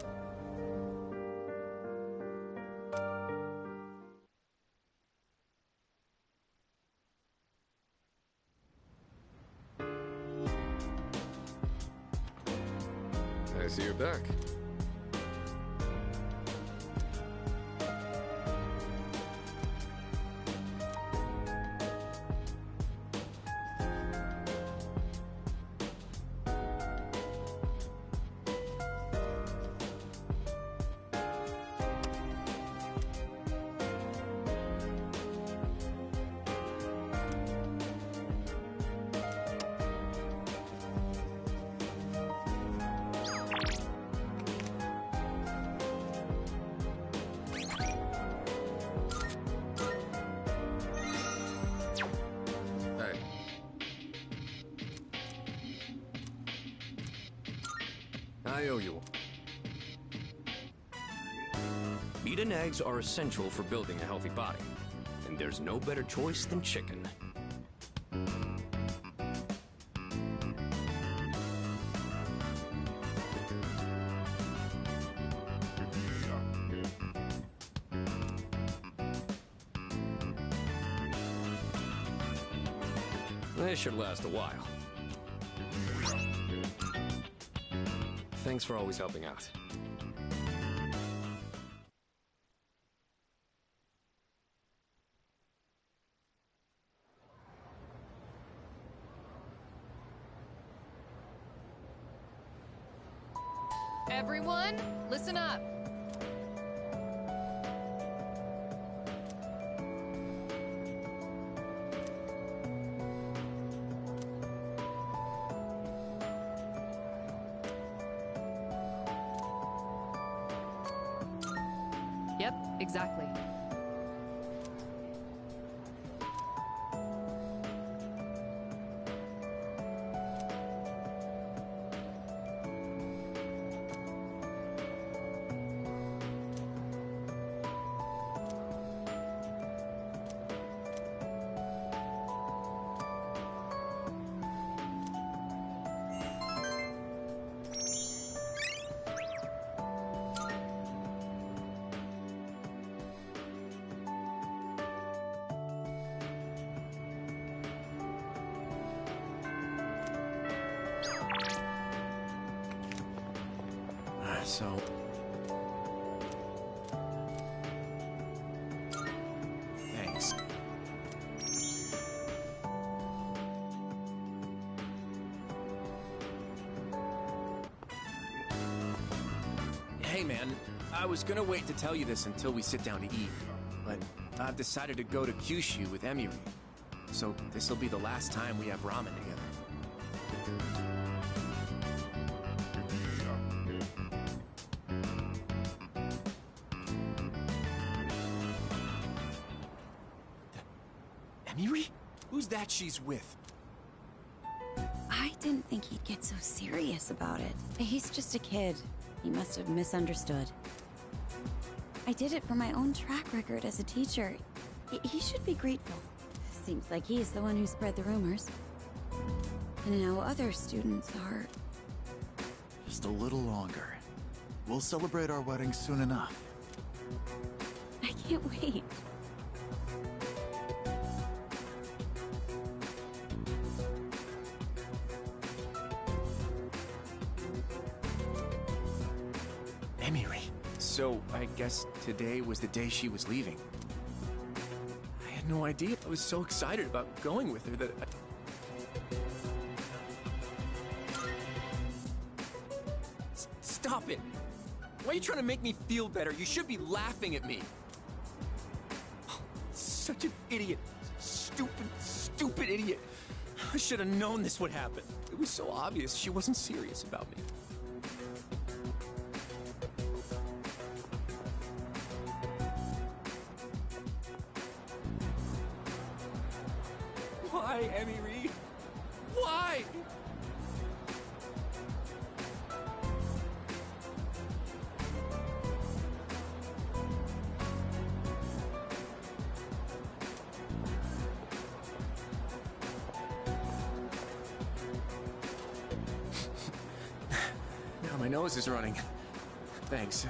Speaker 10: I see you're back. I owe you. Meat and eggs are essential for building a healthy body, and there's no better choice than chicken. This should last a while. Thanks for always helping out.
Speaker 16: Everyone, listen up. Yep, exactly.
Speaker 19: So... Thanks. Hey man, I was gonna wait to tell you this until we sit down to eat, but I've decided to go to Kyushu with Emiri. So this'll be the last time we have ramen together. Emiri? Who's that she's with?
Speaker 2: I didn't think he'd get so serious about it. He's just a kid. He must have misunderstood. I did it for my own track record as a teacher. He should be grateful. Seems like he's the one who spread the rumors. And now other students are...
Speaker 21: Just a little longer. We'll celebrate our wedding soon enough.
Speaker 2: I can't wait.
Speaker 19: Emiri. So, I guess today was the day she was leaving. I had no idea. I was so excited about going with her that Stop it! Why are you trying to make me feel better? You should be laughing at me. Such an idiot. Stupid, stupid idiot. I should have known this would happen. It was so obvious she wasn't serious about me. Why, Emiri? Why? Now my nose is running. Thanks.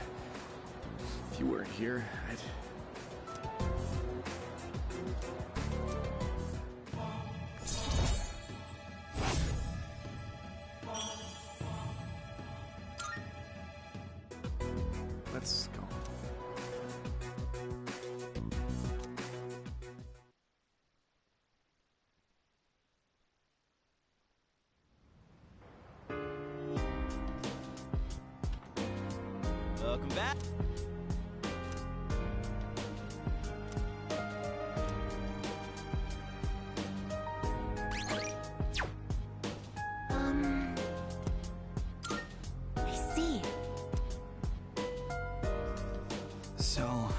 Speaker 19: If you weren't here, I'd... Let's go.
Speaker 2: Welcome back.
Speaker 15: I see.
Speaker 8: So,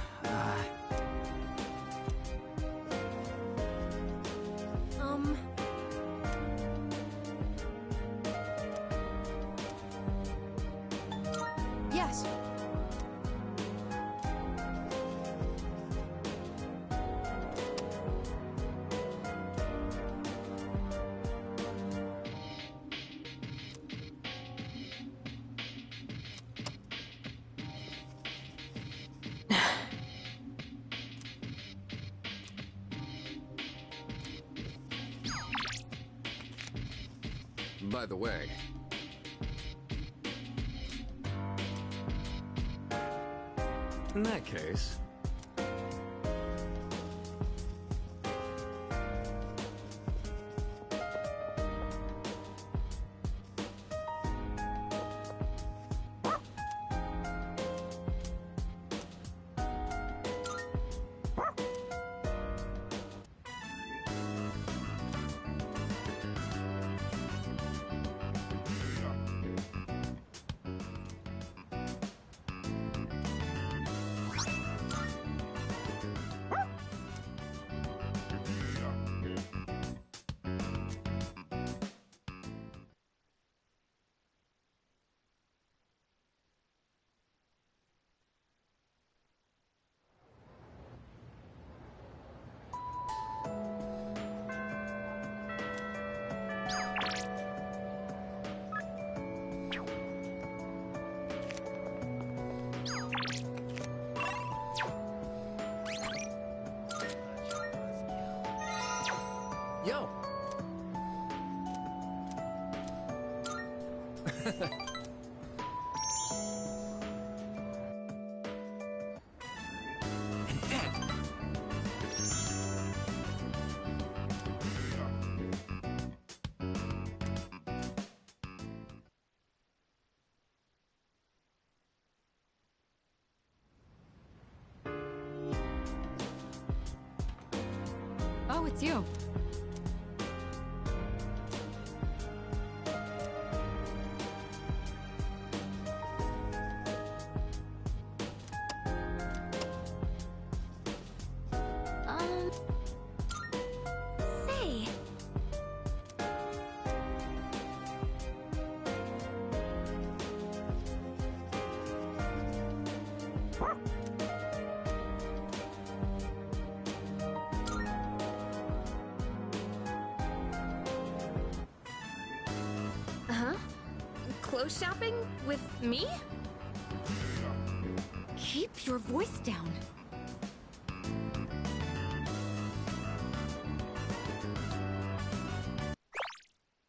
Speaker 16: Yes.
Speaker 10: By the way, in that case,
Speaker 6: Oh, it's you.
Speaker 1: Say.
Speaker 14: Huh? Clothes shopping? With me?
Speaker 6: Keep your voice down.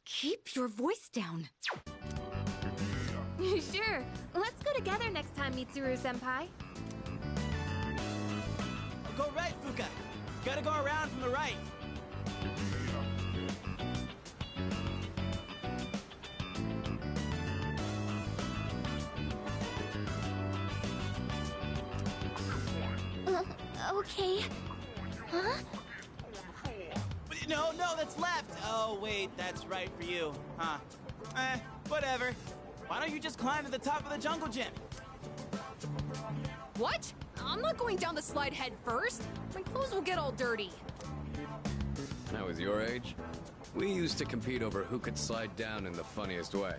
Speaker 6: Keep your voice down.
Speaker 14: Sure. Let's go together next time, Mitsuru-senpai.
Speaker 8: Go right, Fuka. Gotta go around from the right.
Speaker 9: Okay. Huh?
Speaker 8: No, that's left. Oh, wait, that's right for you. Huh. Whatever. Why don't you just climb to the top of the jungle gym?
Speaker 16: What? I'm not going down the slide head first. My clothes will get all dirty.
Speaker 10: When I was your age, we used to compete over who could slide down in the funniest way.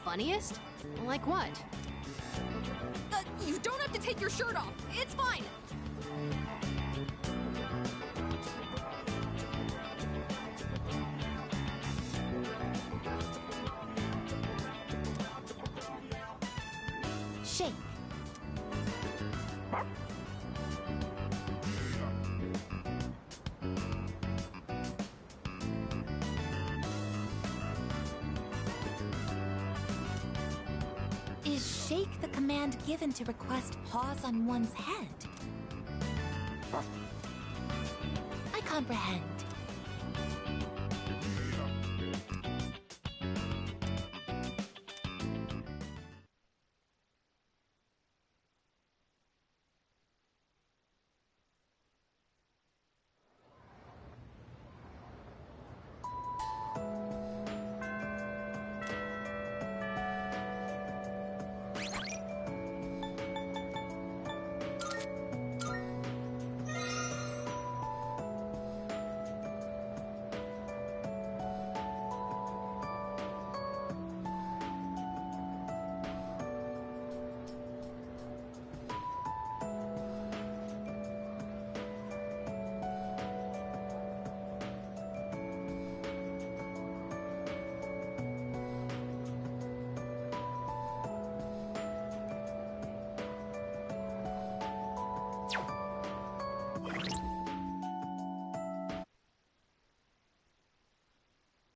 Speaker 16: Funniest? Like what? You don't have to take your shirt off. It's fine.
Speaker 1: Shake. Is shake the command given to request pause on one's head? I comprehend.